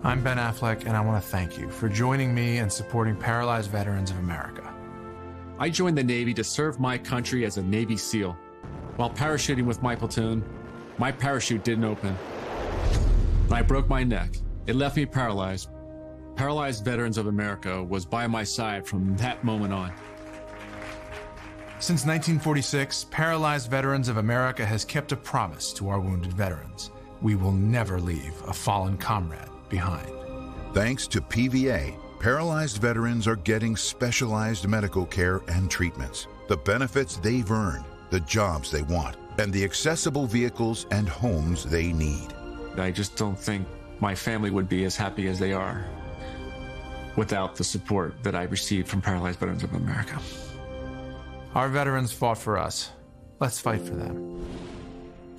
I'm Ben Affleck, and I want to thank you for joining me and supporting Paralyzed Veterans of America. I joined the Navy to serve my country as a Navy SEAL. While parachuting with my platoon, my parachute didn't open. I broke my neck. It left me paralyzed. Paralyzed Veterans of America was by my side from that moment on. Since 1946, Paralyzed Veterans of America has kept a promise to our wounded veterans. We will never leave a fallen comrade behind. Thanks to PVA, paralyzed veterans are getting specialized medical care and treatments, the benefits they've earned, the jobs they want, and the accessible vehicles and homes they need. I just don't think my family would be as happy as they are without the support that I received from Paralyzed Veterans of America. Our veterans fought for us. Let's fight for them.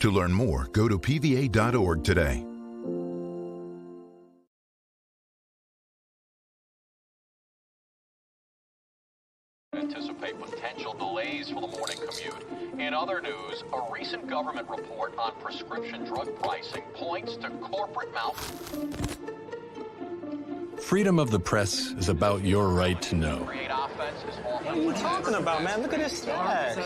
To learn more, go to pva.org today. Anticipate potential delays for the morning commute. In other news, a recent government report on prescription drug pricing points to corporate Freedom of the press is about your right to know. What are you talking about, man? Look at this stats.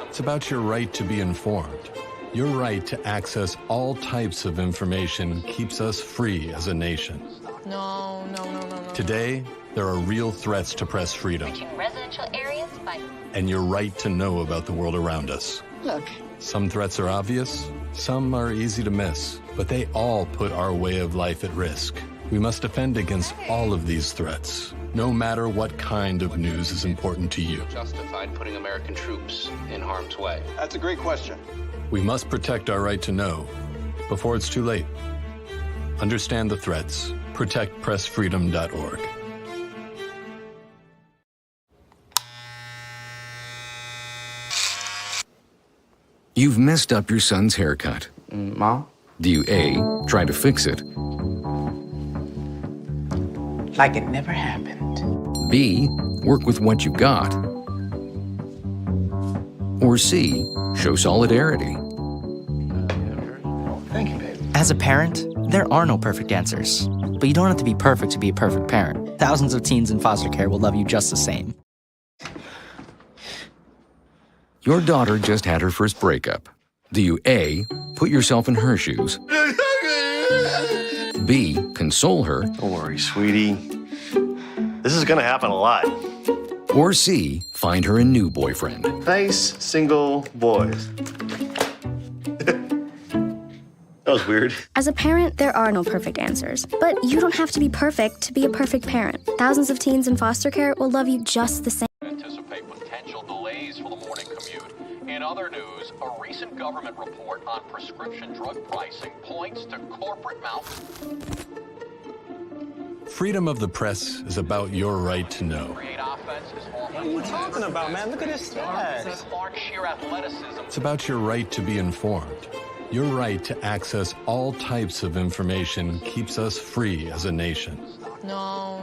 It's about your right to be informed. Your right to access all types of information keeps us free as a nation. No. Today, there are real threats to press freedom. Reaching residential areas by... And your right to know about the world around us. Look. Some threats are obvious, some are easy to miss, but they all put our way of life at risk. We must defend against all of these threats, no matter what kind of news is important to you. Justified putting American troops in harm's way? That's a great question. We must protect our right to know before it's too late. Understand the threats. ProtectPressFreedom.org. You've messed up your son's haircut. Mom? Do you A, try to fix it? Like it never happened. B, work with what you got? Or C, show solidarity? Thank you, baby. As a parent, there are no perfect answers. But you don't have to be perfect to be a perfect parent. Thousands of teens in foster care will love you just the same. Your daughter just had her first breakup. Do you A, put yourself in her shoes? B, console her? Don't worry, sweetie. This is gonna happen a lot. Or C, find her a new boyfriend? Nice, single boys. That was weird. As a parent, there are no perfect answers. But you don't have to be perfect to be a perfect parent. Thousands of teens in foster care will love you just the same. Anticipate potential delays for the morning commute. In other news, a recent government report on prescription drug pricing points to corporate Freedom of the press is about your right to know. What are you talking about, man? Look at this stats. It's about your right to be informed. Your right to access all types of information keeps us free as a nation. No.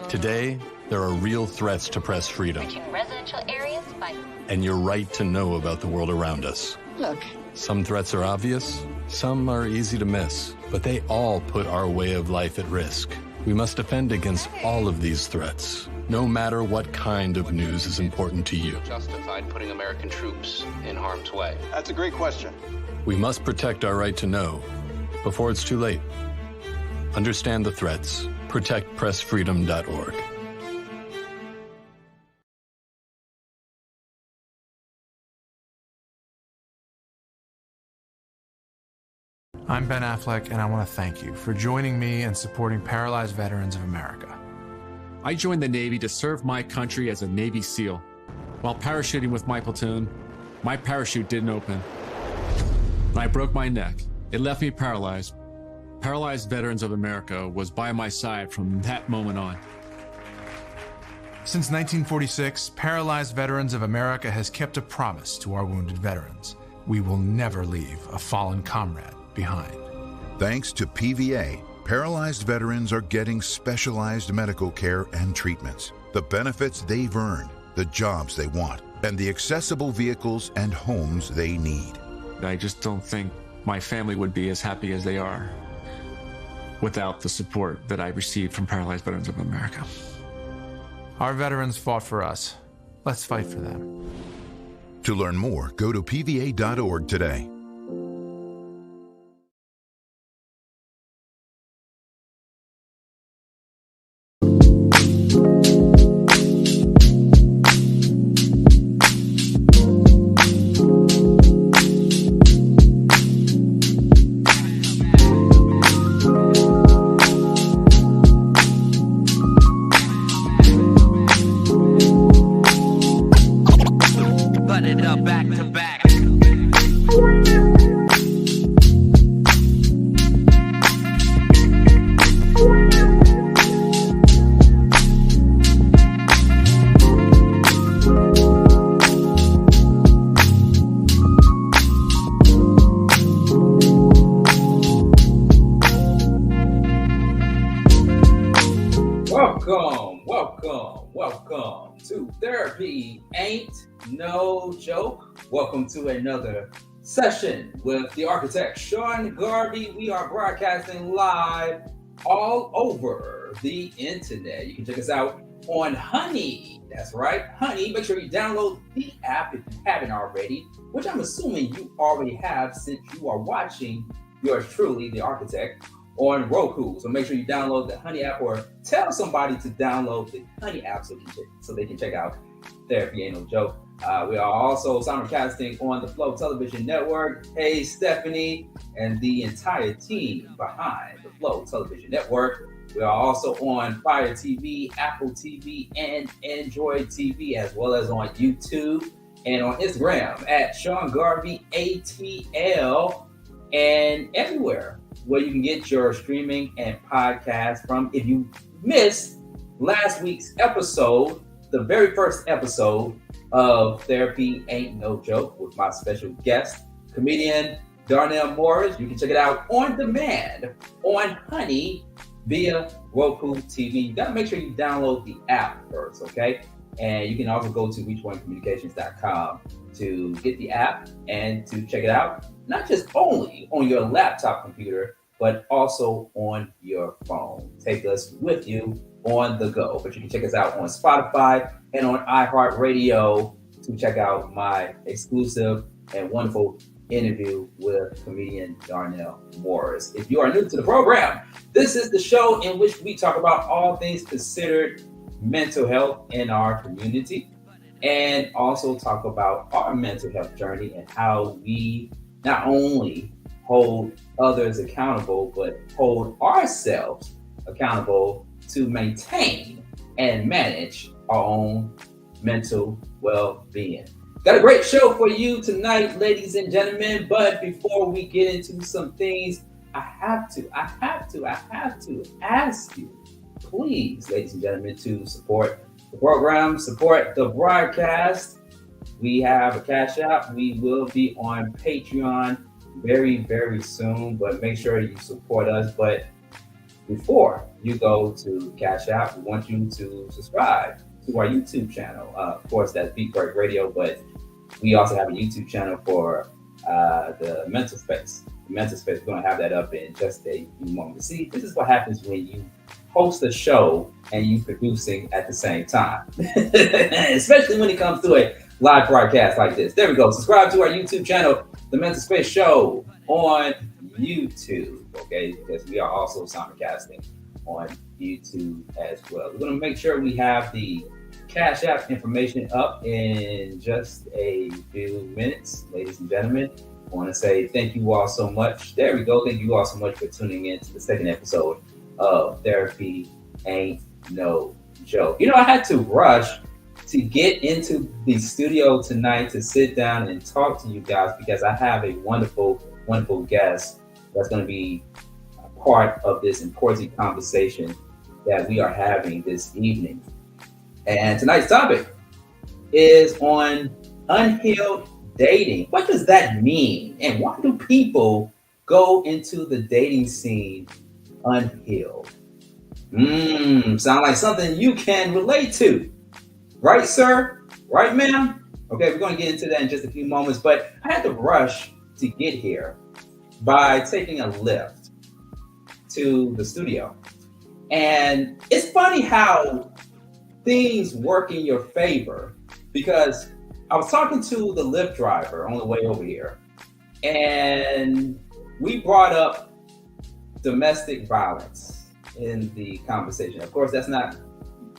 Today, there are real threats to press freedom. Reaching residential areas by... And your right to know about the world around us. Look. Some threats are obvious, some are easy to miss, but they all put our way of life at risk. We must defend against all of these threats, no matter what kind of news is important to you. Justified putting American troops in harm's way? That's a great question. We must protect our right to know before it's too late. Understand the threats. ProtectPressFreedom.org. I'm Ben Affleck, and I want to thank you for joining me and supporting Paralyzed Veterans of America. I joined the Navy to serve my country as a Navy SEAL. While parachuting with my platoon, my parachute didn't open. I broke my neck. It left me paralyzed. Paralyzed Veterans of America was by my side from that moment on. Since 1946, Paralyzed Veterans of America has kept a promise to our wounded veterans. We will never leave a fallen comrade behind. Thanks to PVA, paralyzed veterans are getting specialized medical care and treatments, the benefits they've earned, the jobs they want, and the accessible vehicles and homes they need. I just don't think my family would be as happy as they are without the support that I received from Paralyzed Veterans of America. Our veterans fought for us. Let's fight for them. To learn more, go to pva.org today. Welcome to Therapy Ain't No Joke. Welcome to another session with the architect, Sean Garvey. We are broadcasting live all over the internet. You can check us out on Honey. That's right, Honey. Make sure you download the app if you haven't already, which I'm assuming you already have since you are watching yours truly, the architect, on Roku. So make sure you download the Honey app, or tell somebody to download the Honey app so they can check out Therapy Ain't No Joke. We are also simulcasting on the Flow Television Network. Hey, Stephanie and the entire team behind the Flow Television Network. We are also on Fire TV, Apple TV, and Android TV, as well as on YouTube and on Instagram at Sean Garvey ATL, and everywhere where you can get your streaming and podcast from. If you missed last week's episode, the very first episode of Therapy Ain't No Joke with my special guest, comedian Darnell Morris, you can check it out on demand on Honey via Roku TV. You gotta make sure you download the app first, okay? And you can also go to reachoncommunications.com to get the app and to check it out, not just only on your laptop computer, but also on your phone. Take us with you on the go. But you can check us out on Spotify and on iHeartRadio to check out my exclusive and wonderful interview with comedian Darnell Morris. If you are new to the program, this is the show in which we talk about all things considered mental health in our community, and also talk about our mental health journey and how we not only hold others accountable, but hold ourselves accountable to maintain and manage our own mental well-being. Got a great show for you tonight, ladies and gentlemen, but before we get into some things, I have to ask you, please, ladies and gentlemen, to support the program, support the broadcast. We have a Cash App. We will be on Patreon very, very soon, but make sure you support us. But before you go to Cash App, we want you to subscribe to our YouTube channel. Of course, that's Beat Break Radio, but we also have a YouTube channel for the mental space. The mental space, we're going to have that up in just a few moments. See, this is what happens when you host a show and you producing at the same time, especially when it comes to a live broadcast like this. There we go. Subscribe to our YouTube channel, The Mental Space Show, on YouTube, okay? Because we are also simulcasting on YouTube as well. We're going to make sure we have the Cash App information up in just a few minutes, ladies and gentlemen. I want to say thank you all so much. There we go. Thank you all so much for tuning in to the second episode of Therapy Ain't No Joke. You know, I had to rush to get into the studio tonight to sit down and talk to you guys because I have a wonderful, wonderful guest that's going to be a part of this important conversation that we are having this evening. And tonight's topic is on unhealed dating. What does that mean? And why do people go into the dating scene unhealed? Sound like something you can relate to. Right, sir? Right, ma'am? Okay, we're going to get into that in just a few moments, but I had to rush to get here by taking a lift to the studio. And it's funny how things work in your favor, because I was talking to the Lyft driver on the way over here, and we brought up domestic violence in the conversation. Of course, that's not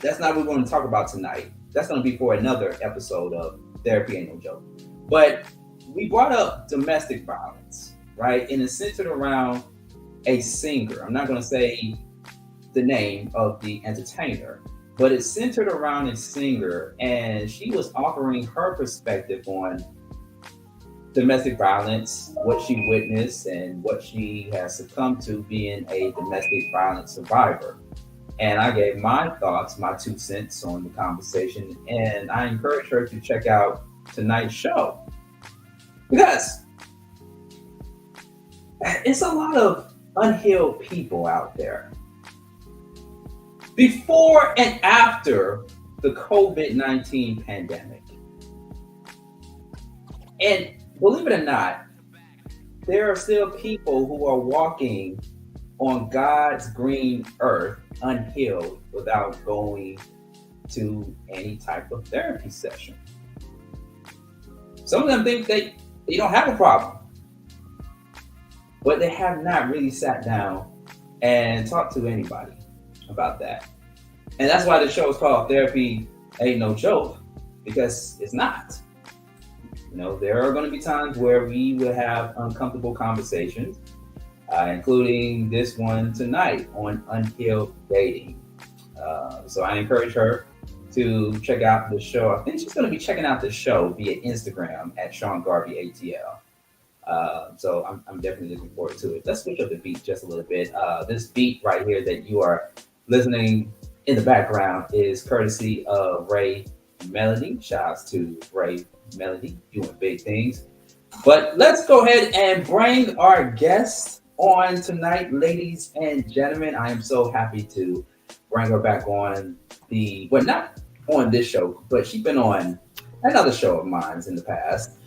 what we're going to talk about tonight. That's going to be for another episode of Therapy Ain't No Joke. But we brought up domestic violence, right? And it's centered around a singer. I'm not going to say the name of the entertainer, but it's centered around a singer, and she was offering her perspective on domestic violence, what she witnessed and what she has succumbed to being a domestic violence survivor. And I gave my thoughts, my 2 cents on the conversation, and I encourage her to check out tonight's show, because it's a lot of unhealed people out there. Before and after the COVID-19 pandemic. And believe it or not, there are still people who are walking on God's green earth unhealed without going to any type of therapy session. Some of them think they don't have a problem, but they have not really sat down and talked to anybody about that. And that's why the show is called Therapy Ain't No Joke, because it's not. You know, there are going to be times where we will have uncomfortable conversations, including this one tonight on Unhealed Dating. So I encourage her to check out the show. I think she's going to be checking out the show via Instagram at Sean Garvey ATL. So I'm definitely looking forward to it. Let's switch up the beat just a little bit. This beat right here that you are listening in the background is courtesy of Ray Melody. Shouts to Ray Melody, doing big things. But let's go ahead and bring our guest on tonight, ladies and gentlemen. I am so happy to bring her back on not on this show, but she's been on another show of mine in the past.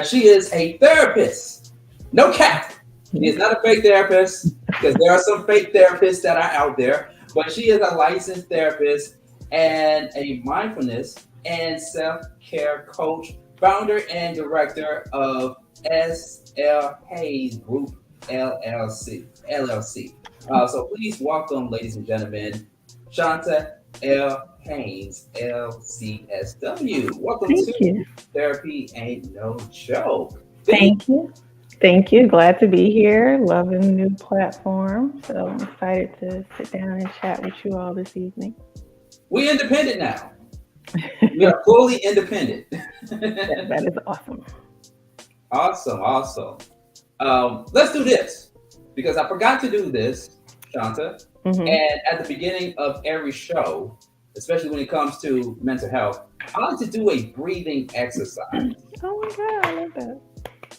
She is a therapist. No cap. She is not a fake therapist, because there are some fake therapists that are out there, but she is a licensed therapist and a mindfulness and self-care coach, founder and director of SLHayesGroup, LLC. So please welcome, ladies and gentlemen, Shanta L. Haynes, LCSW. Welcome to Therapy Ain't No Joke. Thank you. Glad to be here. Loving the new platform. So I'm excited to sit down and chat with you all this evening. We're independent now. We are fully independent. That is awesome. Awesome. Let's do this, because I forgot to do this, Shanta. Mm-hmm. And at the beginning of every show, especially when it comes to mental health, I like to do a breathing exercise. Oh my God, I love that.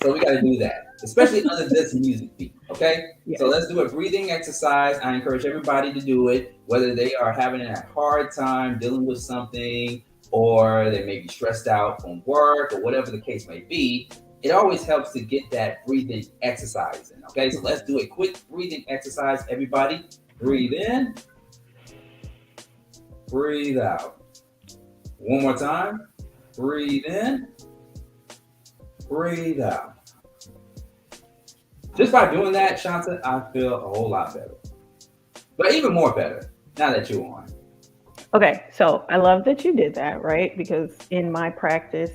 So we got to do that, especially under this music beat, okay? Yes. So let's do a breathing exercise. I encourage everybody to do it, whether they are having a hard time dealing with something, or they may be stressed out from work, or whatever the case may be. It always helps to get that breathing exercise in, okay? So let's do a quick breathing exercise. Everybody, breathe in, breathe out. One more time. Breathe in, breathe out. Just by doing that, Shanta, I feel a whole lot better. But even more better now that you're on. Okay, so I love that you did that, right? Because in my practice,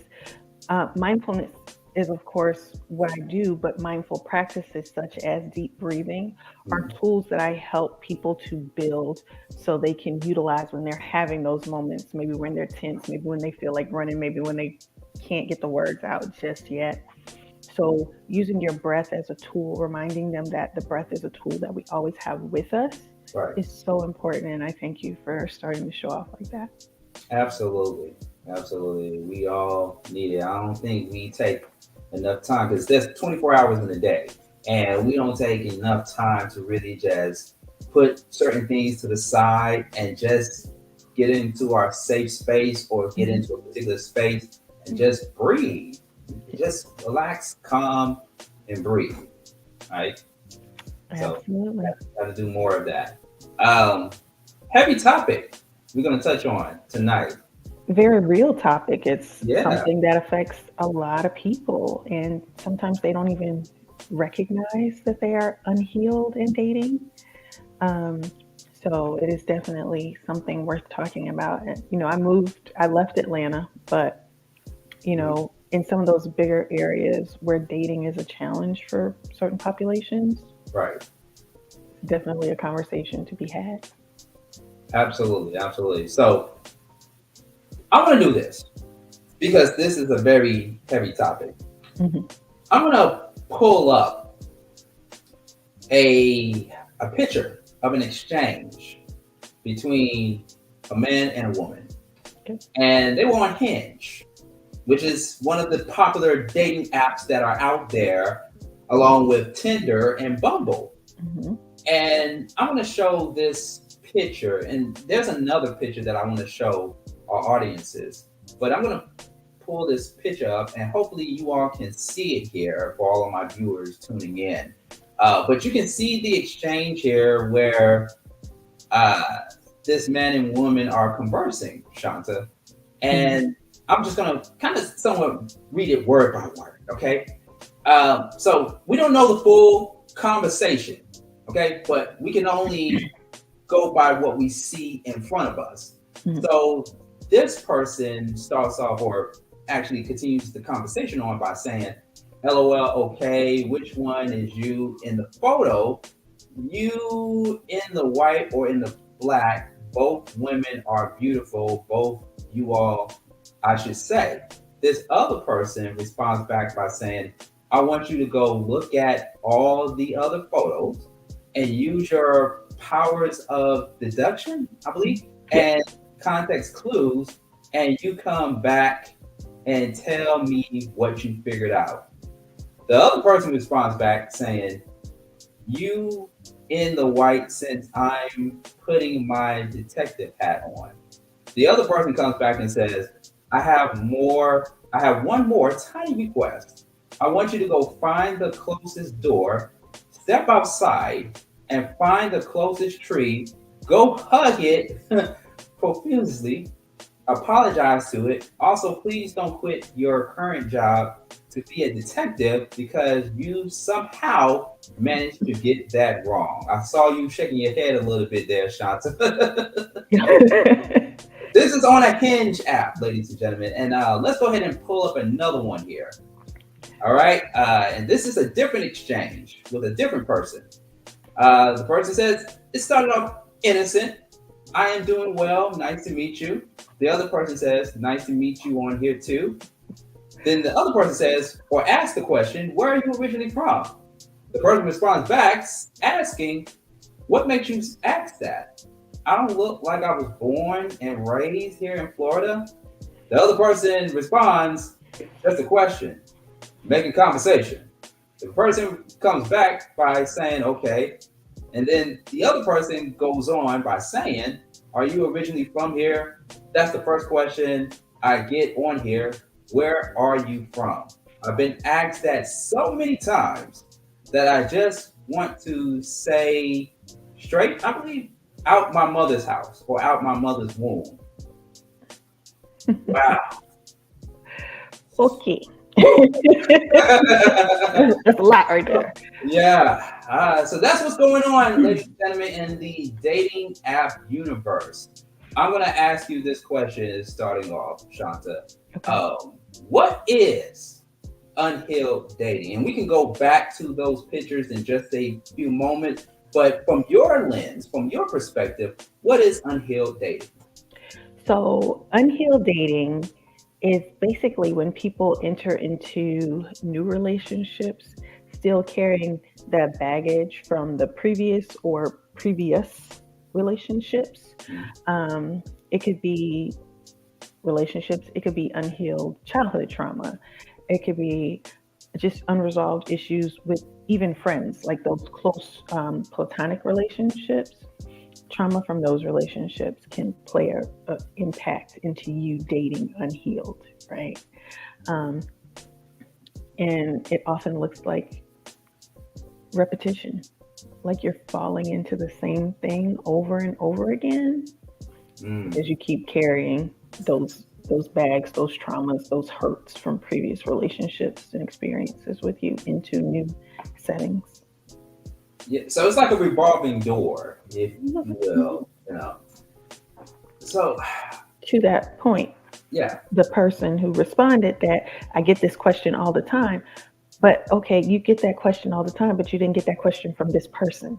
mindfulness is, of course, what I do, but mindful practices such as deep breathing are tools that I help people to build so they can utilize when they're having those moments, maybe when they're tense, maybe when they feel like running, maybe when they can't get the words out just yet. So using your breath as a tool, reminding them that the breath is a tool that we always have with us, right, is so important. And I thank you for starting to show off like that. Absolutely. We all need it. I don't think we take enough time, because there's 24 hours in a day, and we don't take enough time to really just put certain things to the side and just get into our safe space, or get into a particular space and just breathe. Just relax, calm, and breathe. Right? Absolutely. So got to do more of that. Heavy topic we're going to touch on tonight. Very real topic. It's something that affects a lot of people, and sometimes they don't even recognize that they are unhealed in dating. So it is definitely something worth talking about. I left Atlanta, but in some of those bigger areas where dating is a challenge for certain populations, right? Definitely a conversation to be had. Absolutely. So I want to do this because this is a very heavy topic. Mm-hmm. I'm going to pull up a picture of an exchange between a man and a woman. Okay. And they were on Hinge, which is one of the popular dating apps that are out there, along with Tinder and Bumble. Mm-hmm. And I'm going to show this picture, and there's another picture that I want to show our audiences, but I'm going to pull this picture up, and hopefully you all can see it here for all of my viewers tuning in. But you can see the exchange here where this man and woman are conversing, Shanta, and I'm just going to kind of somewhat read it word by word, okay? So we don't know the full conversation, okay? But we can only go by what we see in front of us. Mm-hmm. So this person starts off, or actually continues the conversation on by saying, LOL, okay, which one is you in the photo? You in the white or in the black? Both women are beautiful, both you all, I should say. This other person responds back by saying, I want you to go look at all the other photos and use your powers of deduction, I believe, and context clues, and you come back and tell me what you figured out. The other person responds back saying, you in the white, since I'm putting my detective hat on. The other person comes back and says, I have one more tiny request. I want you to go find the closest door, step outside, and find the closest tree, go hug it profusely, apologize to it. Also, please don't quit your current job to be a detective because you somehow managed to get that wrong. I saw you shaking your head a little bit there, Shanta. This is on a Hinge app, ladies and gentlemen. And let's go ahead and pull up another one here. All right. And this is a different exchange with a different person. The person says, it started off innocent. I am doing well. Nice to meet you. The other person says, nice to meet you on here too. Then the other person says, or asks the question, where are you originally from? The person responds back asking, what makes you ask that? I don't look like I was born and raised here in Florida. The other person responds, just a question, making conversation. The person comes back by saying, okay. And then the other person goes on by saying, are you originally from here? That's the first question I get on here. Where are you from? I've been asked that so many times that I just want to say straight, I believe, out my mother's house or out my mother's womb. Wow. Okay. That's a lot right there. Yeah. So that's what's going on, ladies and gentlemen, in the dating app universe. I'm going to ask you this question starting off, Shanta. Okay. What is unhealed dating? And we can go back to those pictures in just a few moments. But from your lens, from your perspective, what is unhealed dating? So unhealed dating is basically when people enter into new relationships, still carrying that baggage from the previous relationships. It could be relationships, it could be unhealed childhood trauma, it could be just unresolved issues with even friends, like those close platonic relationships. Trauma from those relationships can play an impact into you dating unhealed, right? And it often looks like repetition, like you're falling into the same thing over and over again because you keep carrying those bags, those traumas, those hurts from previous relationships and experiences with you into new settings. Yeah, so it's like a revolving door, if you will, you know. So to that point, yeah, the person who responded that I get this question all the time, but okay, you get that question all the time, but you didn't get that question from this person.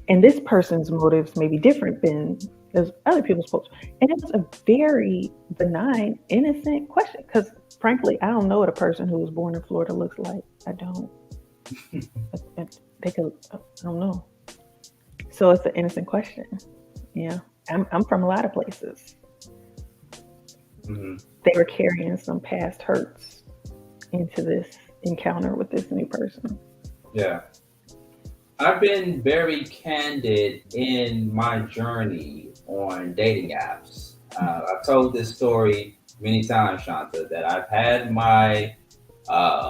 And this person's motives may be different than those other people's motives. And it was a very benign, innocent question. Because frankly, I don't know what a person who was born in Florida looks like. I don't. I don't know. So it's an innocent question. Yeah. I'm from a lot of places. They were carrying some past hurts into this encounter with this new person. Yeah. I've been very candid in my journey on dating apps. I've told this story many times, Shanta, that I've had my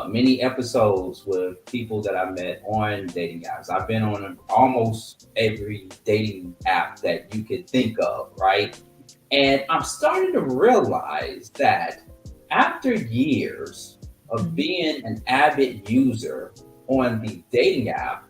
many episodes with people that I met on dating apps. I've been on almost every dating app that you could think of, right? And I'm starting to realize that after years of being an avid user on the dating app,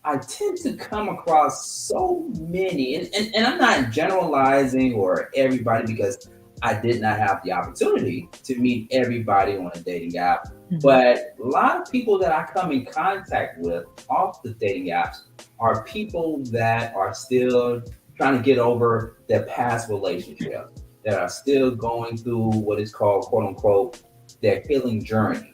I tend to come across so many, and I'm not generalizing or everybody because I did not have the opportunity to meet everybody on a dating app, but a lot of people that I come in contact with off the dating apps are people that are still trying to get over their past relationship, that are still going through what is called, quote unquote, their healing journey.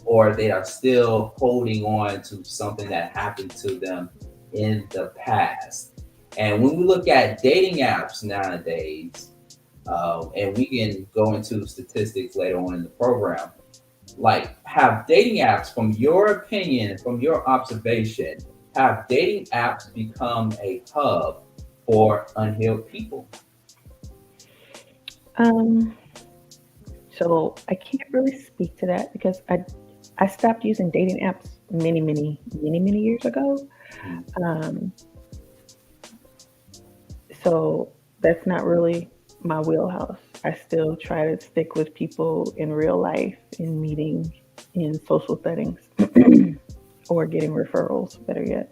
Or they are still holding on to something that happened to them in the past. And when we look at dating apps nowadays, and we can go into statistics later on in the program, like have dating apps, from your opinion, from your observation, have dating apps become a hub for unhealed people? So I can't really speak to that because I stopped using dating apps many years ago. So that's not really my wheelhouse. I still try to stick with people in real life, in meeting, in social settings, or getting referrals, better yet.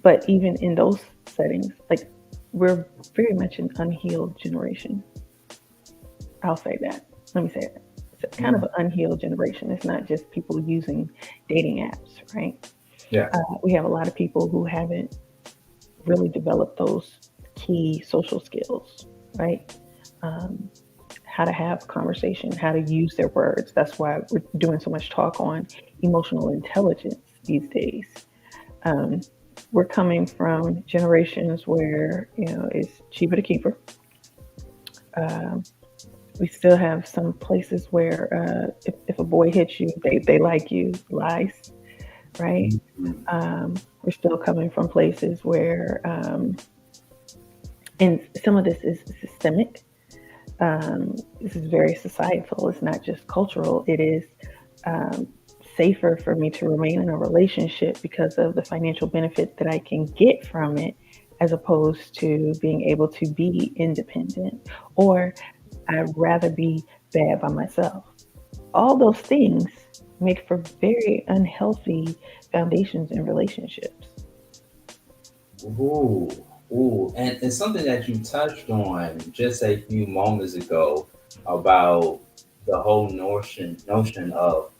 But even in those settings, like, we're very much an unhealed generation. I'll say that. Let me say it. It's kind of an unhealed generation. It's not just people using dating apps, right? Yeah. We have a lot of people who haven't really developed those key social skills, right? How to have conversation, how to use their words. That's why we're doing so much talk on emotional intelligence these days. We're coming from generations where, it's cheaper to keep her. We still have some places where if a boy hits you, they like you, lies, right? We're still coming from places where, and some of this is systemic. This is very societal. It's not just cultural. It is safer for me to remain in a relationship because of the financial benefit that I can get from it, as opposed to being able to be independent, or I'd rather be bad by myself. All those things make for very unhealthy foundations in relationships. Ooh, and something that you touched on just a few moments ago about the whole notion of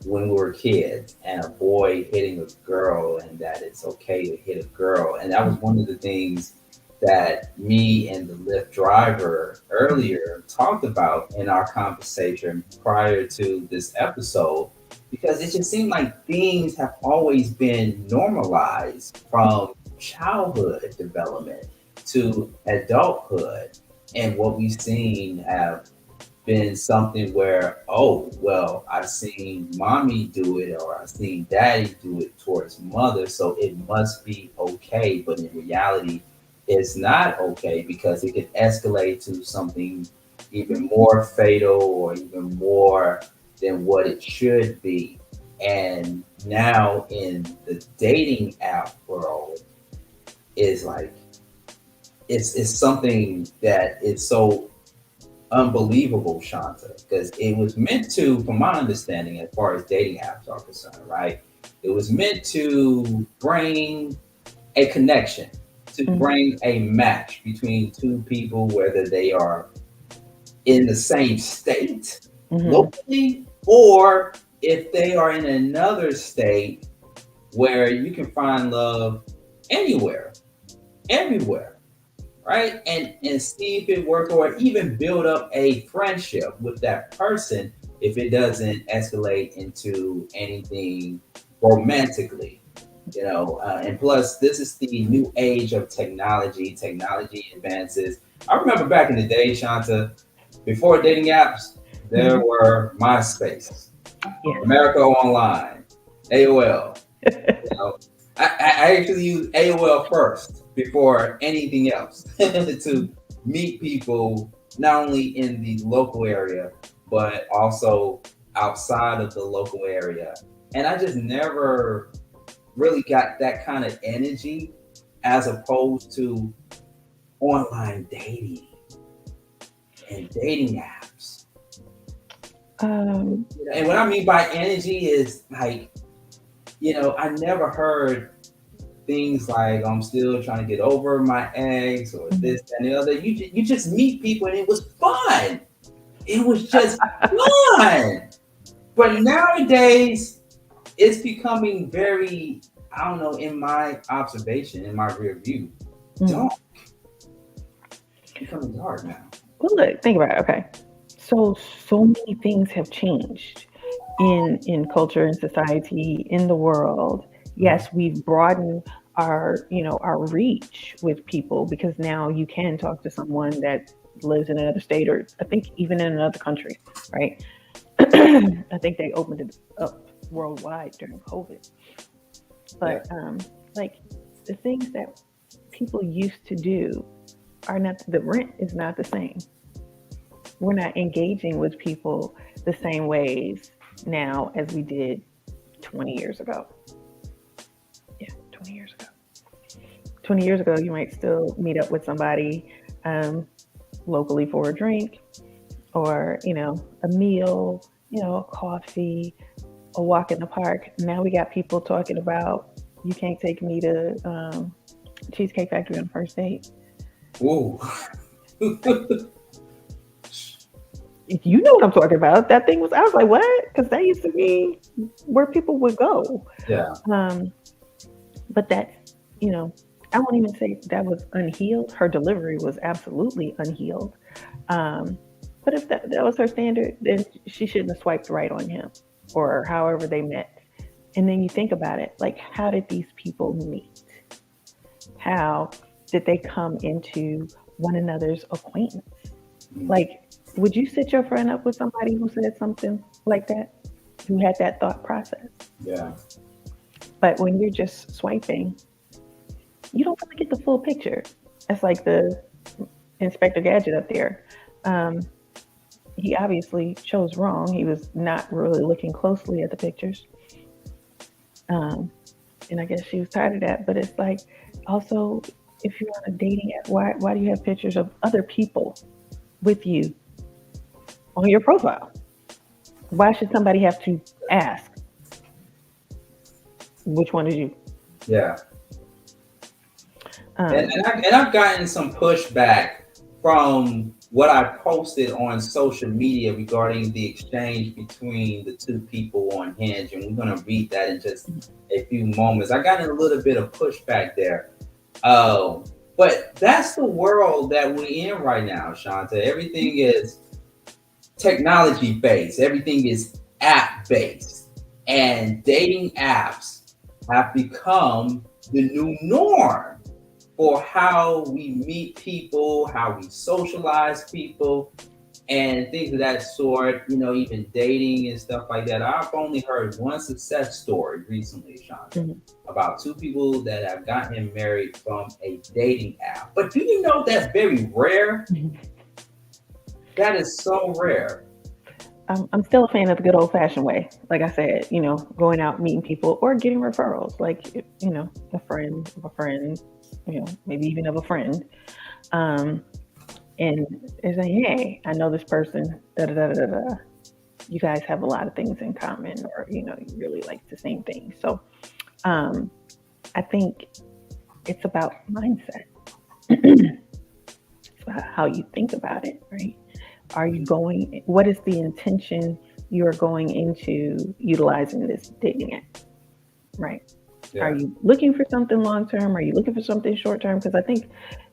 when we were kids and a boy hitting a girl, and that it's okay to hit a girl. And that was one of the things that me and the Lyft driver earlier talked about in our conversation prior to this episode, because it just seemed like things have always been normalized from childhood development to adulthood. And what we've seen have been something where, oh, well, I've seen mommy do it, or I've seen daddy do it towards mother, so it must be okay. But in reality, it's not okay, because it can escalate to something even more fatal or even more than what it should be. And now in the dating app world is like, it's something that is so unbelievable, Shanta, because it was meant to, from my understanding, as far as dating apps are concerned, right? It was meant to bring a connection, to bring a match between two people, whether they are in the same state locally, or if they are in another state where you can find love anywhere, everywhere. Right? And see if it works, or even build up a friendship with that person if it doesn't escalate into anything romantically, and plus this is the new age of technology advances. I remember back in the day, Shanta, before dating apps, there were MySpace, America Online, AOL. I actually used AOL first before anything else to meet people, not only in the local area, but also outside of the local area. And I just never really got that kind of energy as opposed to online dating and dating apps. And what I mean by energy is like, I never heard things like I'm still trying to get over my ex or this and the other. You just meet people and it was fun. It was just fun. But nowadays, it's becoming very, I don't know, in my observation, in my rear view, dark. It's becoming dark now. Well, look, think about it. Okay. So many things have changed in culture and society, in the world. Yes, we've broadened our reach with people, because now you can talk to someone that lives in another state, or I think even in another country, right? I think they opened it up worldwide during COVID. But like the things that people used to do are not, the rent is not the same. We're not engaging with people the same ways now as we did 20 years ago. Yeah, 20 years ago. 20 years ago, you might still meet up with somebody locally for a drink, or, a meal, a coffee, a walk in the park. Now we got people talking about, you can't take me to Cheesecake Factory on the first date. Ooh. You know what I'm talking about. That thing was, I was like, what? Because that used to be where people would go. Yeah. But that, I won't even say that was unhealed. Her delivery was absolutely unhealed. But if that was her standard, then she shouldn't have swiped right on him, or however they met. And then you think about it, like, how did these people meet? How did they come into one another's acquaintance? Like, would you set your friend up with somebody who said something like that, who had that thought process? Yeah. But when you're just swiping, you don't really get the full picture. That's like the Inspector Gadget up there. He obviously chose wrong. He was not really looking closely at the pictures. And I guess she was tired of that. But it's like, also, if you're on a dating app, why do you have pictures of other people with you on your profile? Why should somebody have to ask, which one is you? Yeah. And I've gotten some pushback from what I posted on social media regarding the exchange between the two people on Hinge, and we're going to read that in just a few moments. I got a little bit of pushback there. But that's the world that we're in right now, Shanta. Everything is technology based. Everything is app based. And dating apps have become the new norm for how we meet people, how we socialize people, and things of that sort, even dating and stuff like that. I've only heard one success story recently, Shanta, about two people that have gotten married from a dating app. But do you know that's very rare? That is so rare. I'm still a fan of the good old fashioned way. Like I said, going out, meeting people, or getting referrals. Like, a friend of a friend, maybe even of a friend. And they're saying, hey, I know this person, da da da da da. You guys have a lot of things in common, or, you really like the same thing. So I think it's about mindset. It's about how you think about it, right? What is the intention you're going into utilizing this dating app, right? Yeah. Are you looking for something long-term? Are you looking for something short-term? Because I think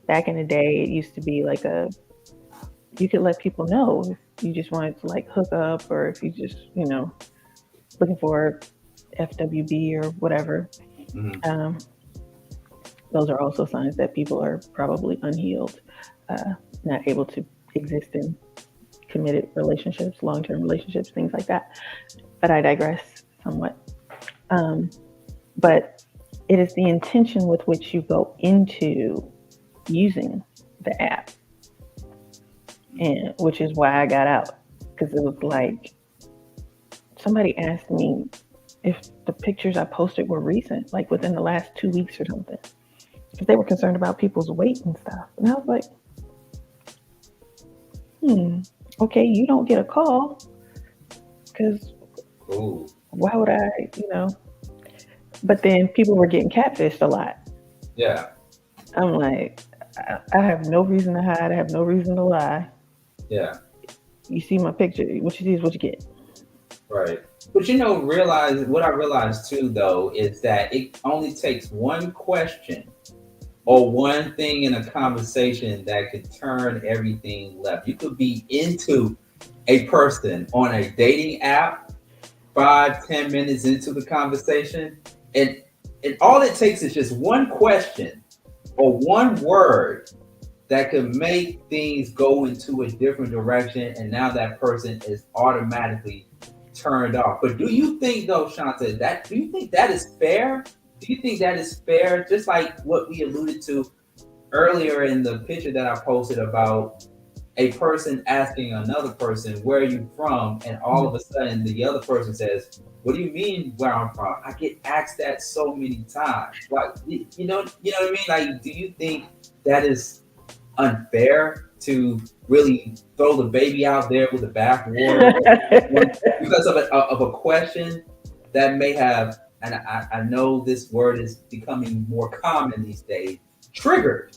back in the day, it used to be like you could let people know if you just wanted to like hook up, or if you just, looking for FWB or whatever. Mm-hmm. Those are also signs that people are probably unhealed, not able to exist in committed relationships, long-term relationships, things like that. But I digress somewhat. But it is the intention with which you go into using the app, and which is why I got out, because it was like somebody asked me if the pictures I posted were recent, like within the last 2 weeks or something, because they were concerned about people's weight and stuff. And I was like, okay, you don't get a call, because why would I, But then people were getting catfished a lot. Yeah. I'm like, I have no reason to hide. I have no reason to lie. Yeah. You see my picture. What you see is what you get. Right. But what I realized too, though, is that it only takes one question or one thing in a conversation that could turn everything left. You could be into a person on a dating app 5-10 minutes into the conversation, and all it takes is just one question or one word that could make things go into a different direction, and now that person is automatically turned off. But do you think, though, Shanta, do you think that is fair? Do you think that is fair? Just like what we alluded to earlier in the picture that I posted about a person asking another person, where are you from? And all of a sudden the other person says, what do you mean where I'm from? I get asked that so many times. Like, you know what I mean? Like, do you think that is unfair to really throw the baby out there with the bathwater because of a question that may have, and I know this word is becoming more common these days, triggering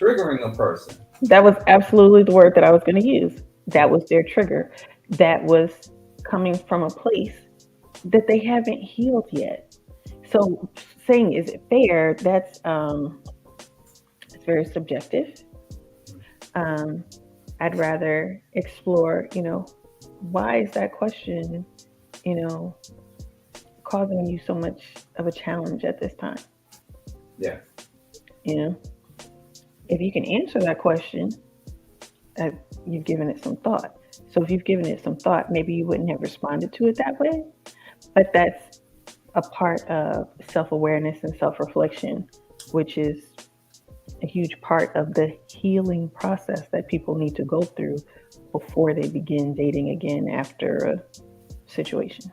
a person? That was absolutely the word that I was going to use. That was their trigger. That was coming from a place that they haven't healed yet. So saying, is it fair? That's it's very subjective. I'd rather explore, why is that question, causing you so much of a challenge at this time? Yeah. If you can answer that question, you've given it some thought. So if you've given it some thought, maybe you wouldn't have responded to it that way. But that's a part of self-awareness and self-reflection, which is a huge part of the healing process that people need to go through before they begin dating again after a situation.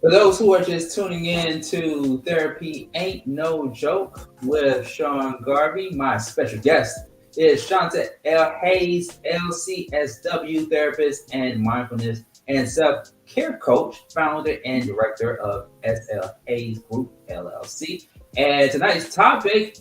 For those who are just tuning in to Therapy Ain't No Joke with Sean Garvey, my special guest is Shanta L. Hayes, LCSW therapist and mindfulness and self-care coach, founder and director of SLHayesGroup, LLC. And tonight's topic,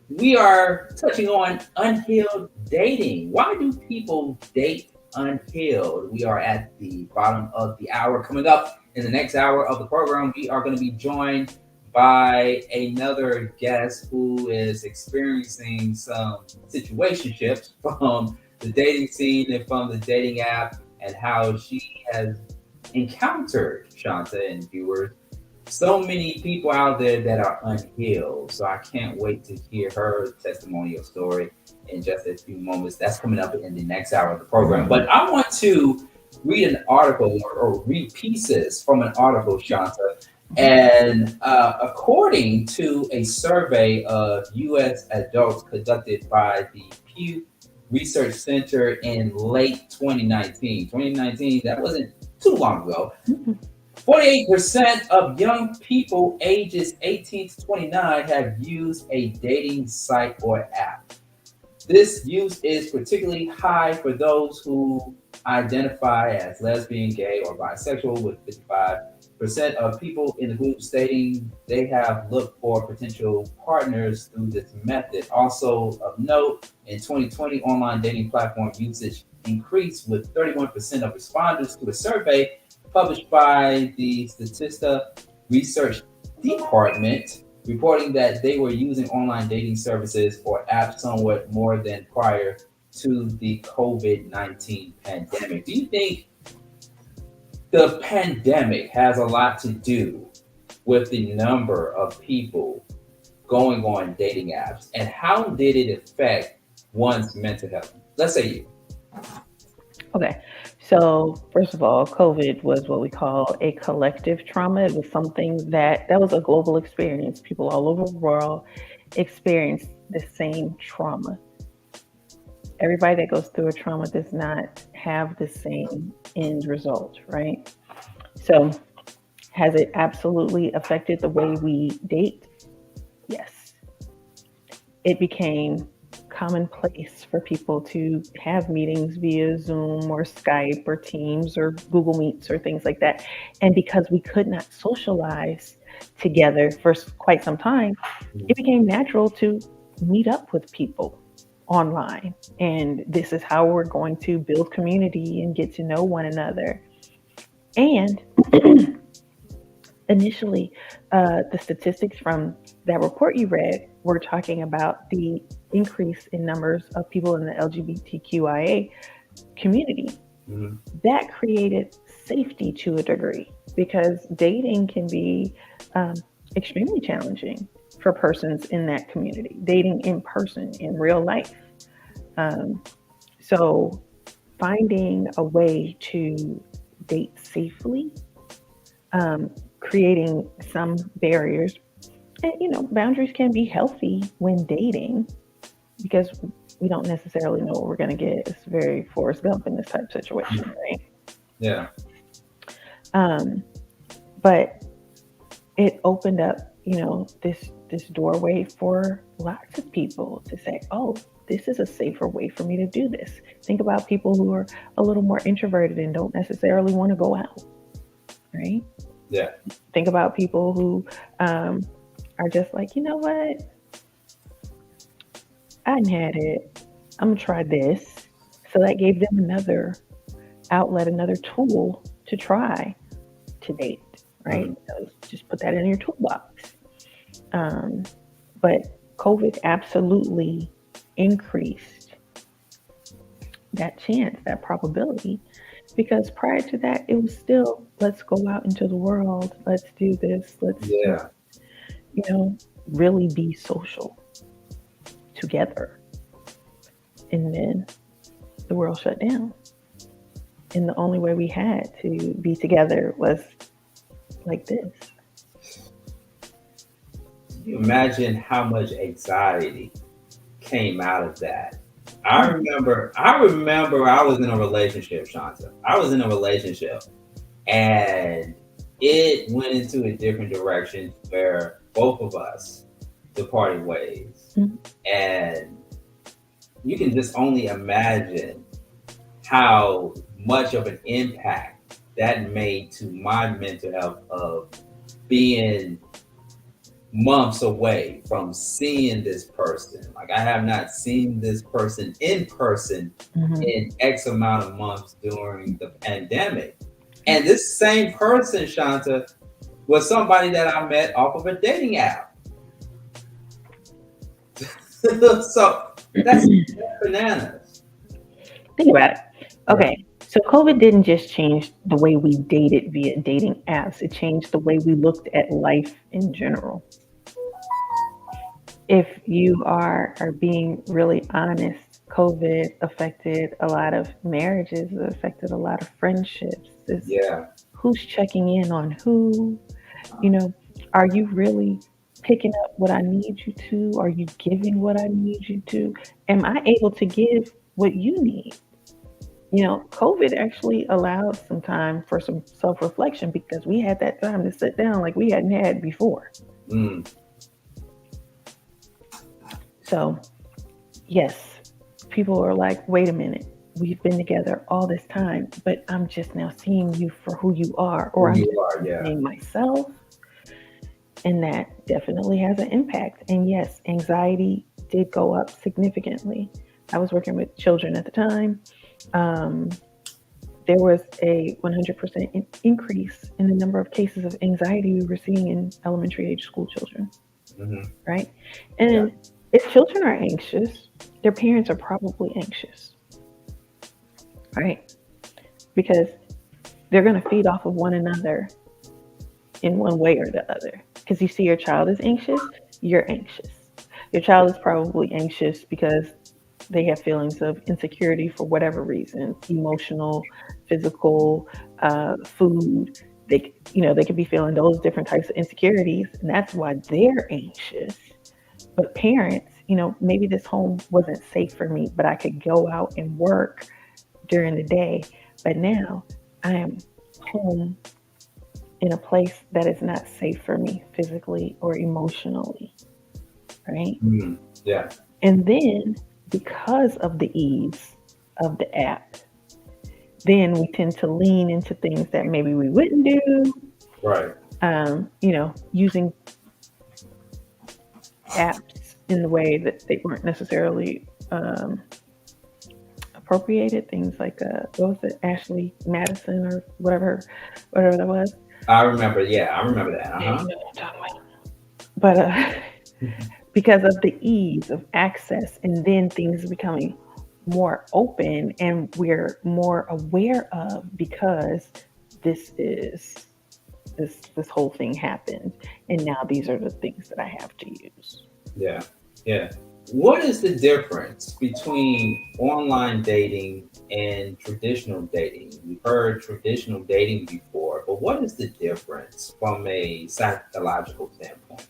we are touching on unhealed dating. Why do people date unhealed? We are at the bottom of the hour. Coming up in the next hour of the program, we are going to be joined by another guest who is experiencing some situationships from the dating scene and from the dating app, and how she has encountered, Shanta and viewers, so many people out there that are unhealed. So I can't wait to hear her testimonial story in just a few moments. That's coming up in the next hour of the program. But I want to read an article or read pieces from an article, Shanta. And according to a survey of U.S. adults conducted by the Pew Research Center in late 2019. 2019, that wasn't too long ago. 48% of young people ages 18 to 29 have used a dating site or app. This use is particularly high for those who identify as lesbian, gay, or bisexual, with 55% of people in the group stating they have looked for potential partners through this method. Also of note, in 2020, online dating platform usage increased, with 31% of respondents to a survey published by the Statista Research Department reporting that they were using online dating services or apps somewhat more than prior to the COVID-19 pandemic. Do you think the pandemic has a lot to do with the number of people going on dating apps, and how did it affect one's mental health? Let's say you. Okay. So first of all, COVID was what we call a collective trauma. It was something that was a global experience. People all over the world experienced the same trauma. Everybody that goes through a trauma does not have the same end result, right? So has it absolutely affected the way we date? Yes. It became commonplace for people to have meetings via Zoom or Skype or Teams or Google Meets or things like that. And because we could not socialize together for quite some time, it became natural to meet up with people online. And this is how we're going to build community and get to know one another. And initially, the statistics from that report you read were talking about the increase in numbers of people in the LGBTQIA community. Mm-hmm. That created safety to a degree, because dating can be extremely challenging for persons in that community, dating in person, in real life. So finding a way to date safely, creating some barriers. And, boundaries can be healthy when dating, because we don't necessarily know what we're going to get. It's very Forrest Gump in this type of situation, right? Yeah. But it opened up, this doorway for lots of people to say, oh, this is a safer way for me to do this. Think about people who are a little more introverted and don't necessarily want to go out, right? Yeah. Think about people who are just like, you know what? I hadn't had it. I'm going to try this. So that gave them another outlet, another tool to try to date, right? Mm-hmm. So just put that in your toolbox. But COVID absolutely increased that chance, that probability, because prior to that, it was still, let's go out into the world. Let's do this. Let's, really be social together. And then the world shut down. And the only way we had to be together was like this. You imagine how much anxiety came out of that. I remember I was in a relationship, Shanta. I was in a relationship, and it went into a different direction where both of us departed ways. Mm-hmm. And you can just only imagine how much of an impact that made to my mental health of being months away from seeing this person. Like, I have not seen this person in person in X amount of months during the pandemic. And this same person, Shanta, was somebody that I met off of a dating app. So that's bananas. Think about it. Okay. So COVID didn't just change the way we dated via dating apps. It changed the way we looked at life in general. If you are being really honest, COVID affected a lot of marriages. It affected a lot of friendships. Who's checking in on who? Are you really picking up what I need you to? Are you giving what I need you to? Am I able to give what you need. You know, COVID actually allowed some time for some self-reflection because we had that time to sit down like we hadn't had before. So, yes, people are like, wait a minute, we've been together all this time, but I'm just now seeing you for who you are, or I'm just seeing myself. And that definitely has an impact. And yes, anxiety did go up significantly. I was working with children at the time. There was a 100% increase in the number of cases of anxiety we were seeing in elementary age school children, right? And if children are anxious, their parents are probably anxious, right? Because they're going to feed off of one another in one way or the other. Because you see your child is anxious, you're anxious. Your child is probably anxious because they have feelings of insecurity for whatever reason, emotional, physical, food. They could be feeling those different types of insecurities, and that's why they're anxious. But parents, maybe this home wasn't safe for me, but I could go out and work during the day. But now I am home in a place that is not safe for me physically or emotionally, right? Yeah. And then because of the ease of the app, then we tend to lean into things that maybe we wouldn't do. Right. Using apps in the way that they weren't necessarily appropriated. Things like, what was it, Ashley Madison or whatever that was. I remember that. Yeah, you know what I'm talking about. But because of the ease of access, and then things becoming more open and we're more aware of, because this whole thing happened, and now these are the things that I have to use. Yeah. What is the difference between online dating and traditional dating? We've heard traditional dating before, but what is the difference from a psychological standpoint?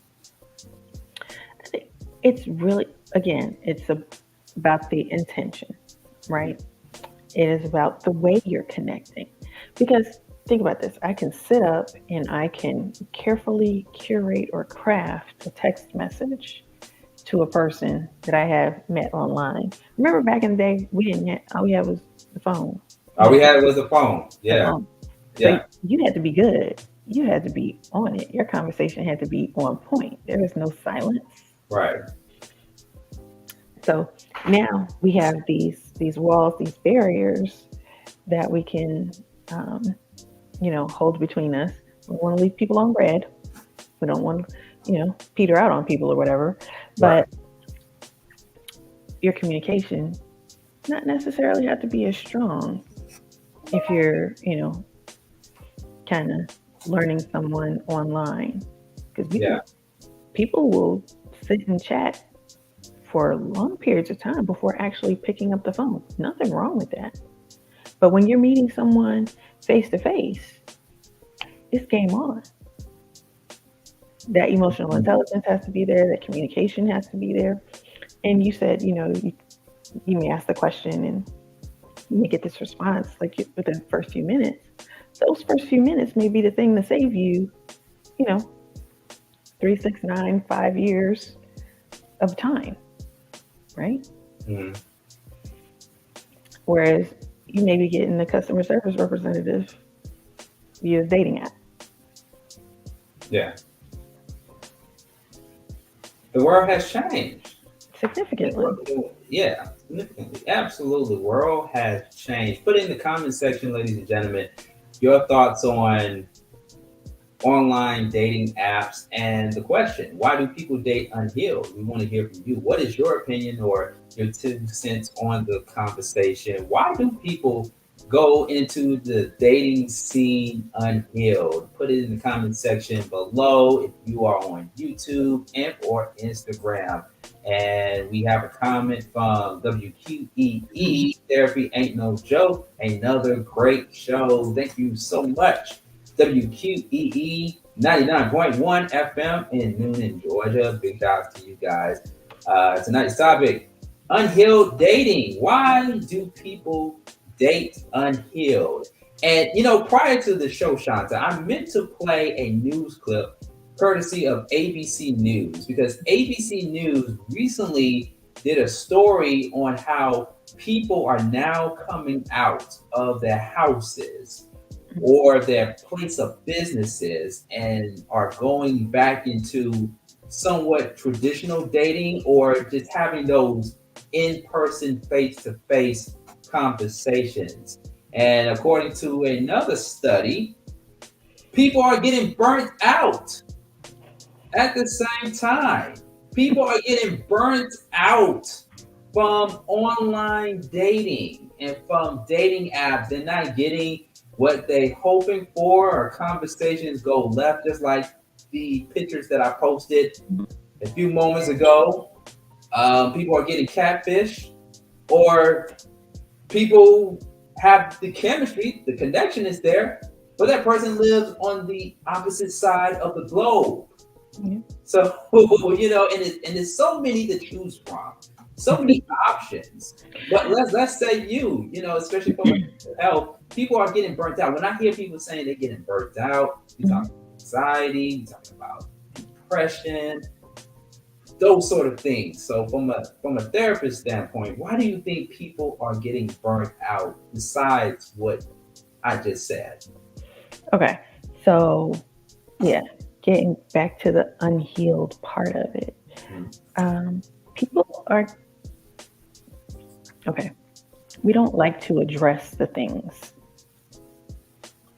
It's really, again, it's about the intention, right? It is about the way you're connecting. Because think about this, I can sit up and I can carefully curate or craft a text message to a person that I have met online. Remember back in the day, all we had was the phone. All we had was the phone. Yeah. So you had to be good. You had to be on it. Your conversation had to be on point. There was no silence. Right. So now we have these walls, these barriers that we can, hold between us. We want to leave people on red. We don't want to, peter out on people or whatever. But your communication not necessarily have to be as strong if you're, kind of learning someone online. Because people will sit and chat for long periods of time before actually picking up the phone. Nothing wrong with that. But when you're meeting someone face to face, it's game on. That emotional intelligence has to be there. That communication has to be there. And you said, you may ask the question and you may get this response like within the first few minutes. Those first few minutes may be the thing to save you, 3, 6, 9, 5 years of time, right? Mm-hmm. Whereas you may be getting the customer service representative via dating app. Yeah. The world has changed. Significantly. Yeah, significantly. Absolutely. The world has changed. Put in the comment section, ladies and gentlemen, your thoughts on online dating apps and the question, why do people date unhealed? We want to hear from you. What is your opinion or your 2 cents on the conversation? Why do people go into the dating scene unhealed? Put it in the comment section below if you are on YouTube and or Instagram. And we have a comment from WQEE, Therapy Ain't No Joke. Another great show. Thank you so much. WQEE 99.1 FM in Noonan, Georgia. Big shout out to you guys. Tonight's topic, Unhealed Dating. Why do people date unhealed? And, you know, prior to the show, Shanta, I meant to play a news clip courtesy of ABC News, because ABC News recently did a story on how people are now coming out of their houses or their place of businesses and are going back into somewhat traditional dating, or just having those in-person, face-to-face conversations. And according to another study, people are getting burnt out at the same time. People are getting burnt out from online dating and from dating apps. They're not getting what they're hoping for, or conversations go left, just like the pictures that I posted a few moments ago. People are getting catfish, or people have the chemistry, the connection is there, but that person lives on the opposite side of the globe. Yeah. So, you know, and there's so many to choose from, so many options. But let's say you know, especially for mental health, people are getting burnt out. When I hear people saying they're getting burnt out, you talk about anxiety, you talk about depression, those sort of things. So from a therapist standpoint, why do you think people are getting burnt out besides what I just said? Okay, so yeah, getting back to the unhealed part of it. People are, okay, we don't like to address the things.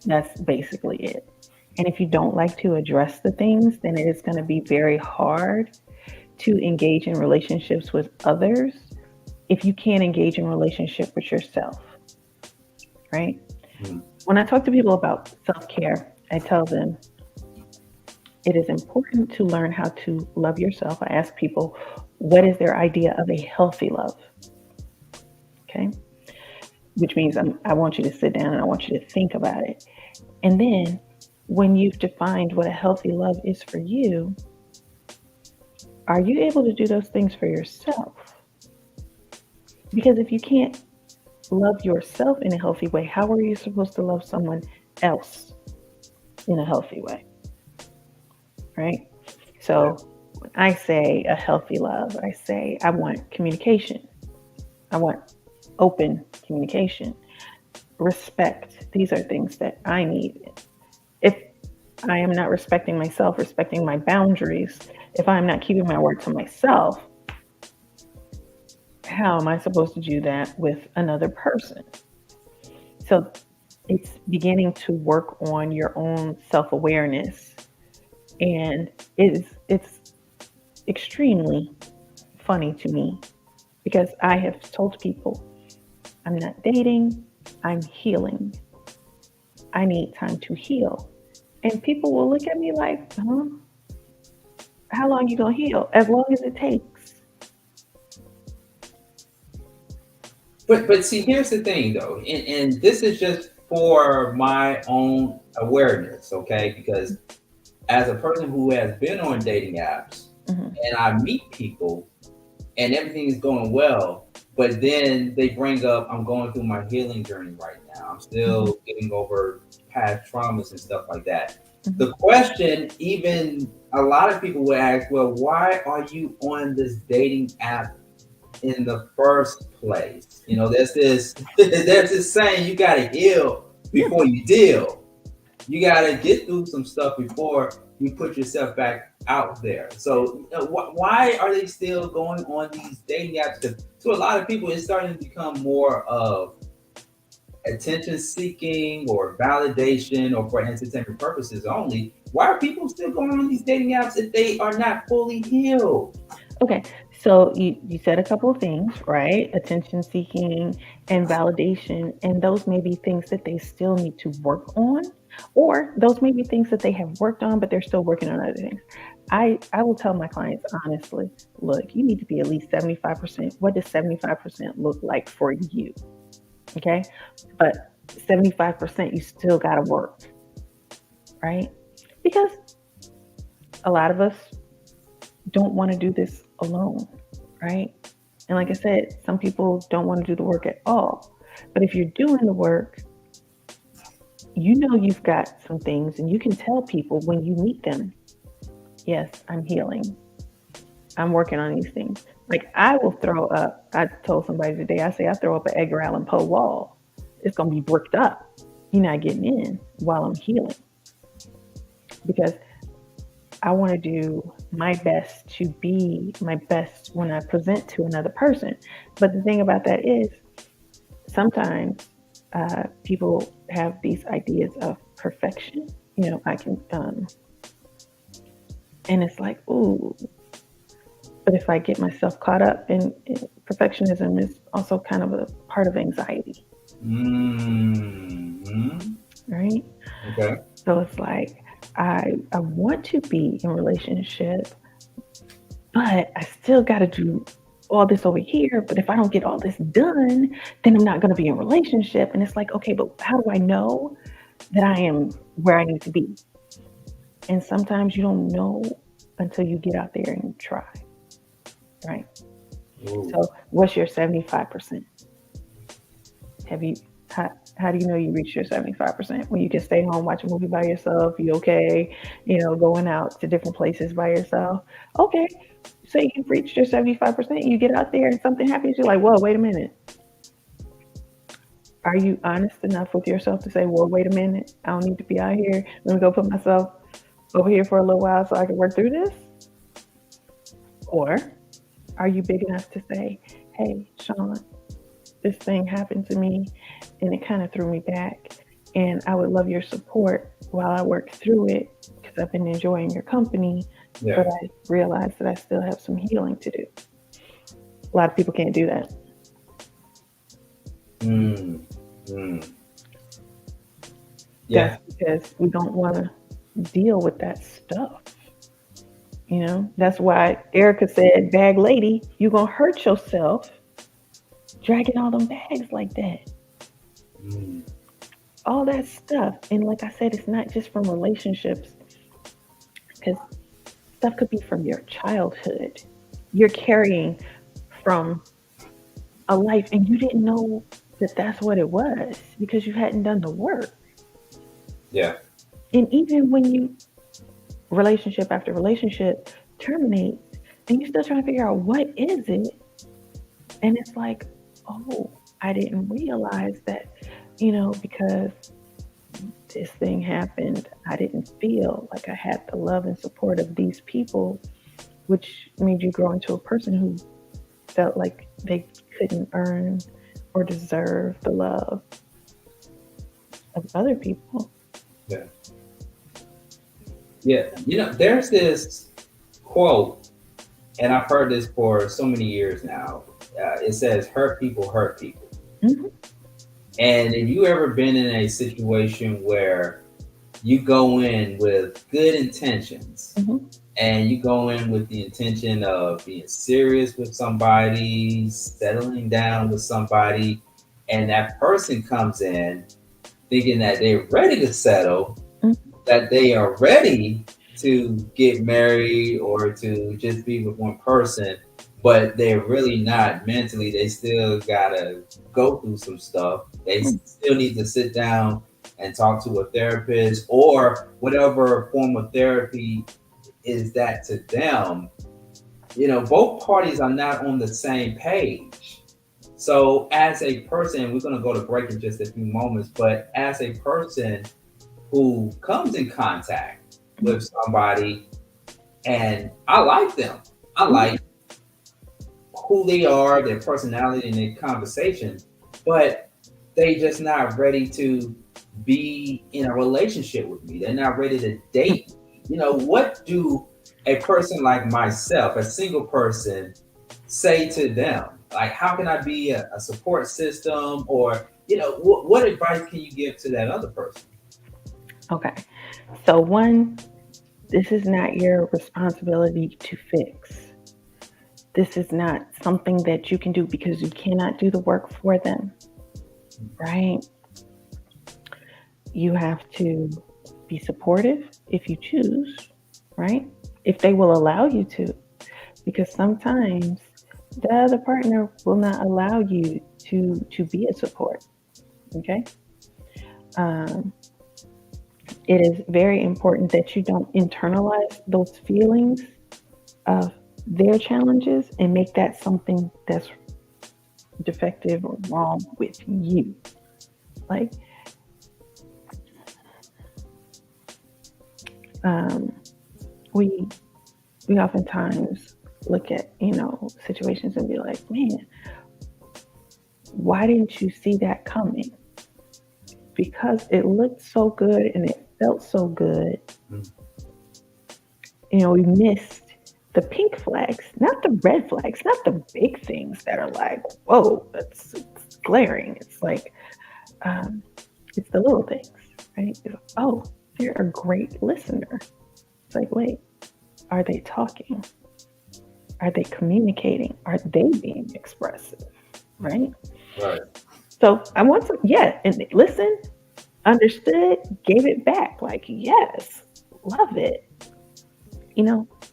That's basically it. And if you don't like to address the things, then it is going to be very hard to engage in relationships with others if you can't engage in relationship with yourself, right? When I talk to people about self-care, I tell them it is important to learn how to love yourself. I ask people, what is their idea of a healthy love? Okay. Which means I want you to sit down and I want you to think about it. And then when you've defined what a healthy love is for you, are you able to do those things for yourself? Because if you can't love yourself in a healthy way, how are you supposed to love someone else in a healthy way? Right? So when I say a healthy love, I say I want communication. I want open communication, respect. These are things that I need. If I am not respecting myself, respecting my boundaries, if I'm not keeping my word to myself, how am I supposed to do that with another person? So it's beginning to work on your own self-awareness. And it's extremely funny to me because I have told people, I'm not dating, I'm healing. I need time to heal. And people will look at me like, huh? How long you gonna heal? As long as it takes. But see, here's the thing though, and this is just for my own awareness, okay? Because as a person who has been on dating apps, and I meet people and everything is going well, but then they bring up, I'm going through my healing journey right now. I'm still getting over past traumas and stuff like that. The question, even a lot of people would ask, well, why are you on this dating app in the first place? You know, there's this saying, you got to heal before you deal. You got to get through some stuff before you put yourself back out there. So why are they still going on these dating apps? Because to a lot of people, it's starting to become more of attention seeking or validation or for entertainment purposes only. Why are people still going on these dating apps if they are not fully healed? Okay, so you said a couple of things, right? Attention seeking and validation, and those may be things that they still need to work on, or those may be things that they have worked on, but they're still working on other things. I will tell my clients honestly, look, you need to be at least 75%. What does 75% look like for you? Okay, but 75% you still got to work, right? Because a lot of us don't want to do this alone, right? And like I said, some people don't want to do the work at all. But if you're doing the work, you know you've got some things, and you can tell people when you meet them, yes, I'm healing. I'm working on these things. Like I will throw up, I told somebody today, I say I throw up an Edgar Allan Poe wall. It's going to be bricked up. You're not getting in while I'm healing. Because I want to do my best to be my best when I present to another person. But the thing about that is sometimes people have these ideas of perfection. You know, I can, and it's like, ooh. But if I get myself caught up in perfectionism is also kind of a part of anxiety. Right? Okay. So it's like, I want to be in a relationship, but I still got to do all this over here. But if I don't get all this done, then I'm not going to be in a relationship. And it's like, okay, but how do I know that I am where I need to be? And sometimes you don't know until you get out there and try. Right? Ooh. So what's your 75%? How do you know you reached your 75%? When you can stay home, watch a movie by yourself, you okay? You know, going out to different places by yourself. Okay, say you've reached your 75%, you get out there and something happens, you're like, whoa, wait a minute. Are you honest enough with yourself to say, well, wait a minute, I don't need to be out here. Let me go put myself over here for a little while so I can work through this? Or are you big enough to say, hey, Sean, this thing happened to me and it kind of threw me back, and I would love your support while I work through it because I've been enjoying your company, but I realize that I still have some healing to do. A lot of people can't do that. Yeah. That's because we don't want to deal with that stuff. You know, that's why Erica said, bag lady, you're going to hurt yourself dragging all them bags like that. All that stuff. And like I said, it's not just from relationships, because stuff could be from your childhood. You're carrying from a life and you didn't know that that's what it was because you hadn't done the work. Yeah. And even when you relationship after relationship terminates and you're still trying to figure out what is it, and it's like, oh, I didn't realize that, you know, because this thing happened, I didn't feel like I had the love and support of these people, which made you grow into a person who felt like they couldn't earn or deserve the love of other people. Yeah. Yeah. You know, there's this quote, and I've heard this for so many years now. It says, hurt people hurt people. Mm-hmm. And have you ever been in a situation where you go in with good intentions, and you go in with the intention of being serious with somebody, settling down with somebody, and that person comes in thinking that they're ready to settle, that they are ready to get married or to just be with one person, but they're really not mentally. They still gotta go through some stuff. They still need to sit down and talk to a therapist or whatever form of therapy is that to them. You know, both parties are not on the same page. So as a person, we're going to go to break in just a few moments, but as a person who comes in contact with somebody and I like them, I like who they are, their personality and their conversation, but they just not ready to be in a relationship with me. They're not ready to date me. You know, what do a person like myself, a single person, say to them? Like, how can I be a support system? Or, you know, what advice can you give to that other person? Okay. So one, this is not your responsibility to fix. This is not something that you can do because you cannot do the work for them, right? You have to be supportive if you choose, right? If they will allow you to, because sometimes the other partner will not allow you to be a support. Okay. It is very important that you don't internalize those feelings of their challenges and make that something that's defective or wrong with you. Like, we oftentimes look at, situations and be like, man, why didn't you see that coming? Because it looked so good and it felt so good. We missed the pink flags, not the red flags, not the big things that are like, whoa, it's glaring. It's like, it's the little things, right? It's like, oh, they're a great listener. It's like, wait, are they talking? Are they communicating? Are they being expressive? Right? Right. So I want some, and listen, understood, gave it back. Like, yes, love it.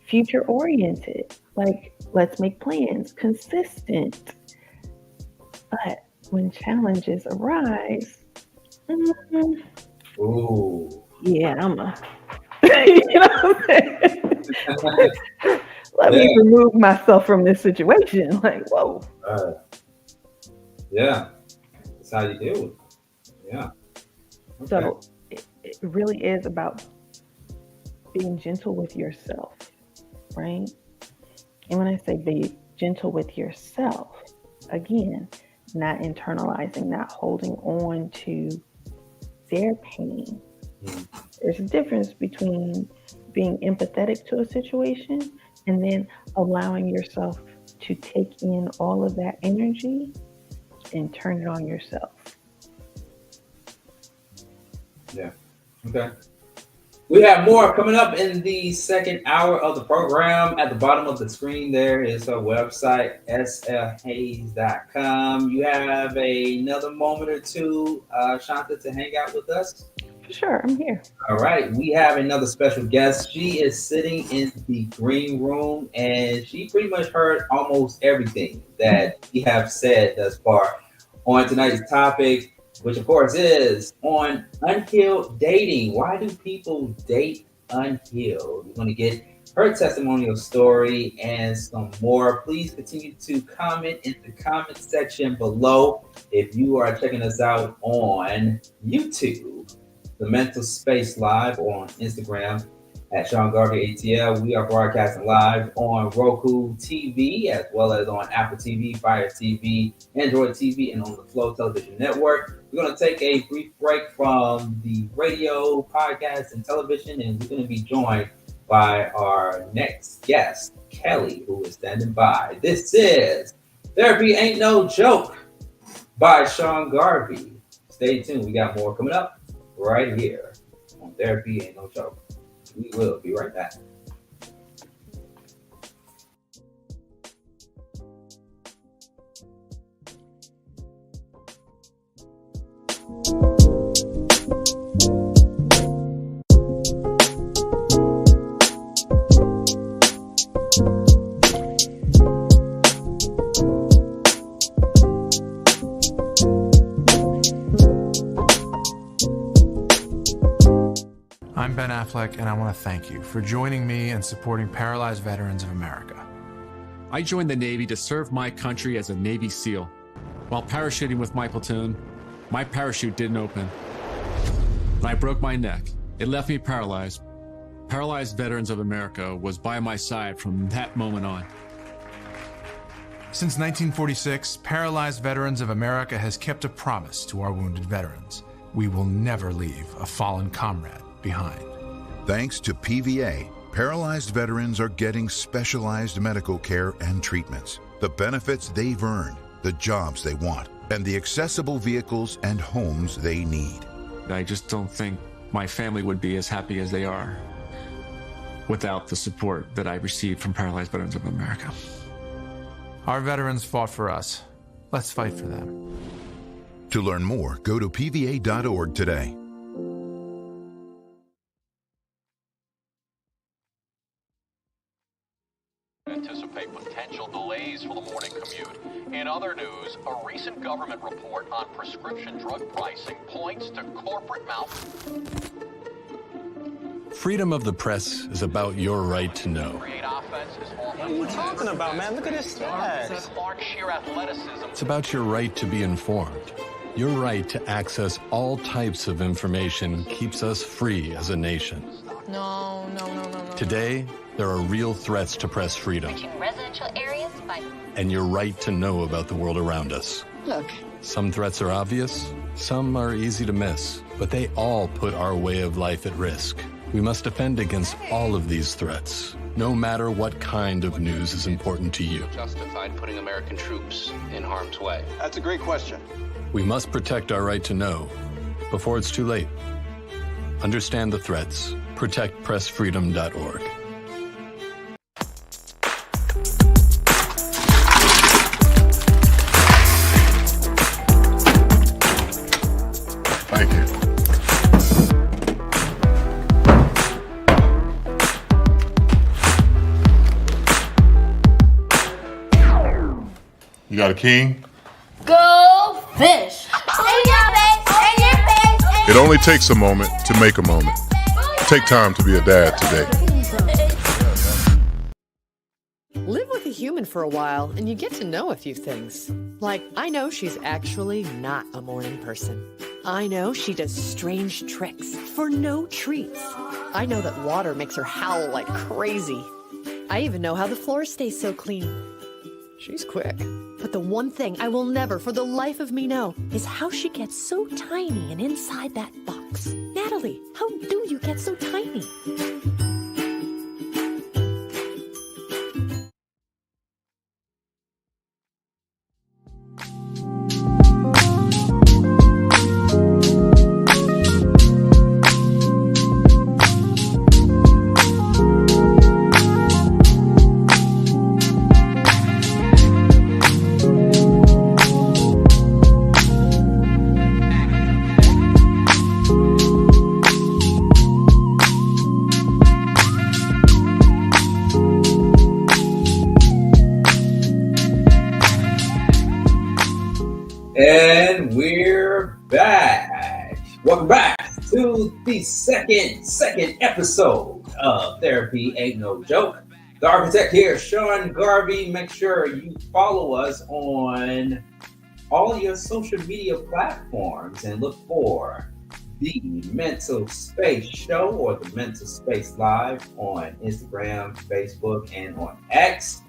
Future oriented. Like, let's make plans, consistent. But when challenges arise, ooh, yeah, I'm a, what I'm saying? Let me remove myself from this situation. Like, whoa. Yeah, that's how you deal with it. Yeah. Okay. So it really is about being gentle with yourself, right? And when I say be gentle with yourself, again, not internalizing, not holding on to their pain. There's a difference between being empathetic to a situation and then allowing yourself to take in all of that energy and turn it on yourself. Yeah. Okay. We have more coming up in the second hour of the program. At the bottom of the screen, there is our website, SLHayes.com. You have another moment or two, Shanta, to hang out with us? Sure, I'm here. All right. We have another special guest. She is sitting in the green room, and she pretty much heard almost everything that we have said thus far on tonight's topic, which of course is on unhealed dating. Why do people date unhealed? We're going to get her testimonial story and some more. Please continue to comment in the comment section below. If you are checking us out on YouTube, The Mental Space Live, or on Instagram at Sean Garvey ATL. We are broadcasting live on Roku TV, as well as on Apple TV, Fire TV, Android TV, and on the Flow Television Network. We're going to take a brief break from the radio, podcast, and television, and we're going to be joined by our next guest, Kellie, who is standing by. This is Therapy Ain't No Joke by Sean Garvey. Stay tuned. We got more coming up right here on Therapy Ain't No Joke. We will be right back. I'm Ben Affleck, and I want to thank you for joining me and supporting Paralyzed Veterans of America. I joined the Navy to serve my country as a Navy SEAL. While parachuting with my platoon, my parachute didn't open. And I broke my neck. It left me paralyzed. Paralyzed Veterans of America was by my side from that moment on. Since 1946, Paralyzed Veterans of America has kept a promise to our wounded veterans. We will never leave a fallen comrade behind. Thanks to PVA, paralyzed veterans are getting specialized medical care and treatments, the benefits they've earned, the jobs they want, and the accessible vehicles and homes they need. I just don't think my family would be as happy as they are without the support that I received from Paralyzed Veterans of America. Our veterans fought for us. Let's fight for them. To learn more, go to pva.org today. Anticipate potential delays for the morning recent government report on prescription drug pricing points to corporate Freedom of the press is about your right to know. What are you talking about, man? Look at this stacks. It's about your right to be informed. Your right to access all types of information keeps us free as a nation. No. Today, there are real threats to press freedom. Residential areas by... And your right to know about the world around us. Look. Some threats are obvious, some are easy to miss, but they all put our way of life at risk. We must defend against all of these threats, no matter what kind of news is important to you. Justified putting American troops in harm's way. That's a great question. We must protect our right to know before it's too late. Understand the threats. ProtectPressFreedom.org. Thank you. You got a king? Go fish! It only takes a moment to make a moment. Take time to be a dad today. Live with a human for a while and you get to know a few things. Like, I know she's actually not a morning person. I know she does strange tricks for no treats. I know that water makes her howl like crazy. I even know how the floor stays so clean. She's quick. But the one thing I will never for the life of me know is how she gets so tiny and inside that box. Natalie, how do you get so tiny? And we're back. Welcome back to the second episode of Therapy Ain't No Joke. The architect here, Sean Garvey. Make sure you follow us on all your social media platforms and look for the Mental Space Show or the Mental Space Live on Instagram, Facebook, and on X.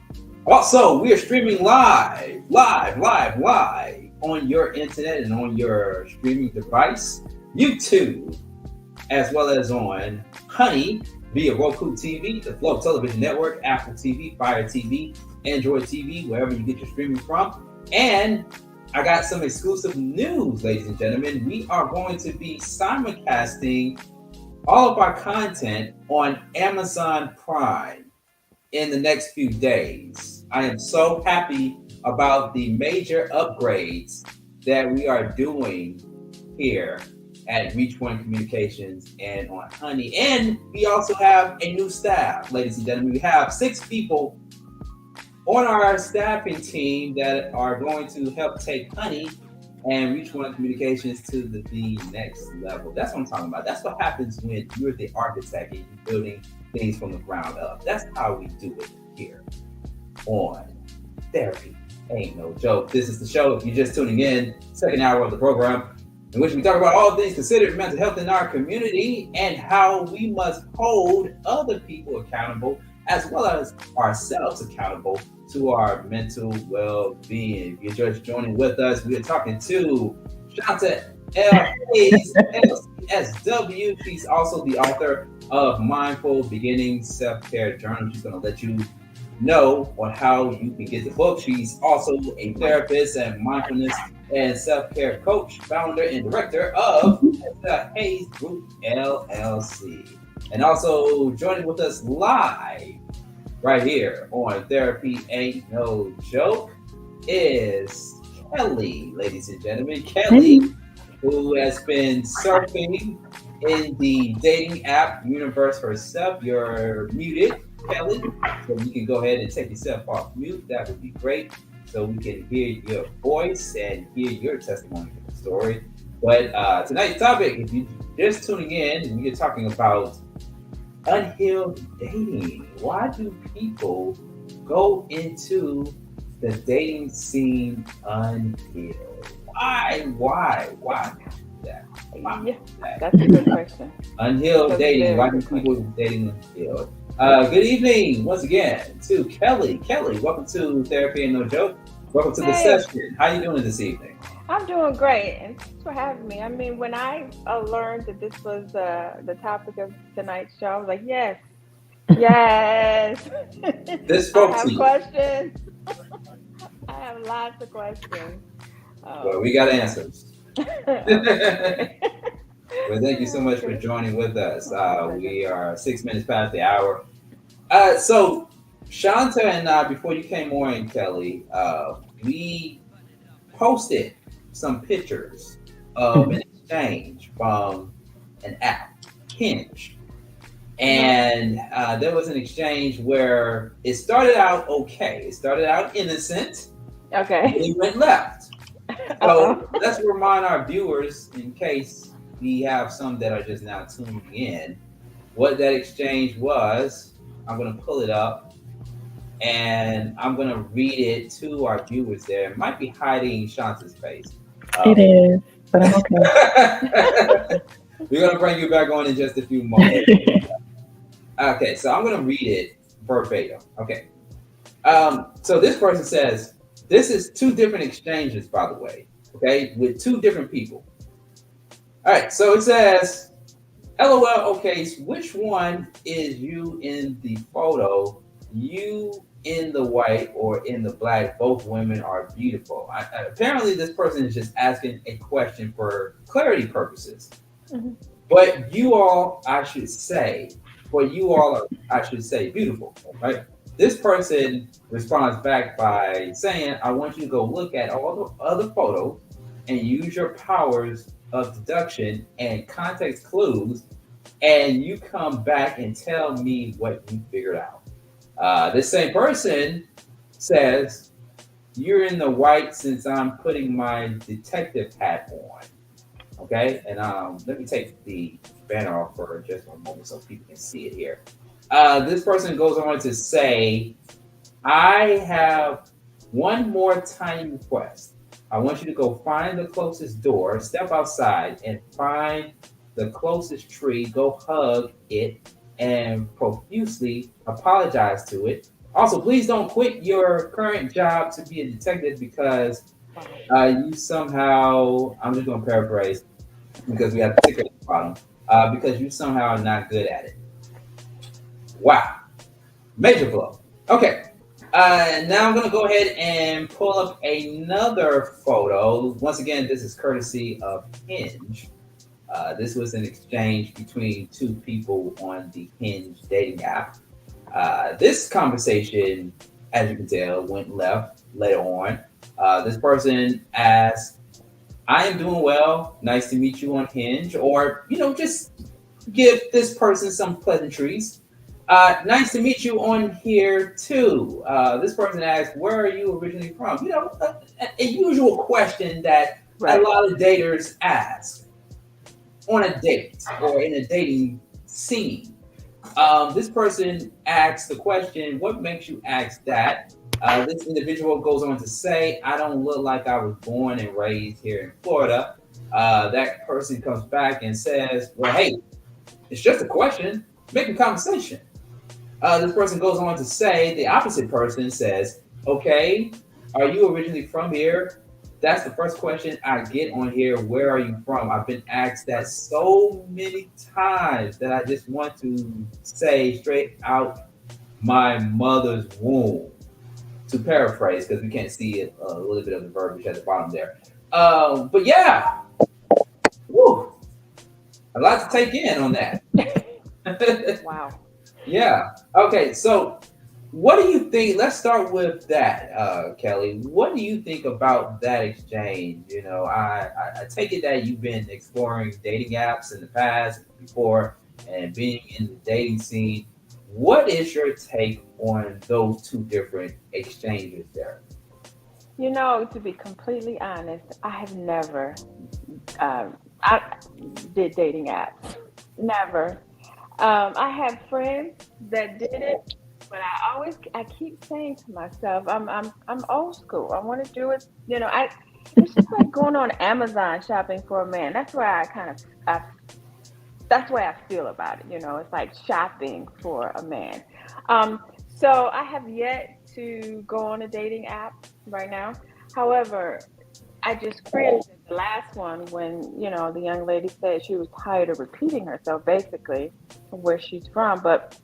Also, we are streaming live on your internet and on your streaming device, YouTube, as well as on Honey via Roku TV, the Flow Television Network, Apple TV, Fire TV, Android TV, wherever you get your streaming from. And I got some exclusive news, ladies and gentlemen. We are going to be simulcasting all of our content on Amazon Prime in the next few days. I am so happy about the major upgrades that we are doing here at Reach One Communications and on Honey. And we also have a new staff, ladies and gentlemen. We have 6 people on our staffing team that are going to help take Honey and Reach One Communications to the next level. That's what I'm talking about. That's what happens when you're the architect and you're building things from the ground up. That's how we do it here on Therapy Ain't No Joke. This is the show, if you're just tuning in, second hour of the program, in which we talk about all things considered mental health in our community and how we must hold other people accountable as well as ourselves accountable to our mental well-being. If you're just joining with us, we are talking to Shanta L, LCSW. She's also the author of Mindful Beginning Self-Care Journal. She's going to let you know on how you can get the book. She's also a therapist and mindfulness and self-care coach, founder and director of SLHayesGroup, LLC. And also joining with us live right here on Therapy Ain't No Joke is Kellie, ladies and gentlemen. Kellie, who has been surfing in the dating app universe herself. You're muted, Kellie, so you can go ahead and take yourself off mute. That would be great. so we can hear your voice and hear your testimony of the story. But tonight's topic, if you're just tuning in, we're talking about unhealed dating. Why do people go into the dating scene unhealed? Why that? That's a good question. Unhealed dating. Why do people dating unhealed? Good evening once again to Kellie. Kellie, welcome to Therapy and No Joke. Welcome to the session. How you doing this evening? I'm doing great, and thanks for having me. I mean, when I learned that this was the topic of tonight's show, I was like, yes. This spoke I have to you. questions. I have lots of questions. Well, we got answers. Well, thank you so much for joining with us. We are 6 minutes past the hour. So, Shanta and I, before you came on, Kellie, we posted some pictures of an exchange from an app, Hinge. And there was an exchange where it started out okay. It started out innocent. Okay. It went left. So let's remind our viewers, in case we have some that are just now tuning in, what that exchange was. I'm going to pull it up and I'm going to read it to our viewers there. It might be hiding Shanta's face. It is, but I'm okay. We're going to bring you back on in just a few moments. Okay, so I'm going to read it verbatim. Okay. So this person says, this is two different exchanges, by the way, okay, with two different people. All right, so it says, LOL, okay, so which one is you in the photo? You in the white or in the black? Both women are beautiful. Apparently, this person is just asking a question for clarity purposes. Mm-hmm. But you all, I should say, beautiful, right? This person responds back by saying, I want you to go look at all the other photos and use your powers of deduction and context clues, and you come back and tell me what you figured out. This same person says, you're in the white since I'm putting my detective hat on. Okay, and let me take the banner off for just one moment so people can see it here. This person goes on to say, I have one more tiny request. I want you to go find the closest door, step outside and find the closest tree, go hug it and profusely apologize to it. Also, please don't quit your current job to be a detective because you somehow, I'm just going to paraphrase because we have the ticker at the bottom, because you somehow are not good at it. Wow. Major blow. Okay. Now I'm going to go ahead and pull up another photo. Once again, this is courtesy of Hinge. This was an exchange between two people on the Hinge dating app. This conversation, as you can tell, went left later on. This person asked, I am doing well. Nice to meet you on Hinge. Or, just give this person some pleasantries. Nice to meet you on here too. This person asked, where are you originally from? A usual question that a lot of daters ask on a date or in a dating scene. This person asks the question, what makes you ask that? This individual goes on to say, I don't look like I was born and raised here in Florida. That person comes back and says, well, hey, it's just a question, making conversation. This person goes on to say, the opposite person says, okay, are you originally from here? That's the first question I get on here. Where are you from? I've been asked that so many times that I just want to say straight out my mother's womb, to paraphrase, because we can't see it, a little bit of the verbiage at the bottom there. But yeah, woo, a lot to take in on that. Wow. Yeah. Okay. So what do you think? Let's start with that, Kellie. What do you think about that exchange? I take it that you've been exploring dating apps in the past before and being in the dating scene. What is your take on those two different exchanges there? You know, to be completely honest, I have never I did dating apps. Never. I have friends that did it, but I keep saying to myself, I'm old school. I want to do it. You know, it's just like going on Amazon shopping for a man. That's why that's the way I feel about it. You know, it's like shopping for a man. So I have yet to go on a dating app right now. However, I just cringed at the last one when, you know, the young lady said she was tired of repeating herself, basically, from where she's from. But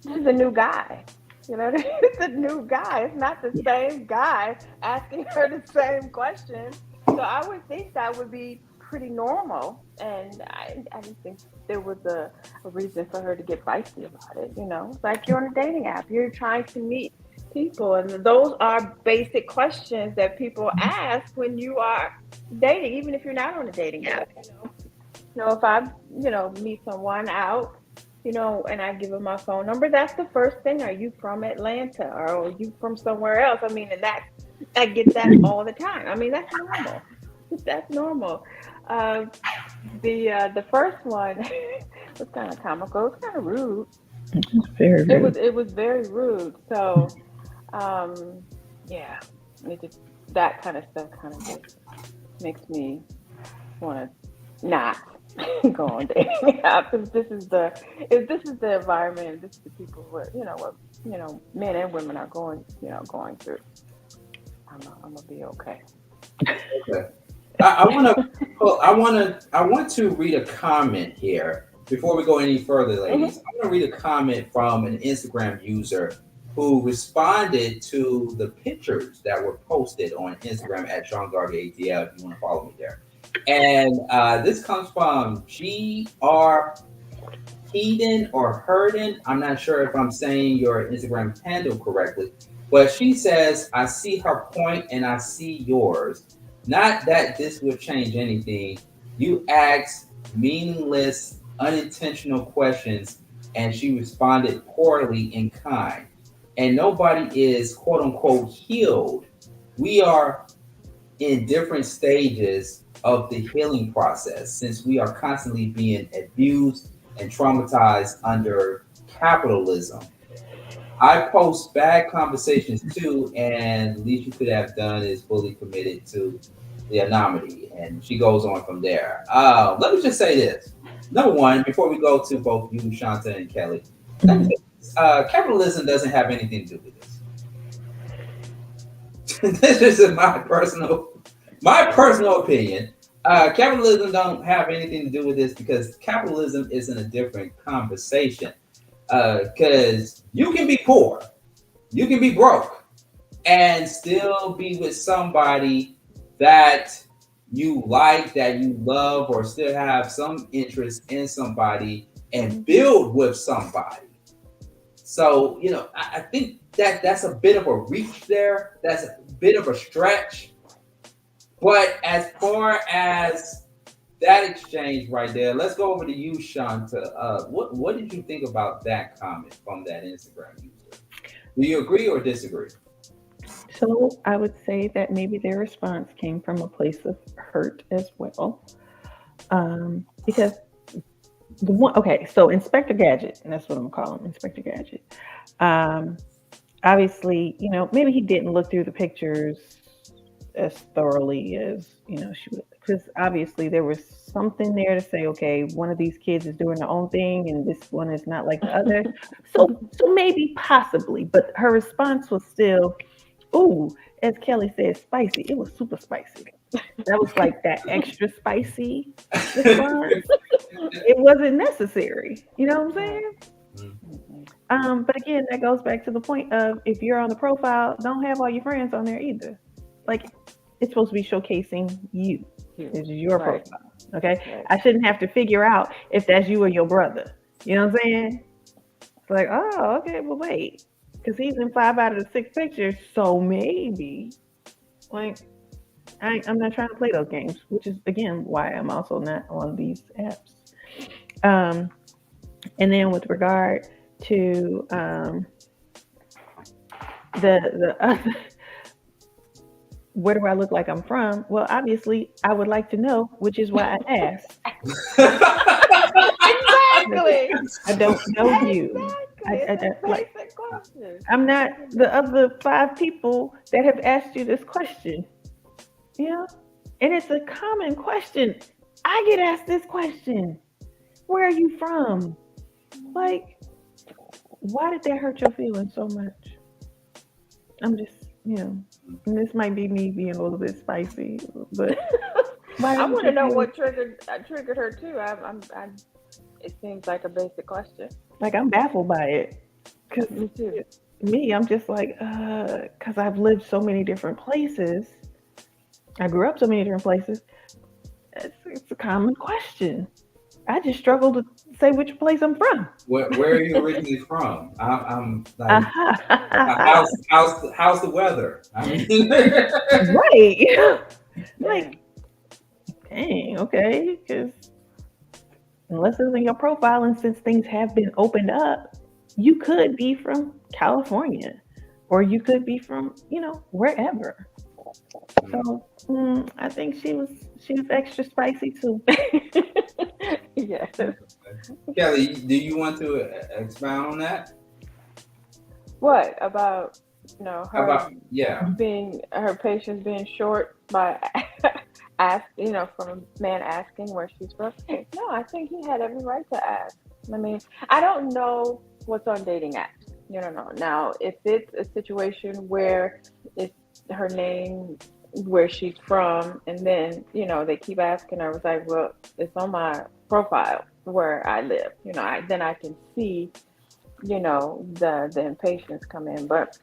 this is a new guy. You know, it's a new guy. It's not the same guy asking her the same question. So I would think that would be pretty normal. And I didn't think there was a reason for her to get feisty about it. You know, it's like you're on a dating app. You're trying to meet people. And those are basic questions that people ask when you are dating, even if you're not on a dating app. You know, if I, you know, meet someone out, you know, and I give them my phone number, that's the first thing. Are you from Atlanta, or are you from somewhere else? I mean, and I get that all the time. I mean, that's normal. That's normal. The first one was kind of comical. It was kind of rude. Very rude. It was very rude. So, yeah, that kind of stuff kind of just makes me want to not go on dating apps. If this is the environment, this is the people what men and women are going through. I'm gonna be okay. Okay. I want to read a comment here before we go any further, ladies. I want to read a comment from an Instagram user who responded to the pictures that were posted on Instagram at Sean Garvey ATL, if you want to follow me there. And this comes from GR Heeden or Herden. I'm not sure if I'm saying your Instagram handle correctly, but she says, I see her point and I see yours. Not that this would change anything. You asked meaningless, unintentional questions, and she responded poorly and kind. And nobody is quote unquote healed. We are in different stages of the healing process since we are constantly being abused and traumatized under capitalism. I post bad conversations too, and the least you could have done is fully committed to the anonymity. And she goes on from there. Let me just say this. Number one, before we go to both you, Shanta, and Kelly, capitalism doesn't have anything to do with this. This is my personal opinion. Capitalism don't have anything to do with this because capitalism is in a different conversation. Because you can be poor, you can be broke, and still be with somebody that you like, that you love, or still have some interest in somebody and build with somebody. So, you know, I think that's a bit of a reach there. That's a bit of a stretch. But as far as that exchange right there, let's go over to you, Shanta. What did you think about that comment from that Instagram user? Do you agree or disagree? So I would say that maybe their response came from a place of hurt as well. Because so Inspector Gadget, and that's what I'm calling him, Inspector Gadget. Obviously, you know, maybe he didn't look through the pictures as thoroughly as, you know, she would, because obviously there was something there to say, okay, one of these kids is doing their own thing and this one is not like the other. So maybe possibly, but her response was still, ooh, as Kelly said, spicy. It was super spicy. That was like that extra spicy response. It wasn't necessary. You know what I'm saying? But again, that goes back to the point of, if you're on the profile, don't have all your friends on there either. Like, it's supposed to be showcasing you. This is your profile. Okay. Right. I shouldn't have to figure out if that's you or your brother. You know what I'm saying? It's like, oh, okay, well, wait. Because he's in 5 out of the 6 pictures. So maybe. Like, I'm not trying to play those games, which is, again, why I'm also not on these apps. And then with regard to the other, where do I look like I'm from? Well, obviously, I would like to know, which is why I asked. Exactly. I don't know you. I'm not the other 5 people that have asked you this question. Yeah. And it's a common question. I get asked this question. Where are you from? Like, why did that hurt your feelings so much? I'm just, and this might be me being a little bit spicy, but I want to know what triggered her too. It seems like a basic question. Like, I'm baffled by it. Cause me too. I'm just like, because I've lived so many different places. I grew up so many different places. It's a common question. I just struggle to say which place I'm from. Where are you originally from? I'm like, how's the weather? I mean, right. Like, dang, okay. Because unless it's in your profile, and since things have been opened up, you could be from California, or you could be from, wherever. So I think she was extra spicy too. Yeah. Kelly, do you want to expound on that? What about her being her patience being short by from a man asking where she's from? No, I think he had every right to ask. I mean, I don't know what's on dating apps. You don't know. Now, if it's a situation where it's her name, where she's from, and then they keep asking her, I was like, well, it's on my profile where I live. Then I can see, the impatience come in. But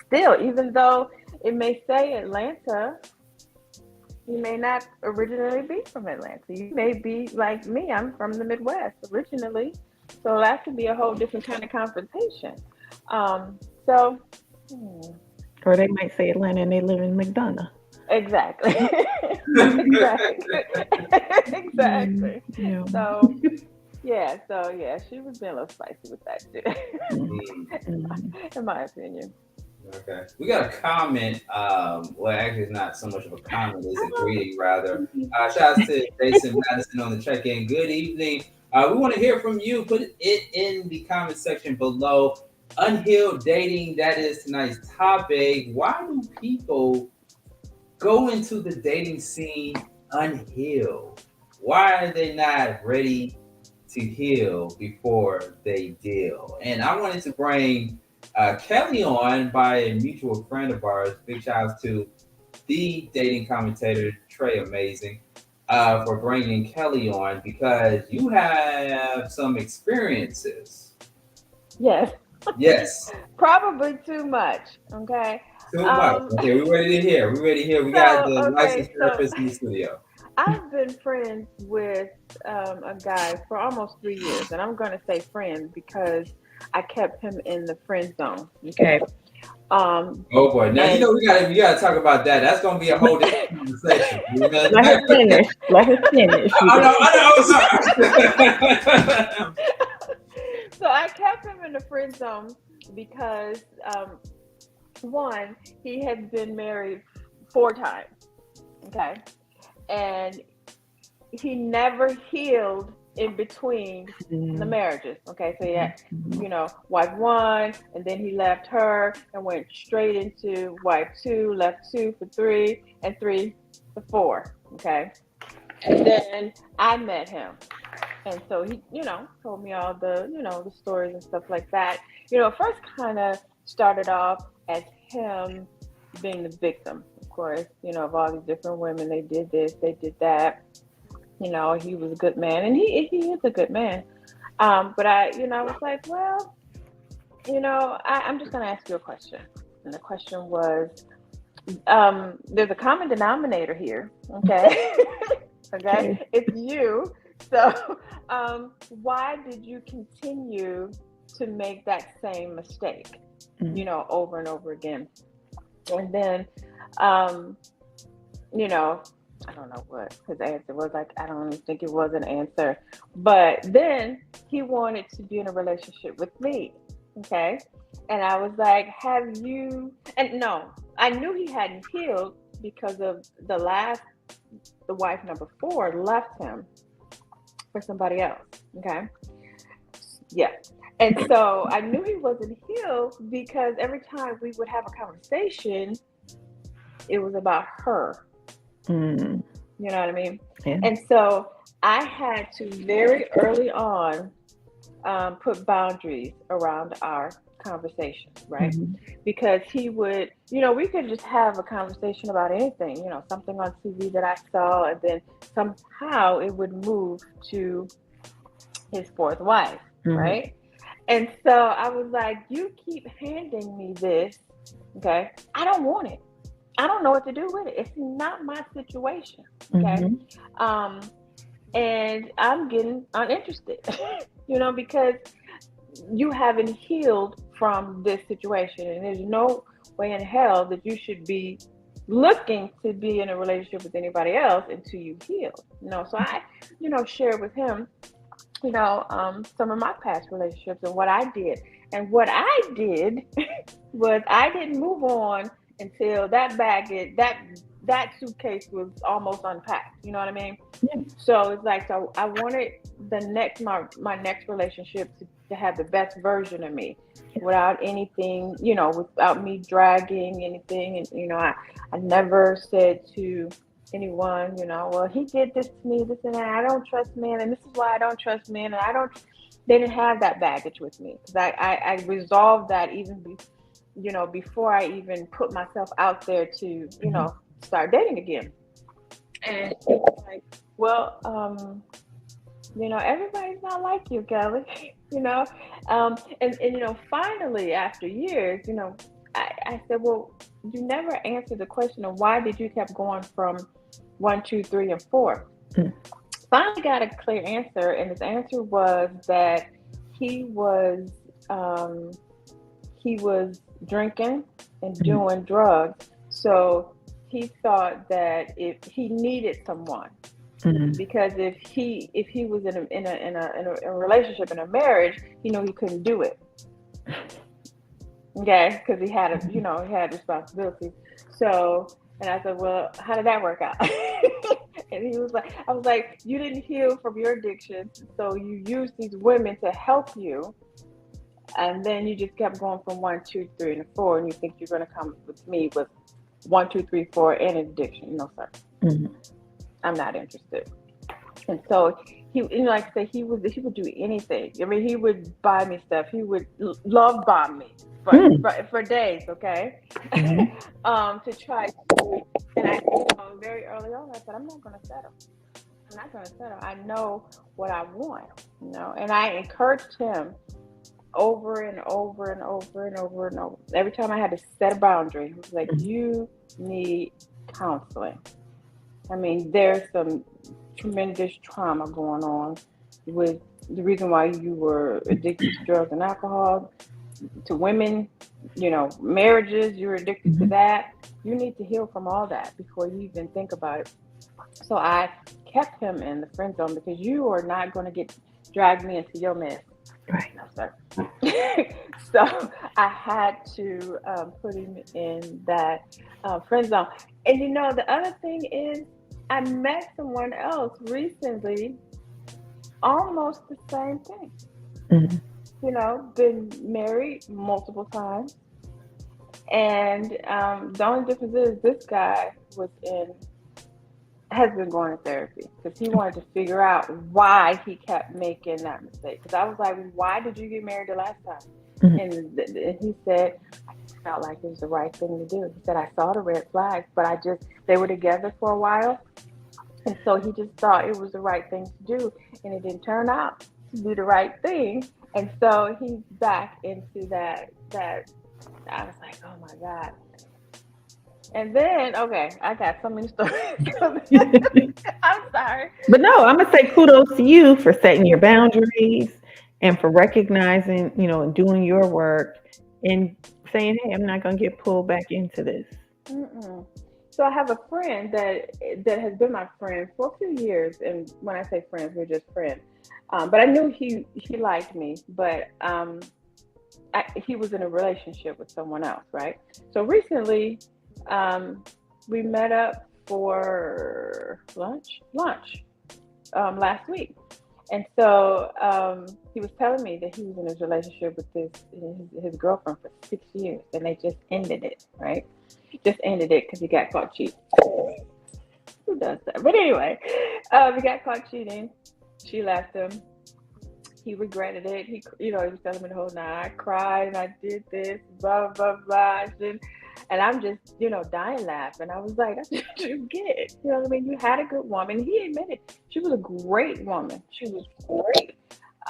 still, even though it may say Atlanta, you may not originally be from Atlanta. You may be like me. I'm from the Midwest originally. So that could be a whole different kind of confrontation. Or they might say Atlanta and they live in McDonough. Exactly. Exactly. Yeah. So she was being a little spicy with that too, in my opinion. Okay. We got a comment. Well, actually, it's not so much of a comment, it's a greeting, rather. Shout out to Jason Madison on the check-in. Good evening. We want to hear from you. Put it in the comment section below. Unhealed dating, that is tonight's topic. Why do people go into the dating scene unhealed? Why are they not ready to heal before they deal? And I wanted to bring Kellie on by a mutual friend of ours. Big shout out to the dating commentator, Trey Amazing, for bringing Kellie on, because you have some experiences. Yes. Yes. Probably too much. Okay. Too much. Okay, we're ready to hear. We got the licensed therapist in the studio. I've been friends with a guy for almost 3 years, and I'm going to say friend because I kept him in the friend zone. Okay. Oh boy! Now we gotta talk about that. That's gonna be a whole different conversation. Let her finish. I know. So I kept him in the friend zone because one, he had been married 4 times. Okay, and he never healed in between the marriages. Okay, so he had, wife 1, and then he left her and went straight into wife 2, left 2 for 3, and 3 for 4. Okay, and then I met him, and so he, told me all the, the stories and stuff like that. First kind of started off as him being the victim, of course, of all these different women. They did this, they did that. He was a good man, and he is a good man. But I was like, well, I'm just going to ask you a question. And the question was, there's a common denominator here, okay? Okay, it's you. So why did you continue to make that same mistake, over and over again? And then, I don't know what his answer was. Like, I don't think it was an answer. But then he wanted to be in a relationship with me. Okay. And I was like, have you? And no, I knew he hadn't healed because of the wife number 4 left him for somebody else. Okay. Yeah. And so I knew he wasn't healed because every time we would have a conversation, it was about her. Mm. You know what I mean? Yeah. And so I had to very early on put boundaries around our conversations, right? Mm-hmm. Because he would, we could just have a conversation about anything, something on TV that I saw, and then somehow it would move to his 4th wife, Mm-hmm. right? And so I was like, you keep handing me this, okay? I don't want it. I don't know what to do with it. It's not my situation, okay? Mm-hmm. And I'm getting uninterested, because you haven't healed from this situation, and there's no way in hell that you should be looking to be in a relationship with anybody else until you heal. So I, shared with him, some of my past relationships and what I did. And what I did was I didn't move on until that that suitcase was almost unpacked. You know what I mean? Yeah. So it's like, so I wanted my next relationship to have the best version of me, without anything, without me dragging anything. And I never said to anyone, well, he did this to me, this and that. I don't trust men, and this is why I don't trust men. And they didn't have that baggage with me, because I resolved that even before I even put myself out there to start dating again. And it's like, well, everybody's not like you, Kellie. And finally, after years, I said, well, you never answered the question of why did you kept going from 1, 2, 3, and 4. Finally got a clear answer, and his answer was that he was drinking and doing drugs. So he thought that if he needed someone, because if he was in a relationship, in a marriage, he couldn't do it. Okay, because he had he had responsibilities. So, and I said, well, how did that work out? And he was like, I was like, you didn't heal from your addiction, so you used these women to help you, and then you just kept going from 1, 2, 3, and 4, and you think you're going to come with me with 1, 2, 3, 4 and addiction? No, sir. I'm not interested. And so he, like I said, he would do anything. I mean, he would buy me stuff. He would love bomb me for days. Okay, to try to. And I, very early on, I said, I'm not going to settle. I'm not going to settle. I know what I want. And I encouraged him over and over and over and over and over. Every time I had to set a boundary, he was like, you need counseling. I mean, there's some tremendous trauma going on with the reason why you were addicted to drugs and alcohol, to women, marriages, you're addicted to that. You need to heal from all that before you even think about it. So I kept him in the friend zone, because you are not going to drag me into your mess. Right. No, sir. So I had to put him in that friend zone. And the other thing is, I met someone else recently, almost the same thing. Been married multiple times. And the only difference is this guy has been going to therapy, because he wanted to figure out why he kept making that mistake. Because I was like, why did you get married the last time? And he said, I just felt like it was the right thing to do. He said, I saw the red flags, but they were together for a while. And so he just thought it was the right thing to do. And it didn't turn out to be the right thing. And so he's back into that. I was like, oh my God. And then, okay, I got so many stories. I'm sorry. But no, I'm going to say kudos to you for setting your boundaries and for recognizing, and doing your work and saying, hey, I'm not going to get pulled back into this. So I have a friend that has been my friend for a few years. And when I say friends, we're just friends. But I knew he liked me, but he was in a relationship with someone else, right? So recently, we met up for lunch last week. And so he was telling me that he was in his relationship with his girlfriend for 6 years, and they just ended it, right? Just ended it because he got caught cheating. Who does that? But anyway, he got caught cheating. She left him. He regretted it. He was telling me the whole night. I cried and I did this, blah, blah, blah. And I'm just, dying laughing. I was like, that's what you get. You know what I mean? You had a good woman. He admitted she was a great woman. She was great.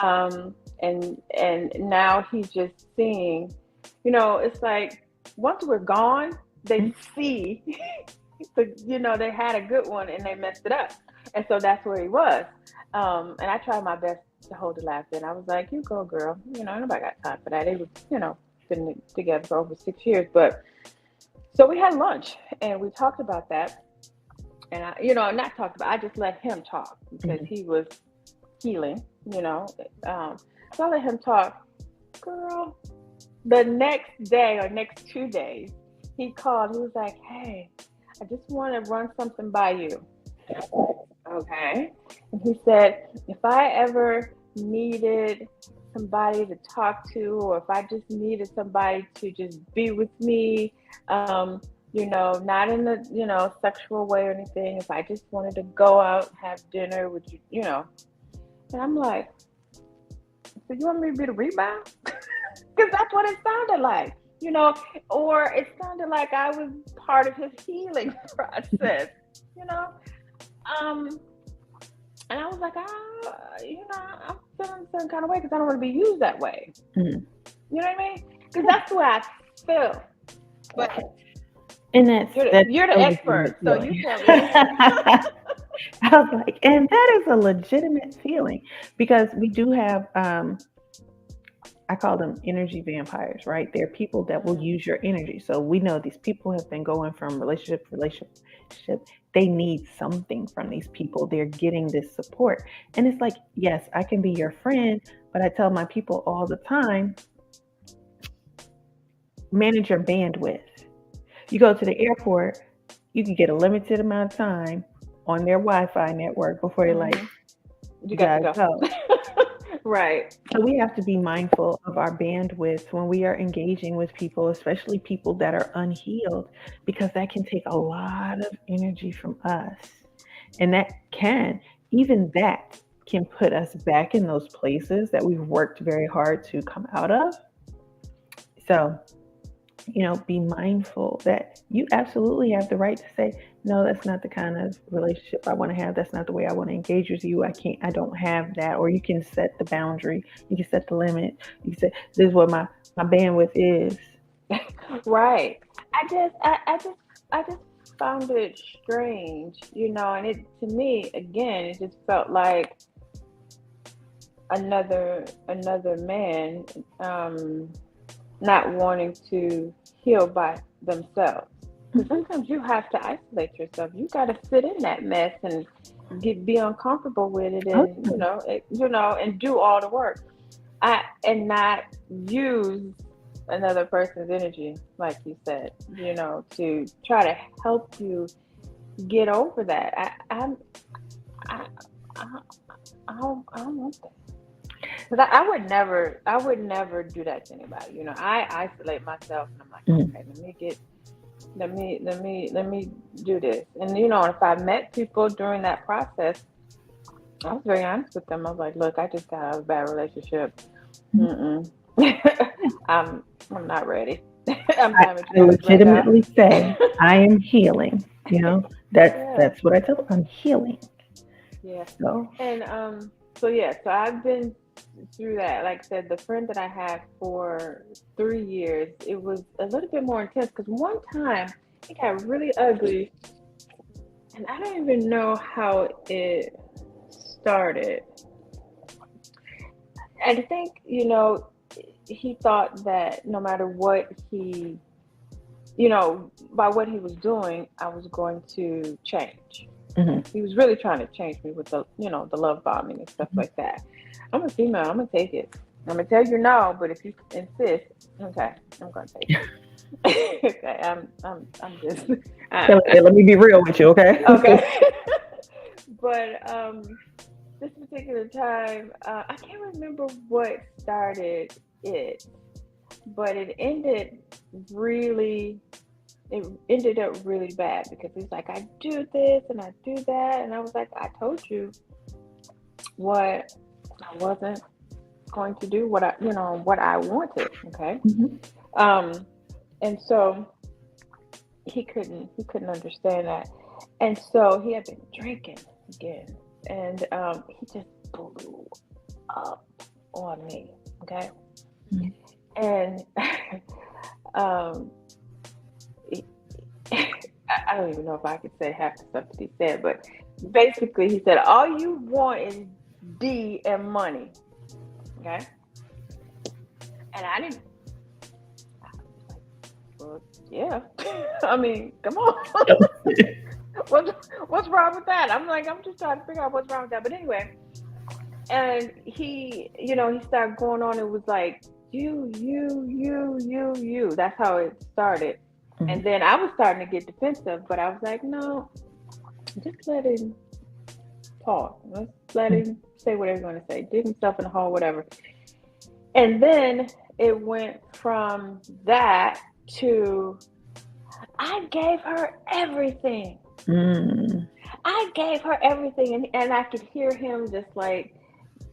And now he's just seeing, it's like once we're gone, they see, they had a good one and they messed it up. And so that's where he was. And I tried my best to hold the laugh in. I was like, you go, girl. Nobody got time for that. They were, been together for over 6 years. But so we had lunch and we talked about that. And I just let him talk because he was healing, So I let him talk. Girl, the next day or next 2 days, he called. He was like, hey, I just want to run something by you. Okay. And he said, if I ever needed somebody to talk to, or if I just needed somebody to just be with me, not in the, sexual way or anything, if I just wanted to go out and have dinner with you, And I'm like, so you want me to be the rebound? Because that's what it sounded like, or it sounded like I was part of his healing process, And I was like, I'm feeling some kind of way because I don't want to be used that way. You know what I mean? Because that's the way I feel. But and that's you're the expert, so you tell me. I was like, and that is a legitimate feeling because we do have, I call them energy vampires, right? They're people that will use your energy. So we know these people have been going from relationship to relationship. They need something from these people. They're getting this support. And it's like, yes, I can be your friend, but I tell my people all the time, manage your bandwidth. You go to the airport, you can get a limited amount of time on their Wi-Fi network before you're like, you gotta go. Right. So we have to be mindful of our bandwidth when we are engaging with people, especially people that are unhealed, because that can take a lot of energy from us. And that can put us back in those places that we've worked very hard to come out of. So, be mindful that you absolutely have the right to say, no, that's not the kind of relationship I want to have. That's not the way I want to engage with you. I don't have that. Or you can set the boundary. You can set the limit. You can say, this is what my bandwidth is. Right. I just found it strange, and it, to me, again, it just felt like another man, not wanting to heal by themselves. Because sometimes you have to isolate yourself. You got to sit in that mess and be uncomfortable with it, and and do all the work. And not use another person's energy, like you said, to try to help you get over that. I don't want that. Because I would never do that to anybody. I isolate myself, and I'm like, okay, let me do this. And if I met people during that process, I was very honest with them. I was like, look, I just got out of a bad relationship. I'm not ready. I legitimately say I am healing. That's what I tell them. I'm healing. Yeah. So so I've been through that. Like I said, the friend that I had for 3 years, it was a little bit more intense because one time it got really ugly, and I don't even know how it started. I think, he thought that no matter what he, by what he was doing, I was going to change. He was really trying to change me with the, the love bombing and stuff like that. I'm a female. I'm going to take it. I'm going to tell you no, but if you insist, okay, I'm going to take it. Okay, I'm just. Let me be real with you, okay? Okay. But this particular time, I can't remember what started it, but it ended up really bad because he's like, I do this and I do that, and I was like, I told you what I wasn't going to do, what I wanted, okay? And so he couldn't understand that, and so he had been drinking again, and he just blew up on me, okay? And I don't even know if I could say half the stuff that he said, but basically he said, all you want is D and money, okay? And I didn't. Well, yeah. I mean, come on. What's wrong with that? I'm just trying to figure out what's wrong with that. But anyway, and he started going on. It was like, you. That's how it started. And then I was starting to get defensive, but I was like, no, just let him talk. Let's let him say whatever he's going to say. Dig himself in the hole, whatever. And then it went from that to, I gave her everything. I gave her everything. And I could hear him just like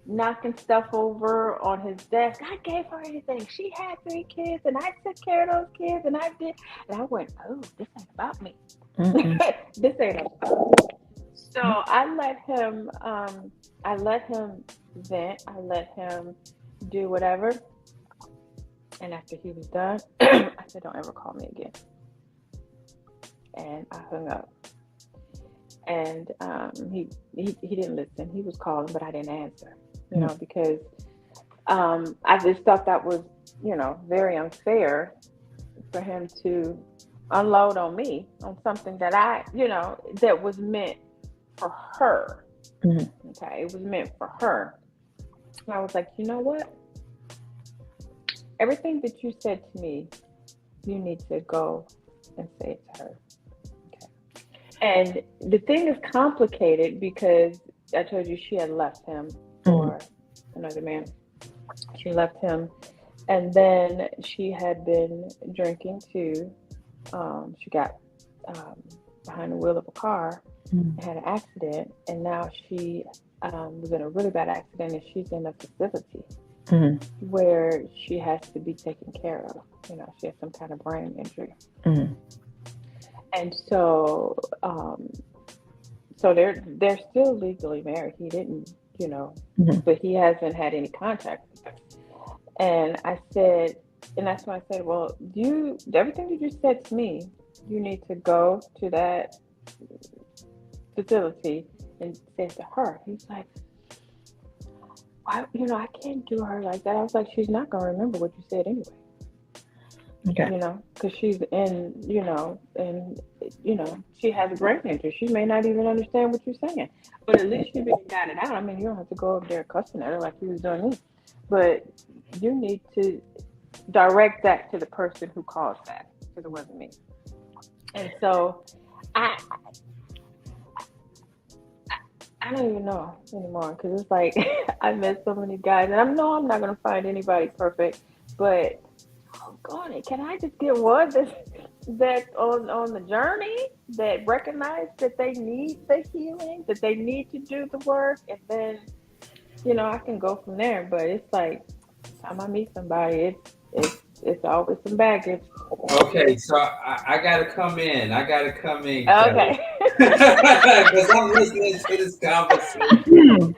knocking stuff over on his desk. I gave her anything. She had 3 kids and I took care of those kids and I did. And I went, oh, this ain't about me. This ain't about me. So I let him vent. I let him do whatever. And after he was done, I said, don't ever call me again. And I hung up. And he didn't listen. He was calling, but I didn't answer. Because I just thought that was, very unfair for him to unload on me on something that that was meant for her. Okay, it was meant for her. And I was like, you know what? Everything that you said to me, you need to go and say it to her. Okay. And the thing is complicated because I told you she had left him for another man. She left him, and then she had been drinking too. She got behind the wheel of a car, had an accident, and now she was in a really bad accident, and she's in a facility where she has to be taken care of. She has some kind of brain injury, and so they're still legally married. He didn't, but he hasn't had any contact with her. And I said, and that's when I said, well, everything that you said to me, you need to go to that facility and say to her. He's like, I can't do her like that. I was like, she's not going to remember what you said anyway. Okay. Because she's in, and, she has a brain injury. She may not even understand what you're saying. But at least you got it out. I mean, you don't have to go over there cussing at her like you was doing me. But you need to direct that to the person who caused that, because it wasn't me. And so I don't even know anymore, because it's like I met so many guys, and I know I'm not going to find anybody perfect, but God, can I just get one that's on the journey, that recognize that they need the healing, that they need to do the work, and then I can go from there. But it's like, time I meet somebody, it's always some baggage. Okay, so I gotta come in. Okay. Because I'm listening to this conversation,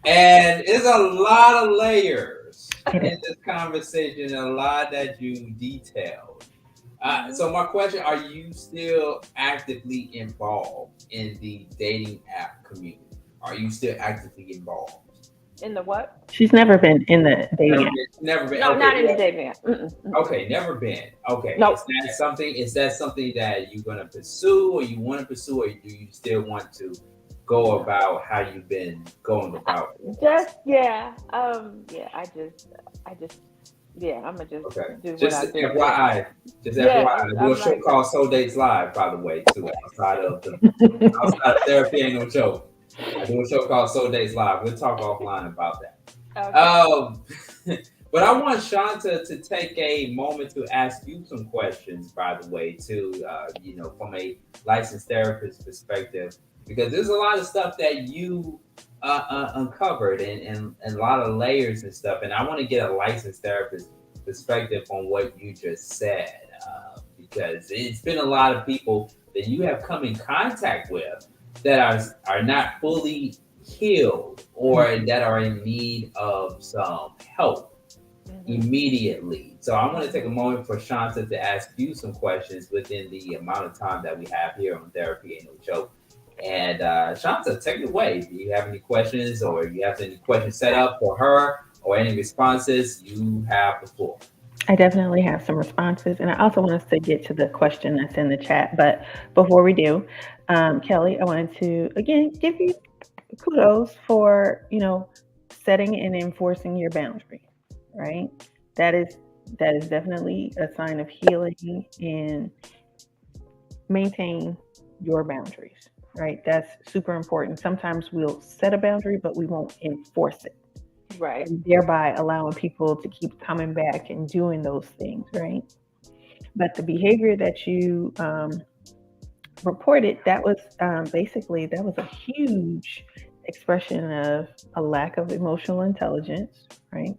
and there's a lot of layers in this conversation, and a lot that you detailed. So my question: are you still actively involved in the dating app community? Are you still actively involved? In the what? She's never been in the dating app. Never been. No, okay, not in the dating app. Okay, never been. Okay. No. Is that something that you're gonna pursue, or you want to pursue, or do you still want to go about how you've been going about it? I just Yeah, I'm gonna just do Just what I do. FYI, I do a show called Soul Dates Live, by the way, too. Outside of therapy ain't no joke. I do a show called Soul Dates Live. We'll talk offline about that. Okay. But I want Shanta to take a moment to ask you some questions, by the way, too. From a licensed therapist perspective, because there's a lot of stuff that you uncovered and a lot of layers and stuff. And I want to get a licensed therapist perspective on what you just said, because it's been a lot of people that you have come in contact with that are not fully healed or that are in need of some help immediately. So I want to take a moment for Shanta to ask you some questions within the amount of time that we have here on Therapy Ain't No Joke. And Shanta, take it away. Do you have any questions, or you have any questions set up for her, or any responses? You have the floor. I definitely have some responses, and I also want us to get to the question that's in the chat. But before we do, Kellie, I wanted to again give you kudos for setting and enforcing your boundary. Right, that is definitely a sign of healing, and maintain your boundaries. Right, that's super important. Sometimes we'll set a boundary, but we won't enforce it. Right. And thereby allowing people to keep coming back and doing those things, right? But the behavior that you reported, that was a huge expression of a lack of emotional intelligence, right?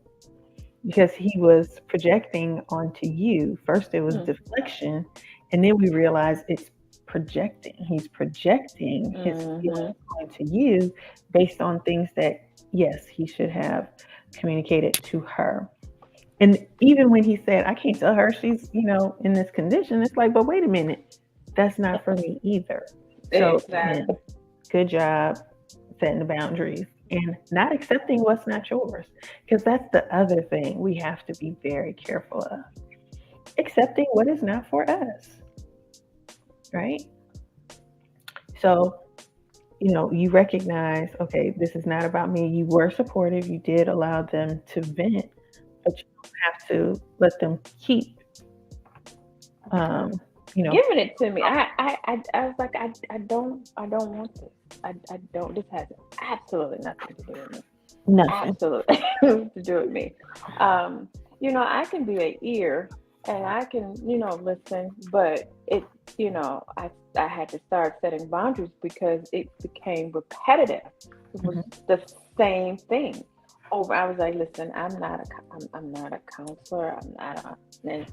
Because he was projecting onto you. First it was deflection, and then we realized it's projecting. He's projecting his feelings onto you based on things that, yes, he should have communicated to her. And even when he said, I can't tell her she's, in this condition, it's like, but wait a minute, that's not for me either. So exactly. Good job setting the boundaries and not accepting what's not yours. Because that's the other thing we have to be very careful of. Accepting what is not for us. Right? So, you recognize, okay, this is not about me. You were supportive. You did allow them to vent, but you don't have to let them keep, giving it to me. I was like, I don't want this. I don't. This has absolutely nothing to do with me. Nothing. Absolutely to do with me. I can be an ear and I can, listen, but it, I had to start setting boundaries because it became repetitive. It was the same thing over. I was like, listen, I'm not a counselor. I'm not and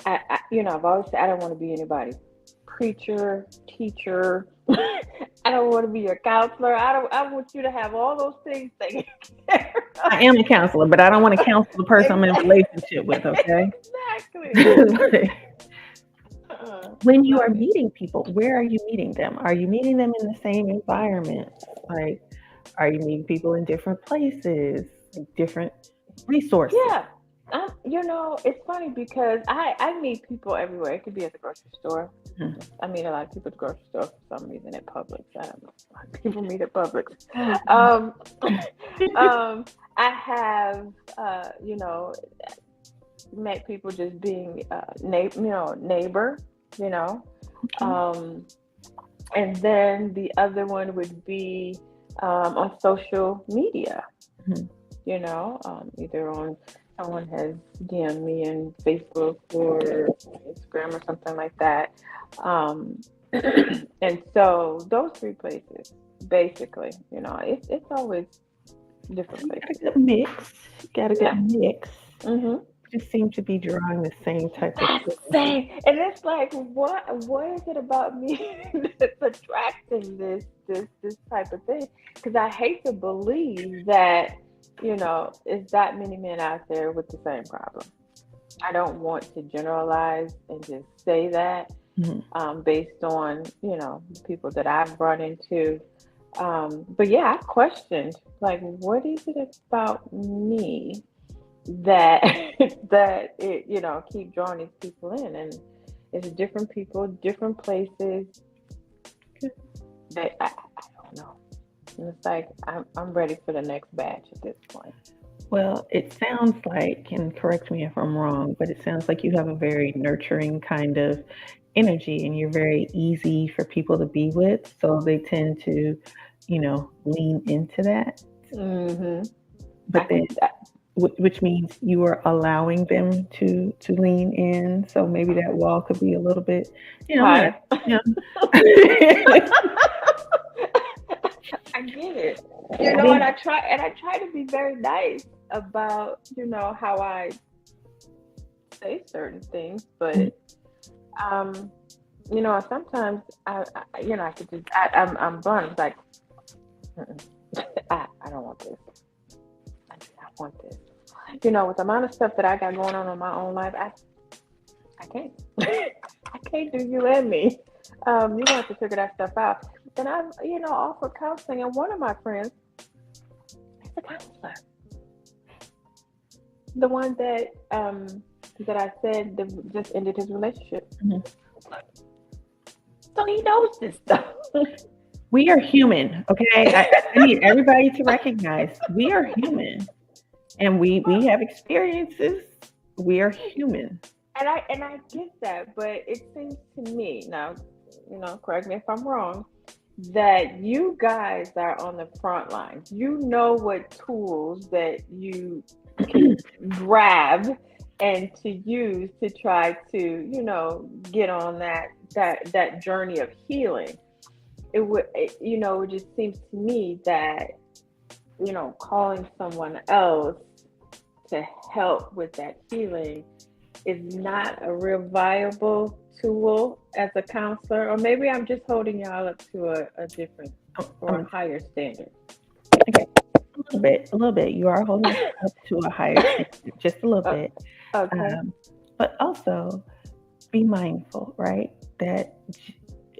I've always said I don't want to be anybody's preacher, teacher. I don't want to be your counselor. I want you to have all those things taken care of. I am a counselor, but I don't want to counsel the person I'm in a relationship with, okay? Exactly. When you are meeting people, where are you meeting them? Are you meeting them in the same environment? Like, are you meeting people in different places, different resources? Yeah. It's funny because I meet people everywhere. It could be at the grocery store. I meet a lot of people at the grocery store for some reason at Publix. I don't know why people meet at Publix. I have, met people just being neighbor, and then the other one would be on social media, either on someone has DM'd me in Facebook or Instagram or something like that. And so those three places, basically, it's always different places. Got a good mix. Just seem to be drawing the same type of thing. And it's like, what is it about me that's attracting this type of thing? Because I hate to believe that, there's that many men out there with the same problem. I don't want to generalize and just say that based on, people that I've run into. But yeah, I questioned, like, what is it about me that it, keep drawing these people in? And it's different people, different places that I don't know. And it's like I'm ready for the next batch at this point. Well, it sounds like, and correct me if I'm wrong, but it sounds like you have a very nurturing kind of energy and you're very easy for people to be with. So they tend to, lean into that. Mm-hmm. But then, which means you are allowing them to lean in. So maybe that wall could be a little bit, High. I get it. And I try to be very nice about, how I say certain things, but sometimes I could just I'm blunt. It's like I don't want this. I do not want this. With the amount of stuff that I got going on in my own life, I can't. I can't do you and me. You have to figure that stuff out. And I've, offered counseling, and one of my friends is a counselor. The one that I said that just ended his relationship. Mm-hmm. So he knows this stuff. We are human, okay? I need everybody to recognize we are human, and we have experiences. We are human, and I get that, but it seems to me now, correct me if I'm wrong, that you guys are on the front lines. You know what tools that you can grab and to use to try to, get on that journey of healing. It just seems to me that, calling someone else to help with that healing is not a real viable tool as a counselor, or maybe I'm just holding y'all up to a different or a higher standard. Okay, a little bit. You are holding it up to a higher standard, just a little bit. Okay. But also be mindful, right? That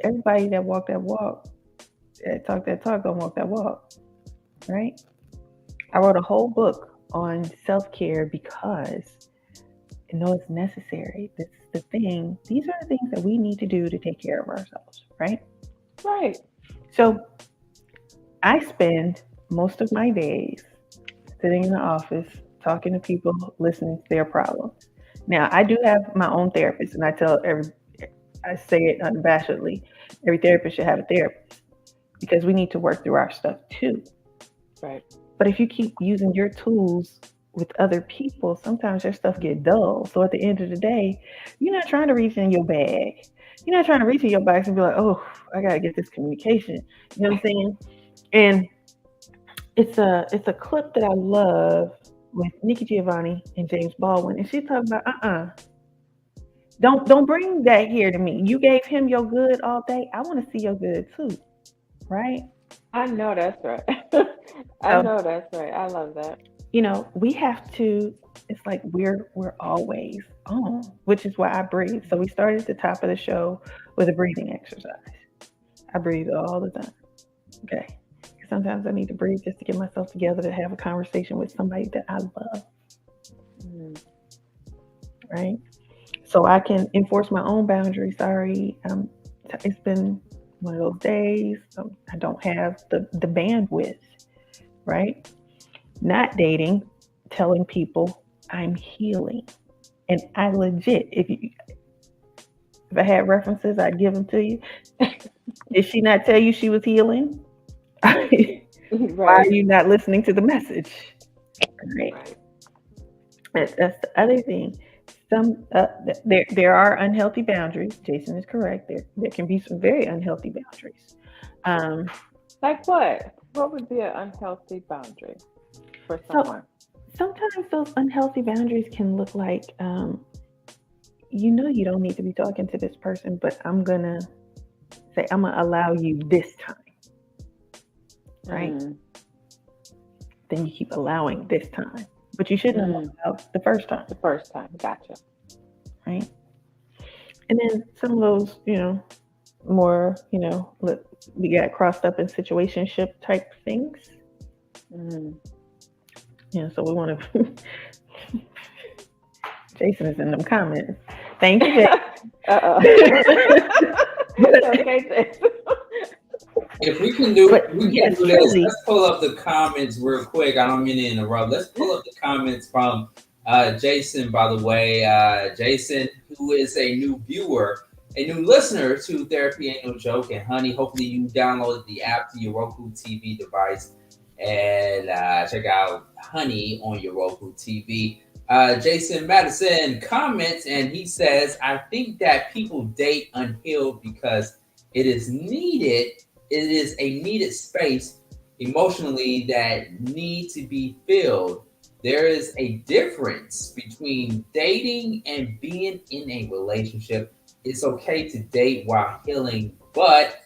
everybody that walk that walk, that talk, don't walk that walk, right? I wrote a whole book on self-care because I know it's necessary. This is the thing. These are the things that we need to do to take care of ourselves, right? Right. So I spend most of my days sitting in the office, talking to people, listening to their problems. Now, I do have my own therapist, and I say it unabashedly, every therapist should have a therapist because we need to work through our stuff too. Right. But if you keep using your tools with other people, sometimes your stuff get dull. So at the end of the day, you're not trying to reach in your bag. You're not trying to reach in your box and be like, oh, I got to get this communication. You know what I'm saying? And it's a clip that I love with Nikki Giovanni and James Baldwin. And she talks about, don't bring that here to me. You gave him your good all day. I want to see your good too. Right? I know that's right. I know that's right. I love that. We have to, it's like we're always on, which is why I breathe. So we started at the top of the show with a breathing exercise. I breathe all the time. Okay. Sometimes I need to breathe just to get myself together to have a conversation with somebody that I love. Right? So I can enforce my own boundaries. Sorry. It's been one of those days. I don't have the bandwidth. Right? Not dating, telling people I'm healing. And I legit, if I had references, I'd give them to you. Did she not tell you she was healing? Right. Why are you not listening to the message? Right. That's the other thing. There are unhealthy boundaries. Jason is correct. There can be some very unhealthy boundaries. Like what? What would be an unhealthy boundary for someone? Sometimes those unhealthy boundaries can look like, you don't need to be talking to this person, but I'm gonna allow you this time. Right? Then you keep allowing this time, but you shouldn't allow the first time. The first time, gotcha. Right? And then some of those, more, we got crossed up in situationship type things. So we want to. Jason is in them comments. Thank you, Jason. Okay, Jason. If we can do, But we can yes, do this. truly. Let's pull up the comments real quick. I don't mean to interrupt. Let's pull up the comments from Jason, by the way. Jason, who is a new viewer, a new listener to Therapy Ain't No Joke. And honey, hopefully you downloaded the app to your Roku TV device and check out Honey on your Roku TV. Jason Madison comments and he says, I think that people date unhealed because it is needed. It is a needed space emotionally that need to be filled. There is a difference between dating and being in a relationship. It's okay to date while healing, but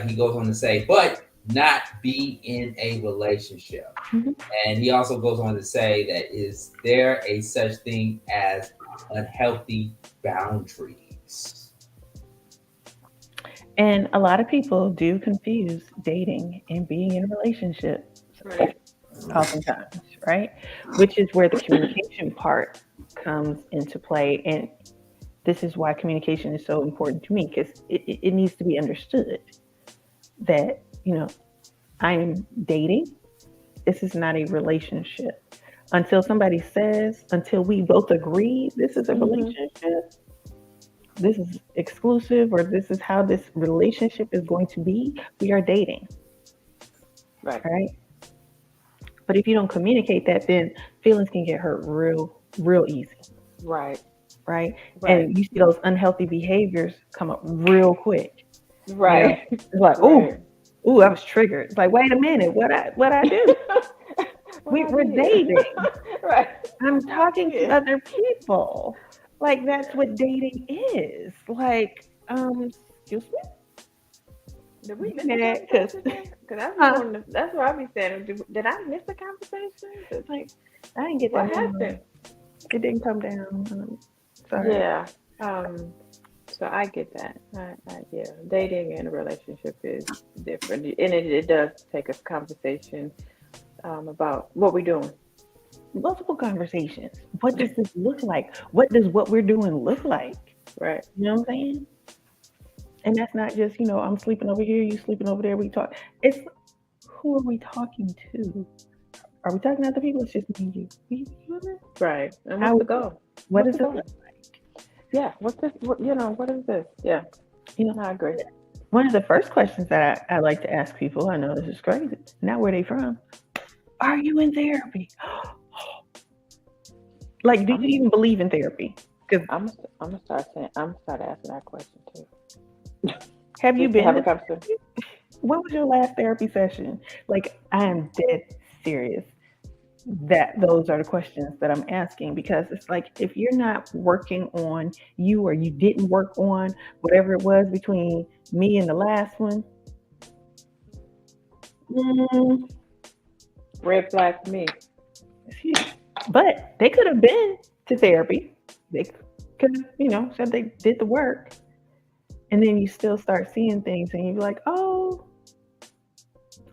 he goes on to say, but not be in a relationship. Mm-hmm. And he also goes on to say that is there a such thing as unhealthy boundaries? And a lot of people do confuse dating and being in a relationship oftentimes, right? Which is where the communication part comes into play. And this is why communication is so important to me, because it needs to be understood that, I'm dating. This is not a relationship. Until somebody says, until we both agree, this is a relationship, this is exclusive, or this is how this relationship is going to be, we are dating. Right? But if you don't communicate that, then feelings can get hurt real easy. Right. And you see those unhealthy behaviors come up real quick. Right. It's like, ooh, I was triggered. It's like, wait a minute, what I do? We're dating. Right. I'm talking to other people. Like, that's what dating is. Like, excuse me? Did we miss the conversation? Because that's what I be saying. Did I miss the conversation? It's like, I didn't get what that. happened. It didn't come down. Sorry. Yeah. So I get that. Yeah, dating and a relationship is different, and it does take a conversation about what we're doing. Multiple conversations. What does this look like? What does what we're doing look like? Right. You know what I'm saying? And that's not just, I'm sleeping over here, you sleeping over there, we talk. It's who are we talking to? Are we talking to other people? It's just me and you. Right. And what's the goal? What does it look like? Yeah. What's this? What is this? Yeah. I agree. One of the first questions that I like to ask people, I know this is crazy, not where they from. Are you in therapy? Like, do you even believe in therapy? Because I'm gonna start asking that question too. Have you been have a conversation? When was your last therapy session? Like, I am dead serious that those are the questions that I'm asking, because it's like, if you're not working on you, or you didn't work on whatever it was between me and the last one, red flag for me. But they could have been to therapy. They could have, said they did the work. And then you still start seeing things and you're like, oh,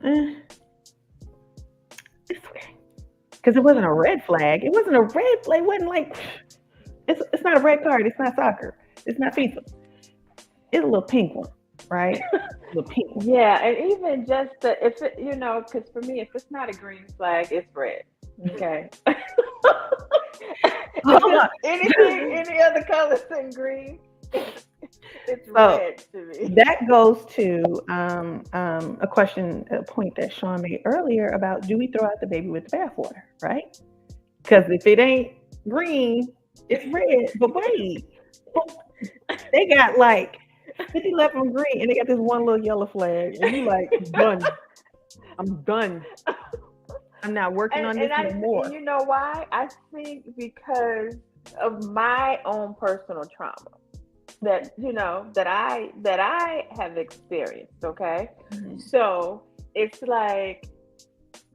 it's okay. Because it wasn't a red flag. It wasn't a red flag. It wasn't like, it's not a red card. It's not soccer. It's not FIFA. It's a little pink one, right? A little pink one. Yeah, and even just if it, because for me, if it's not a green flag, it's red. Okay. Any other colors than green, it's red to me. That goes to a point that Sean made earlier about, do we throw out the baby with the bathwater, right? Because if it ain't green, it's red. But wait, they got like 50 left on green, and they got this one little yellow flag, and you like, done. I'm done. I'm not working on this anymore. And you know why? I think because of my own personal trauma that I have experienced. Okay, so it's like,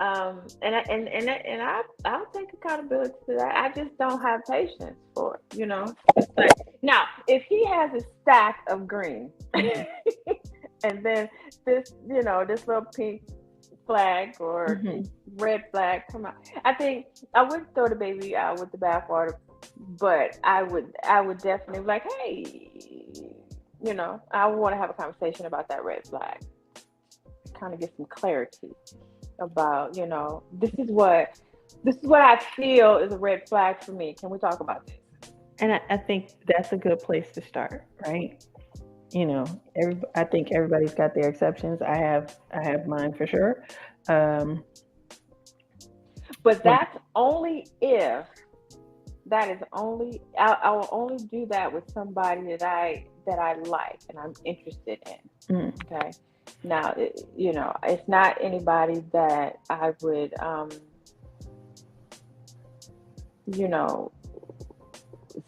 and I'll take accountability to that. I just don't have patience for it. It's like, now if he has a stack of green, and then this little pink flag or red flag come out, I think I wouldn't throw the baby out with the bathwater, but I would definitely be like, hey, I want to have a conversation about that red flag. kind of get some clarity about, this is what I feel is a red flag for me. Can we talk about this? And I think that's a good place to start, right? I think everybody's got their exceptions. I have mine for sure. But that's only if I will only do that with somebody that I like and I'm interested in. Okay. Now, it's not anybody that I would,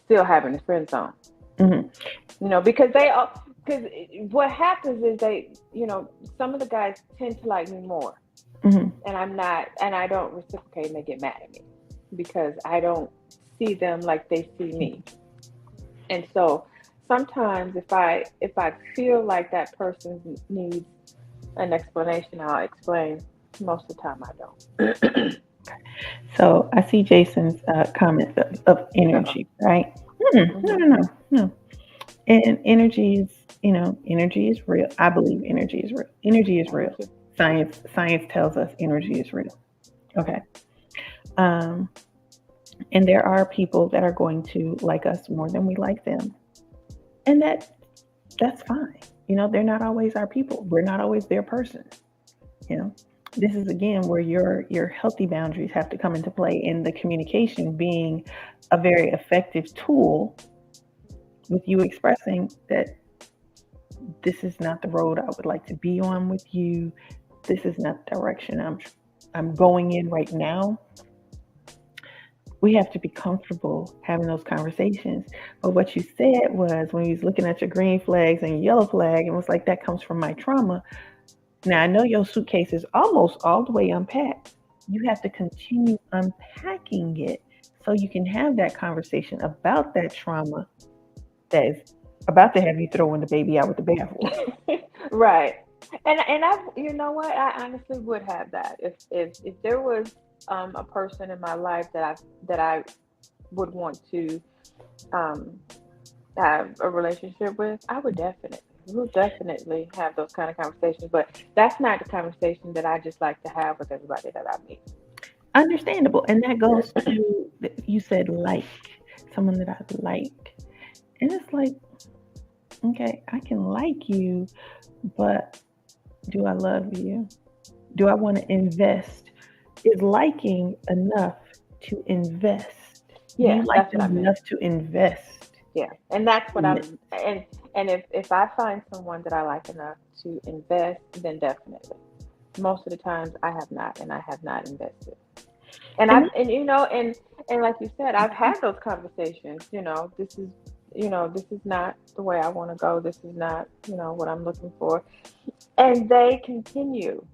still have in the friend zone. Because what happens is some of the guys tend to like me more, and I don't reciprocate, and they get mad at me because I don't see them like they see me. And so sometimes if I feel like that person needs an explanation, I'll explain. Most of the time I don't. So I see Jason's comments of energy, right? No. And energy is real. I believe energy is real. Energy is real. Science tells us energy is real. Okay. And there are people that are going to like us more than we like them. And that's fine. They're not always our people. We're not always their person. This is again where your healthy boundaries have to come into play, and the communication being a very effective tool with you expressing that this is not the road I would like to be on with you. This is not the direction I'm going in right now. We have to be comfortable having those conversations. But what you said was, when you was looking at your green flags and your yellow flag, it was like, that comes from my trauma. Now, I know your suitcase is almost all the way unpacked. You have to continue unpacking it so you can have that conversation about that trauma that is about to have you throwing the baby out with the bathwater. Right. And I, what, I honestly would have that if there was a person in my life that I would want to have a relationship with, we'll definitely have those kind of conversations. But that's not the conversation that I just like to have with everybody that I meet. Understandable. And that goes to, you said someone that I like. And it's like, okay, I can like you, but do I love you? Do I want to invest? Is liking enough to invest? Yeah, do you like them enough to invest? Yeah, and that's what and if I find someone that I like enough to invest, then definitely. Most of the times I have not invested. And and like you said, I've had those conversations. This is not the way I want to go. This is not, what I'm looking for. And they continue.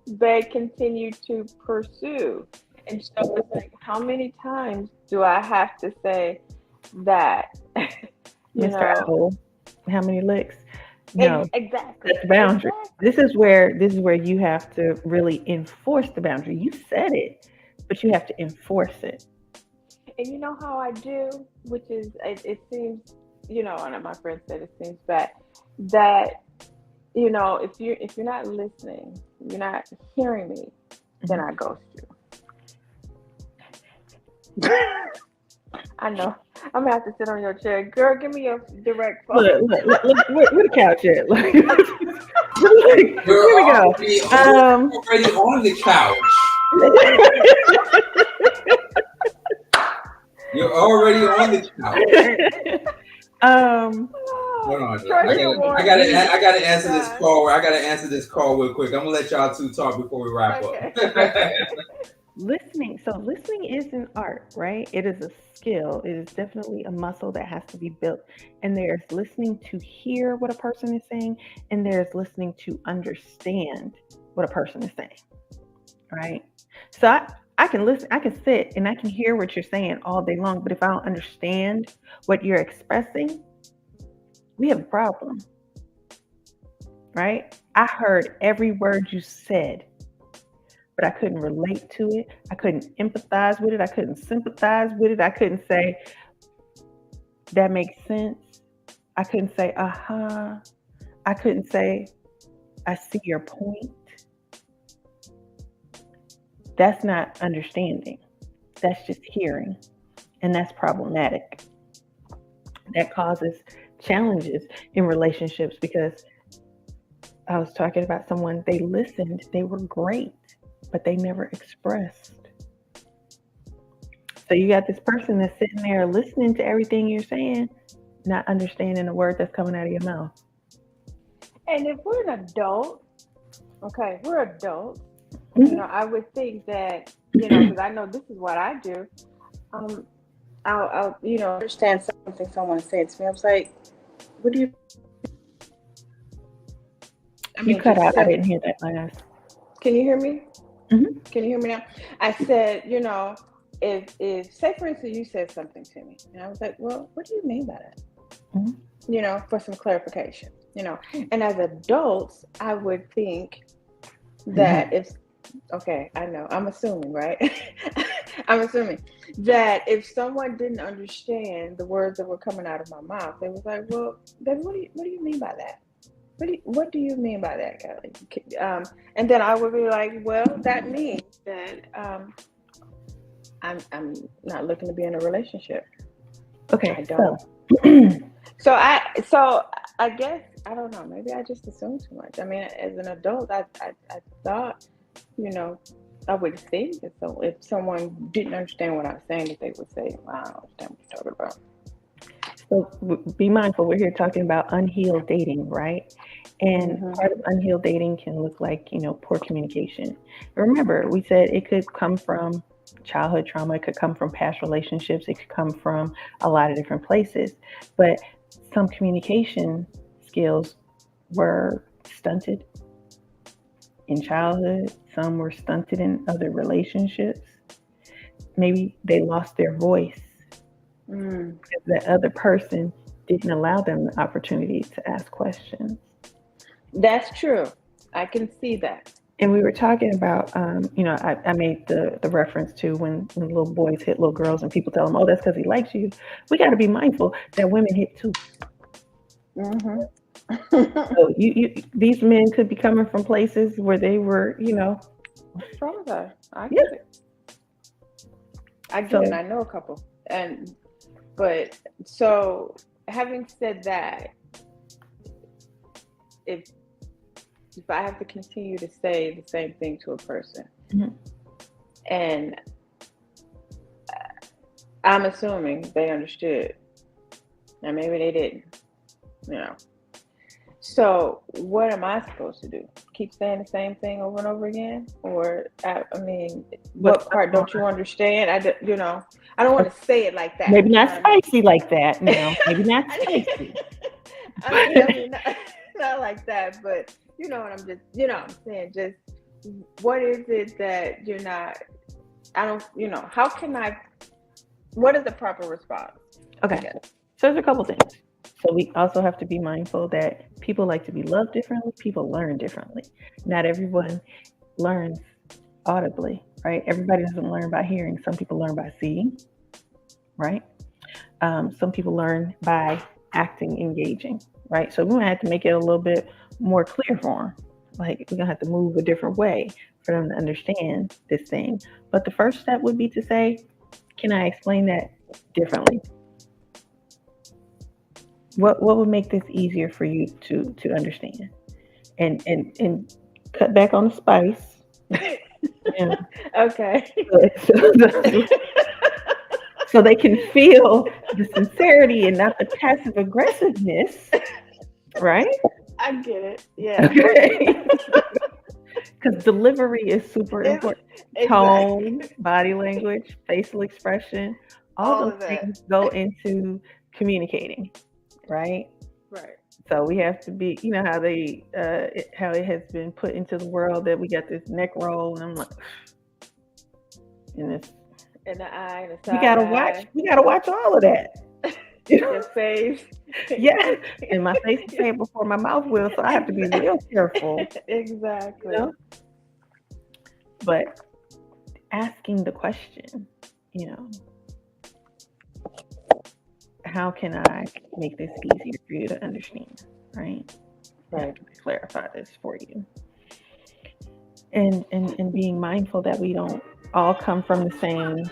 They continue to pursue. And so it's like, how many times do I have to say that? Mr. Apple, how many licks? No, exactly. That's the boundary. Exactly. This is where you have to really enforce the boundary. You said it, but you have to enforce it. And you know how I do, which is it seems, and my friend said it seems bad that if you're not listening, you're not hearing me, then I ghost you. I know. I'm gonna have to sit on your chair, girl. Give me your direct phone. Look, where the couch at? Here we go. Already on the couch. You're already on the couch. Hold on, I gotta answer this call. I gotta answer this call real quick. I'm gonna let y'all two talk before we wrap up. Listening is an art, right? It is a skill. It is definitely a muscle that has to be built. And there's listening to hear what a person is saying, and there's listening to understand what a person is saying, right? So I can listen, I can sit and I can hear what you're saying all day long, but if I don't understand what you're expressing, we have a problem, right? I heard every word you said, but I couldn't relate to it. I couldn't empathize with it. I couldn't sympathize with it. I couldn't say, that makes sense. I couldn't say, I couldn't say, I see your point. That's not understanding. That's just hearing. And that's problematic. That causes challenges in relationships because I was talking about someone, they listened, they were great, but they never expressed. So you got this person that's sitting there listening to everything you're saying, not understanding the word that's coming out of your mouth. And if we're an adult, okay, we're adults, you know, I would think that, you know, because I know this is what I do. I'll you know, understand something someone said to me. I was like, what do you? I mean, You cut out. I didn't hear that last. Can you hear me? Mm-hmm. Can you hear me now? I said, you know, if say for instance you said something to me, and I was like, well, what do you mean by that? Mm-hmm. You know, for some clarification. You know, and as adults, I would think that if okay, I know, I'm assuming, right? I'm assuming that if someone didn't understand the words that were coming out of my mouth, they was like, well, then what do you mean by that? What do you mean by that, Kellie? And then I would be like, well, that means that I'm not looking to be in a relationship. Okay, I don't. So I guess I don't know. Maybe I just assumed too much. I mean, as an adult, I thought, you know, I would think that if someone didn't understand what I was saying, that they would say, "Wow, I don't understand what you're talking about." So be mindful. We're here talking about unhealed dating, right? And part of unhealed dating can look like, you know, poor communication. Remember, we said it could come from childhood trauma. It could come from past relationships. It could come from a lot of different places. But some communication skills were stunted in childhood. Some were stunted in other relationships. Maybe they lost their voice because that other person didn't allow them the opportunity to ask questions. That's true. I can see that. And we were talking about, you know, I made the reference to when little boys hit little girls and people tell them, oh, that's because he likes you. We got to be mindful that women hit too. So these men could be coming from places where they were, you know. Traumatized. I get it. I get it. I know a couple. But so having said that, if I have to continue to say the same thing to a person, and I'm assuming they understood, and maybe they didn't, you know. So what am I supposed to do? Keep saying the same thing over and over again? Or, I mean, what part don't you understand? I don't want to say it like that. Maybe not spicy like that. No, maybe not spicy. I mean, not like that, but you know what I'm saying? Just what is it that you're not, what is the proper response? Okay. So there's a couple things. So we also have to be mindful that people like to be loved differently. People learn differently. Not everyone learns audibly, right? Everybody doesn't learn by hearing. Some people learn by seeing, right? Some people learn by acting, engaging, right? So we're going to have to make it a little bit more clear for them. Like, we're going to have to move a different way for them to understand this thing. But the first step would be to say, can I explain that differently? What would make this easier for you to understand? And cut back on the spice. Yeah. Okay. So they can feel the sincerity and not the passive aggressiveness, right? I get it. Yeah. Okay. Because delivery is super important. Exactly. Tone, body language, facial expression, all those things go into communicating, right? Right. So we have to be, you know, how it has been put into the world that we got this neck roll, and I'm like, and this. In the eye, the We side. gotta watch all of that. Your face. Yeah, and my face is saying before my mouth will, so I have to be real careful. Exactly. You know? But asking the question, you know, how can I make this easier for you to understand, right? Right. Clarify this for you. And being mindful that we don't all come from the same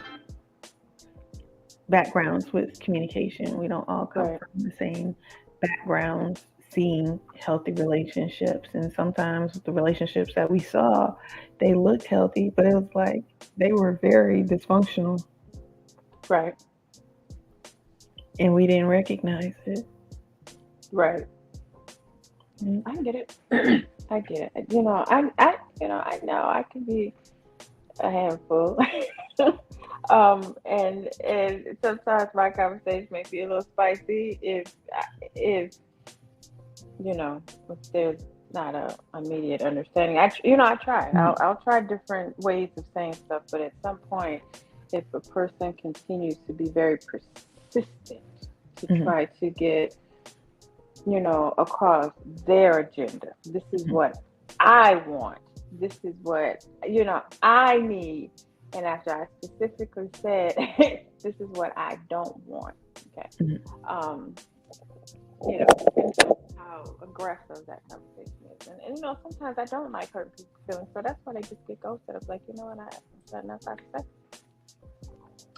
backgrounds with communication. We don't all come from the same backgrounds seeing healthy relationships. And sometimes the relationships that we saw, they looked healthy, but it was like they were very dysfunctional. Right. And we didn't recognize it. Right. I get it. I get it. You know, I know I can be a handful. And sometimes my conversation may be a little spicy if you know, if there's not a immediate understanding. I try. I'll try different ways of saying stuff, but at some point, if a person continues to be very persistent to try to get, you know, across their agenda, this is what I want. This is what, you know, I need. And after I specifically said, this is what I don't want. Okay. You know, how aggressive that conversation is. And you know, sometimes I don't like hurting people's feelings, so that's why they just get ghosted. I was like, you know what, I said enough, I said.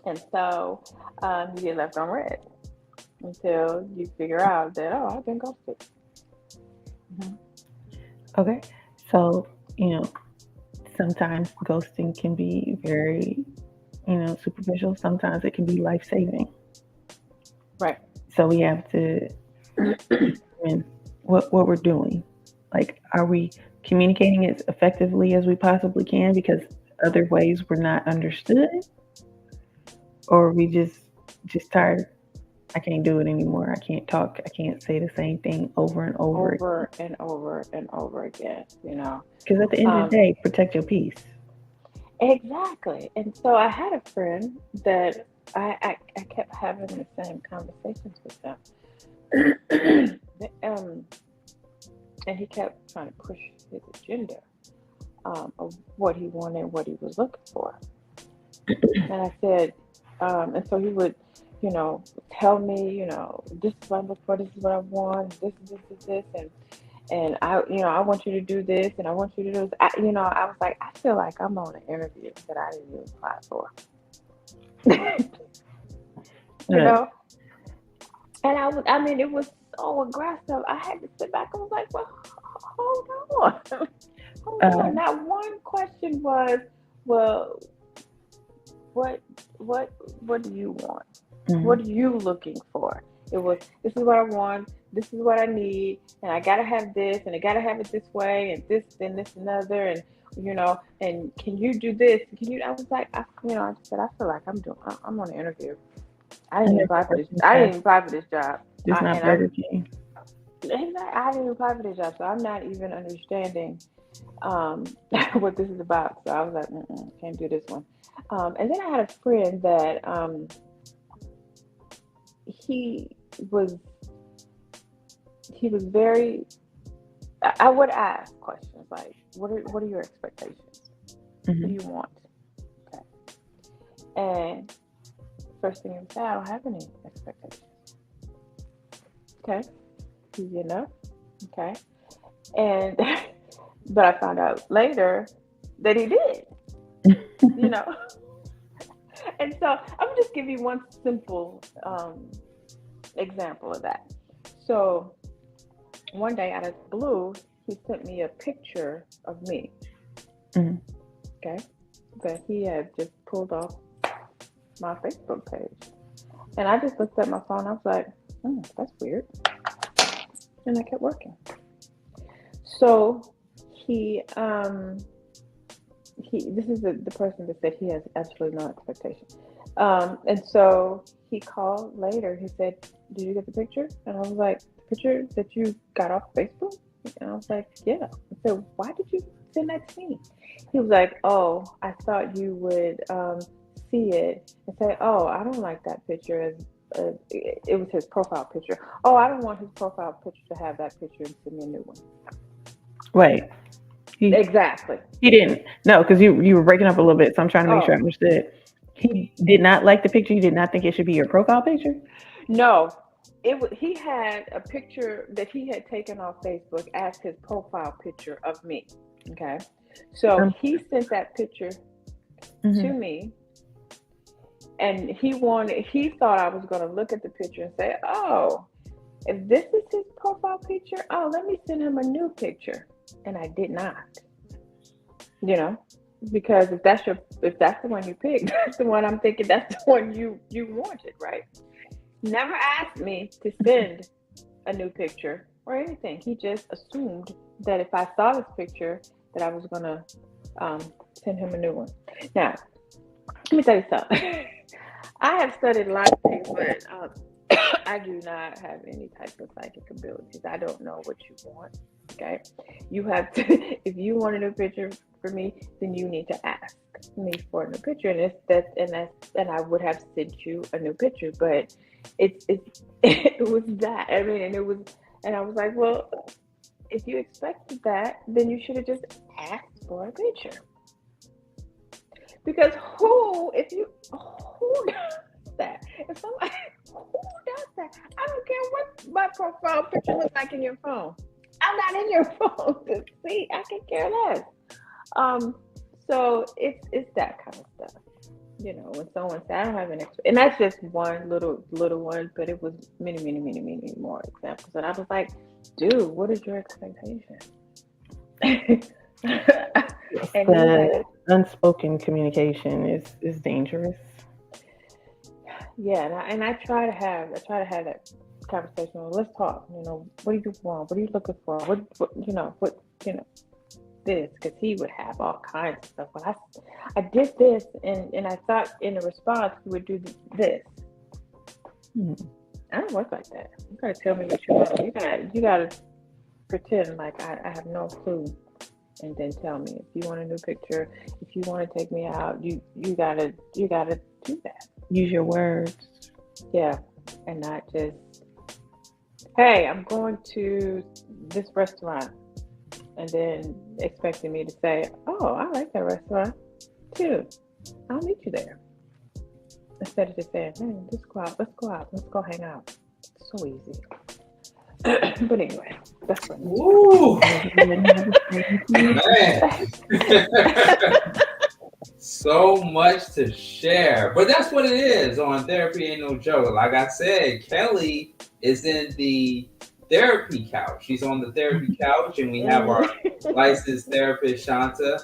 And so you get left on red until you figure out that, oh, I've been ghosted. Okay. So, you know, sometimes ghosting can be very, you know, superficial. Sometimes it can be life-saving. Right. So we have to determine what we're doing. Like, are we communicating as effectively as we possibly can because other ways were not understood? Or are we just tired? I can't do it anymore. I can't talk. I can't say the same thing over and over and over again, you know. Because at the end of the day, protect your peace. Exactly. And so I had a friend that I kept having the same conversations with them. And he kept trying to push his agenda of what he wanted, what he was looking for. And I said, and so he would, you know, tell me, you know, this is what I'm looking for, this is what I want, this, and I, you know, I want you to do this, and I want you to do this. You know, I was like, I feel like I'm on an interview that I didn't even apply for. You know? And I mean, it was so aggressive. I had to sit back and was like, well, hold on. Hold on. That one question was, well, what do you want? What are you looking for? It was, this is what I want, this is what I need, and I gotta have this, and I gotta have it this way, and this and other, and you know, and can you do this? Can you? I was like, I just said, I feel like I'm on an interview. I didn't even apply for this. I didn't apply for this job. It's not Burger King. I didn't even apply for this job, so I'm not even understanding what this is about. So I was like, can't do this one. And then I had a friend that he was very. I would ask questions like, "What are your expectations? What do you want?" Okay. And first thing he would say, "I don't have any expectations." Okay. Easy enough. Okay. And but I found out later that he did. You know. And so I'm gonna just give you one simple example of that. So one day out of the blue, he sent me a picture of me. Okay, that he had just pulled off my Facebook page, and I just looked at my phone. I was like, "That's weird," and I kept working. So this is the person that said he has absolutely no expectation. And so he called later. He said, "Did you get the picture?" And I was like, "The picture that you got off Facebook?" And I was like, "Yeah." I said, "Why did you send that to me?" He was like, "Oh, I thought you would see it and say, oh, I don't like that picture." It was his profile picture. "Oh, I don't want his profile picture to have that picture and send me a new one." Wait. Exactly. He didn't. No, because you were breaking up a little bit, so I'm trying to make sure I understood. He did not like the picture. You did not think it should be your profile picture? No. he had a picture that he had taken off Facebook as his profile picture of me. Okay. So he sent that picture to me, and he thought I was going to look at the picture and say, oh, if this is his profile picture, oh, let me send him a new picture. And I did not, because if that's the one you picked, that's the one I'm thinking, that's the one you wanted, right? Never asked me to send a new picture or anything. He just assumed that if I saw this picture, that I was gonna send him a new one. Now, let me tell you something. I have studied a lot of things, but I do not have any type of psychic abilities. I don't know what you want. Okay, you have to. If you want a new picture for me, then you need to ask me for a new picture, and I would have sent you a new picture. But it was that. I mean, and I was like, well, if you expected that, then you should have just asked for a picture. Because who does that? If somebody who does that? I don't care what my profile picture looks like in your phone. I'm not in your phone to see. I can care less. So it's that kind of stuff. When someone said I don't have an expert, and that's just one little one, but it was many more examples. And I was like, dude, what is your expectation? And the unspoken communication is dangerous. Yeah, and I try to have that conversation. Well, let's talk. What do you want? What are you looking for? This, because he would have all kinds of stuff. Well, I did this, and I thought in a response he would do this. I don't work like that. You gotta tell me what you want. You gotta pretend like I have no clue, and then tell me if you want a new picture. If you want to take me out, you gotta do that. Use your words. Yeah, and not just, hey, I'm going to this restaurant, and then expecting me to say, oh, I like that restaurant too. I'll meet you there. Instead of just saying, hey, let's go out, let's go hang out. It's so easy. But anyway, that's what. Ooh. Man. So much to share. But that's what it is on Therapy Ain't No Joke. Like I said, Kellie is in the therapy couch. She's on the therapy couch, and we have our licensed therapist, Shanta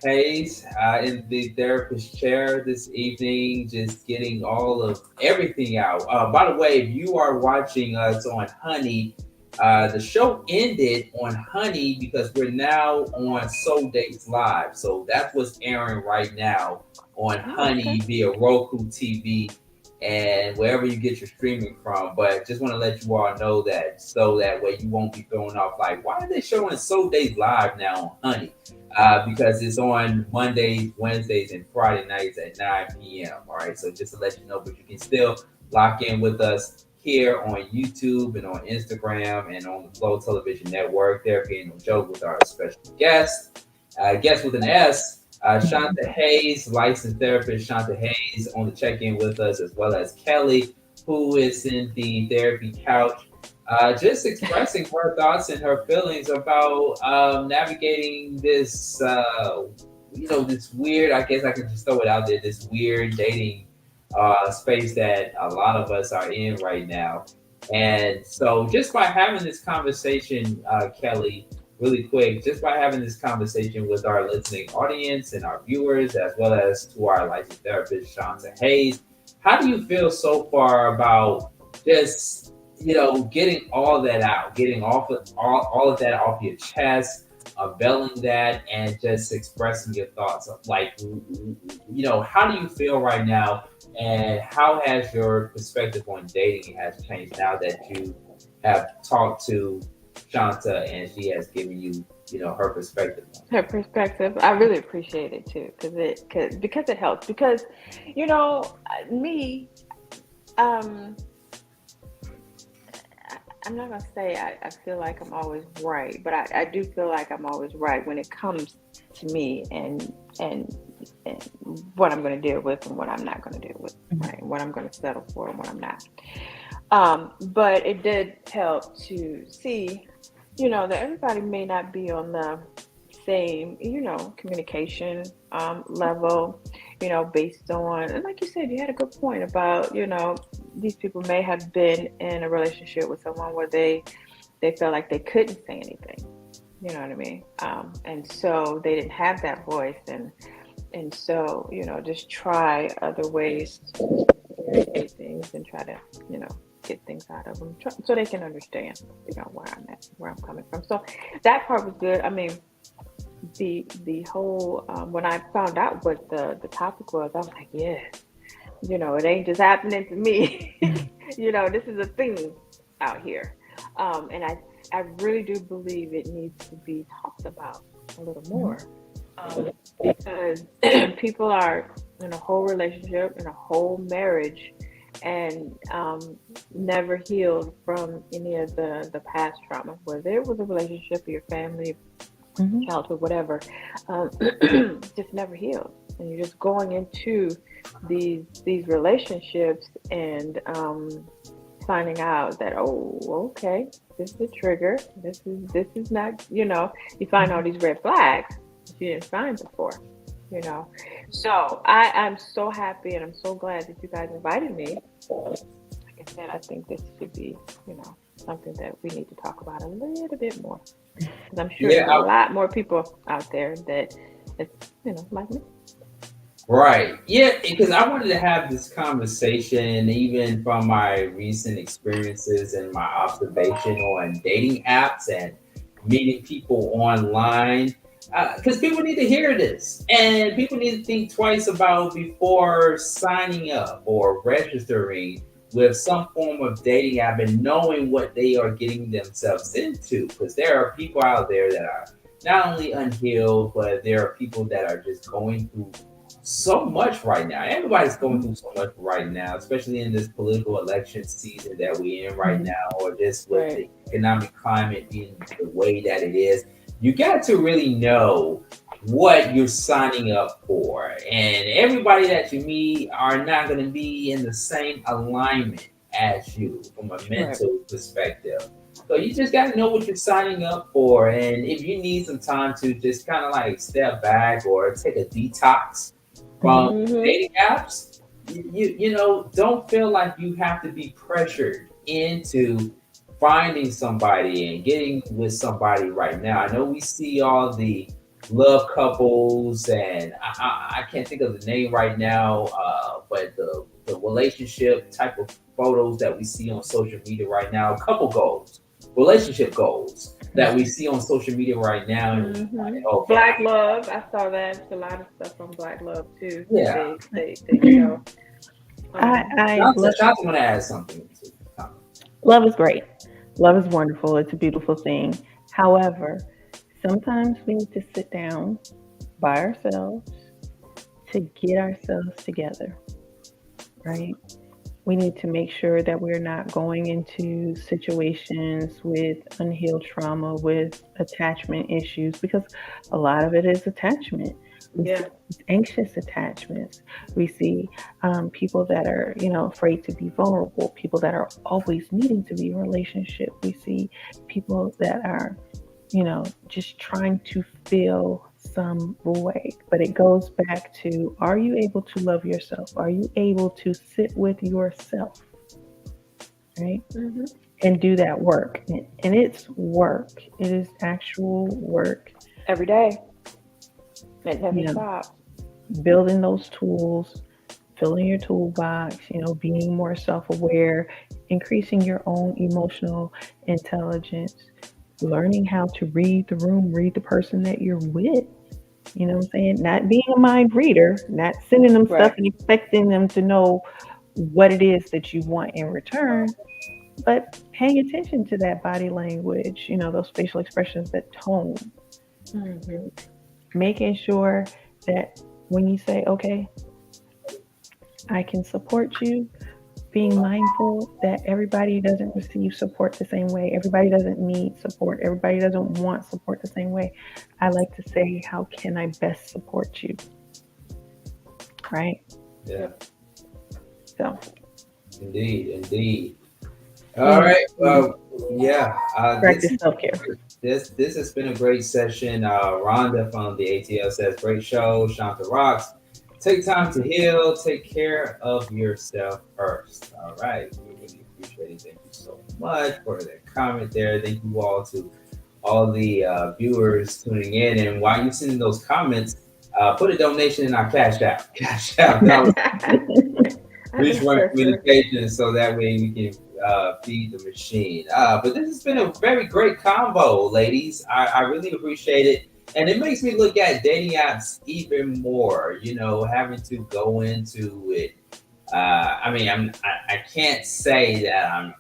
Hayes, in the therapist chair this evening, just getting all of everything out. By the way, if you are watching us on Honey, the show ended on Honey because we're now on Soul Dates Live. So that's what's airing right now on Honey via Roku TV and wherever you get your streaming from. But just want to let you all know that, so that way you won't be thrown off like, why are they showing Soul Dates Live now on Honey? Because it's on Mondays, Wednesdays, and Friday nights at 9 p.m. All right, so just to let you know, but you can still lock in with us here on YouTube and on Instagram and on the Flow Television Network. Therapy Ain't No Joke with our special guest with an S, Shanta Hayes, licensed therapist Shanta Hayes, on the check-in with us, as well as Kellie, who is in the therapy couch, just expressing her thoughts and her feelings about navigating this, this weird, I guess I can just throw it out there, this weird dating space that a lot of us are in right now. And so just by having this conversation, Kellie, really quick, just by having this conversation with our listening audience and our viewers, as well as to our licensed therapist, Shanta Hayes, how do you feel so far about just, getting all that out, getting all of that off your chest, unveiling that, and just expressing your thoughts of, like, how do you feel right now, and how has your perspective on dating has changed now that you have talked to Shanta and she has given you, her perspective? Her perspective, I really appreciate it too, because it helps. Because me, I'm not gonna say I feel like I'm always right, but I do feel like I'm always right when it comes to me and what I'm gonna deal with and what I'm not gonna deal with, right? What I'm gonna settle for and what I'm not. But it did help to see, that everybody may not be on the same, communication level, based on, and like you said, you had a good point about, these people may have been in a relationship with someone where they felt like they couldn't say anything, you know what I mean? And so they didn't have that voice, and so, just try other ways to communicate things and try to, get things out of them so they can understand, where I'm coming from. So that part was good. I mean, the whole when I found out what the topic was, I was like, yes, it ain't just happening to me. This is a thing out here, and I really do believe it needs to be talked about a little more, because people are in a whole relationship, in a whole marriage, and never healed from any of the past trauma, whether it was a relationship or your family, childhood, whatever, just never healed. And you're just going into these relationships and finding out that, oh, okay, this is a trigger. This is not, you find all these red flags you didn't find before, So I'm so happy and I'm so glad that you guys invited me. Like I said, I think this should be, something that we need to talk about a little bit more. Because I'm sure there's a lot more people out there that it's, like me. Right. Yeah, because I wanted to have this conversation even from my recent experiences and my observation on dating apps and meeting people online. Because people need to hear this, and people need to think twice about before signing up or registering with some form of dating app and knowing what they are getting themselves into. Because there are people out there that are not only unhealed, but there are people that are just going through so much right now. Everybody's going through so much right now, especially in this political election season that we're in right now, or just with the economic climate being the way that it is. You got to really know what you're signing up for. And everybody that you meet are not going to be in the same alignment as you from a mental perspective. So you just got to know what you're signing up for. And if you need some time to just kind of like step back or take a detox from dating apps, don't feel like you have to be pressured into finding somebody and getting with somebody right now. I know we see all the love couples, and I can't think of the name right now, but the relationship type of photos that we see on social media right now, couple goals, relationship goals that we see on social media right now. And Black love, I saw that. There's a lot of stuff on Black love too. Yeah. They show. I want to add something. Love is great. Love is wonderful. It's a beautiful thing. However, sometimes we need to sit down by ourselves to get ourselves together, right? We need to make sure that we're not going into situations with unhealed trauma, with attachment issues, because a lot of it is attachment. Yeah. Anxious attachments. We see people that are, afraid to be vulnerable, people that are always needing to be in a relationship. We see people that are, just trying to fill some void. But it goes back to, are you able to love yourself? Are you able to sit with yourself? Right? And do that work. And it's work. It is actual work. Every day. It never stops. Building those tools, filling your toolbox, being more self-aware, increasing your own emotional intelligence, learning how to read the room, read the person that you're with. You know what I'm saying? Not being a mind reader, not sending them stuff and expecting them to know what it is that you want in return, but paying attention to that body language, those facial expressions, that tone. Making sure that when you say, okay, I can support you, being mindful that everybody doesn't receive support the same way. Everybody doesn't need support. Everybody doesn't want support the same way. I like to say, how can I best support you? Right? Yeah. So. Indeed. All right. Yeah. Practice self-care. This has been a great session. Rhonda from the ATL says, great show. Shanta rocks. Take time to heal. Take care of yourself first. All right. We really appreciate it. Thank you so much for that comment there. Thank you all to all the viewers tuning in. And while you're sending those comments, put a donation in our Cash App. Cash App. Reach one communication so that way we can feed the machine. But this has been a very great combo, ladies. I really appreciate it. And it makes me look at dating apps even more, you know, having to go into it. I can't say that I'm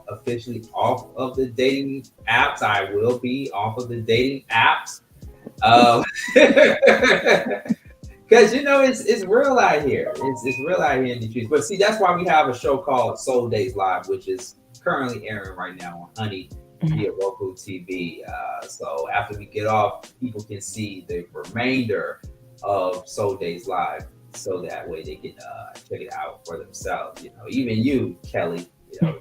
officially off of the dating apps. I will be off of the dating apps. Because, you know, it's real out here. It's real out here in the streets. But see, that's why we have a show called Soul Days Live, which is currently airing right now on Honey via Roku TV. So after we get off, people can see the remainder of Soul Days Live, so that way they can check it out for themselves. You know, even you, Kelly, you know,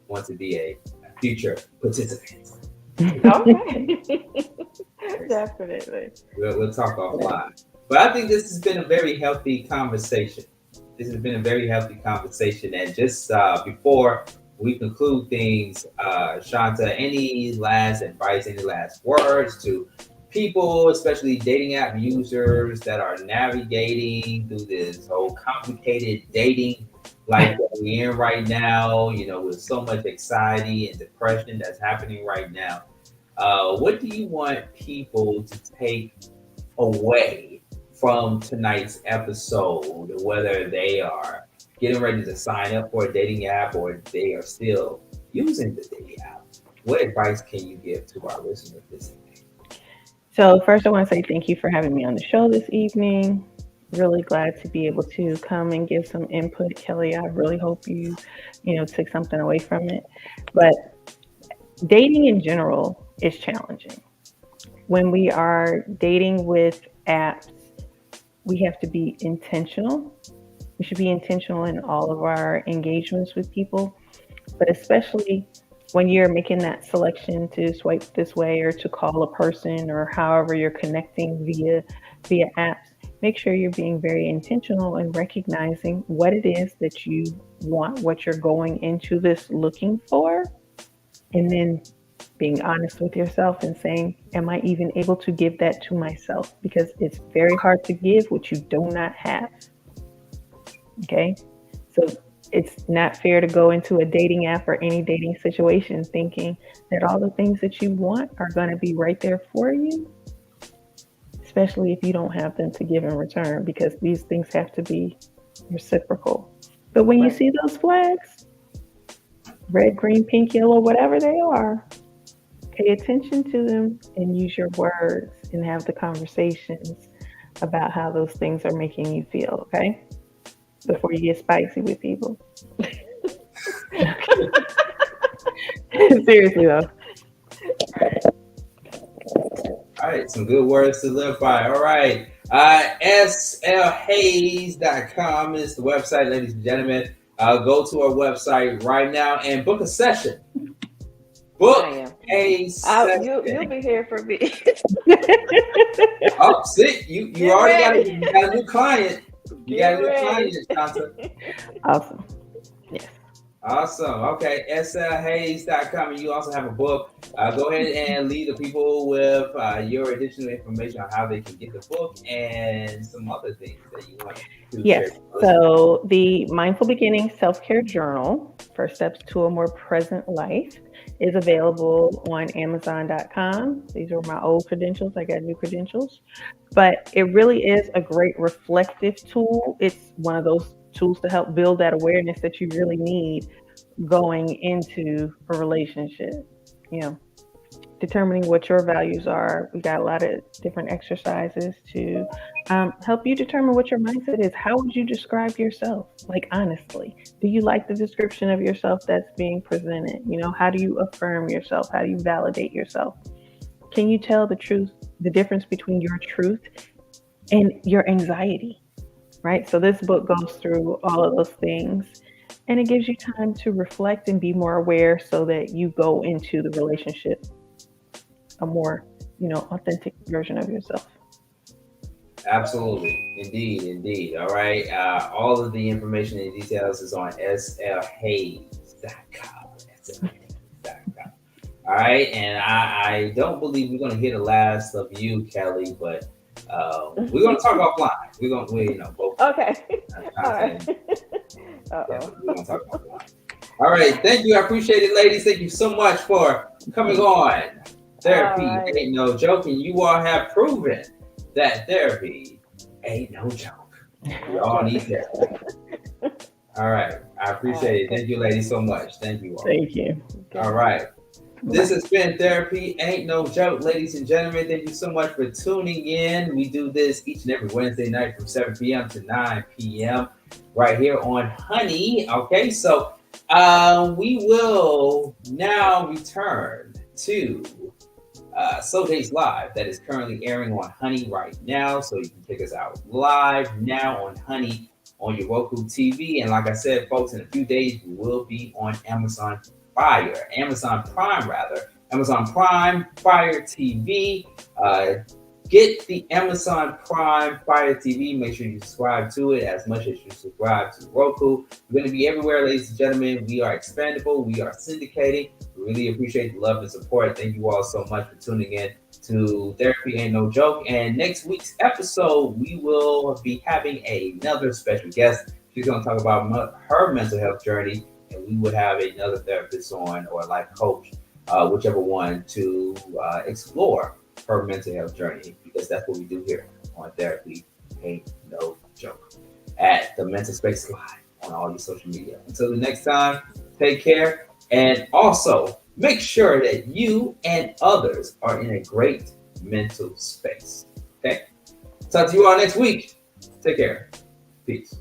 want to be a future participant. Okay. Definitely. We'll talk offline. But I think this has been a very healthy conversation. And just before we conclude things, Shanta, any last advice, any last words to people, especially dating app users that are navigating through this whole complicated dating life that we're in right now, you know, with so much anxiety and depression that's happening right now? What do you want people to take away from tonight's episode, whether they are getting ready to sign up for a dating app or they are still using the dating app? What advice can you give to our listeners this evening? So first I want to say thank you for having me on the show this evening. Really glad to be able to come and give some input, Kelly. I really hope you took something away from it. But dating in general is challenging. When we are dating with apps, we have to be intentional. We should be intentional in all of our engagements with people, but especially when you're making that selection to swipe this way or to call a person or however you're connecting via apps, make sure you're being very intentional and recognizing what it is that you want, what you're going into this looking for, and then being honest with yourself and saying, am I even able to give that to myself? Because it's very hard to give what you do not have. Okay? So it's not fair to go into a dating app or any dating situation thinking that all the things that you want are going to be right there for you, especially if you don't have them to give in return, because these things have to be reciprocal. But when you see those flags, red, green, pink, yellow, whatever they are, pay attention to them and use your words and have the conversations about how those things are making you feel, okay? Before you get spicy with people. Seriously though. All right, some good words to live by. All right. SLHayes.com is the website, ladies and gentlemen. Go to our website right now and book a session. Book a session. You'll be here for me. Oh, see, you already got a new client. You got a new client, Shanta. Awesome. Yes. Awesome. Okay, SLHayes.com. And you also have a book. Go ahead and leave the people with your additional information on how they can get the book and some other things that you want to Yes. share. So the Mindful Beginning Self-Care Journal, First Steps to a More Present Life, is available on Amazon.com. These are my old credentials. I got new credentials. But it really is a great reflective tool. It's one of those tools to help build that awareness that you really need going into a relationship. You know, determining what your values are. We got a lot of different exercises to help you determine what your mindset is. How would you describe yourself? Like, honestly, do you like the description of yourself that's being presented? You know, how do you affirm yourself? How do you validate yourself? Can you tell the truth, the difference between your truth and your anxiety? Right? So this book goes through all of those things. And it gives you time to reflect and be more aware so that you go into the relationship a more, authentic version of yourself. Absolutely. Indeed. All right. All of the information and details is on SLHayes.com. SLHayes.com. All right. And I don't believe we're going to hear the last of you, Kellie, but we're going to talk offline. We're going to, both. Okay. All right. Yeah, we're going to talk offline. All right. Thank you. I appreciate it, ladies. Thank you so much for coming on. Therapy ain't no joke, and you all have proven that therapy ain't no joke. We all need therapy. All right. I appreciate it. Thank you, ladies, so much. Thank you all. Thank you. All right. This has been Therapy Ain't No Joke, ladies and gentlemen. Thank you so much for tuning in. We do this each and every Wednesday night from 7 p.m. to 9 p.m. right here on Honey. Okay, so we will now return to So Days Live that is currently airing on Honey right now. So you can check us out live now on Honey on your Roku TV. And like I said, folks, in a few days, we will be on Amazon Prime Fire TV. Get the Amazon Prime Fire TV. Make sure you subscribe to it as much as you subscribe to Roku. We're going to be everywhere, ladies and gentlemen. We are expandable. We are syndicating. We really appreciate the love and support. Thank you all so much for tuning in to Therapy Ain't No Joke. And next week's episode, we will be having another special guest. She's going to talk about her mental health journey. And we would have another therapist on or a life coach, whichever one, to explore her mental health journey, because that's what we do here on Therapy Ain't No Joke at the Mental Space Live on all your social media. Until the next time, take care. And also make sure that you and others are in a great mental space. Okay? Talk to you all next week. Take care. Peace.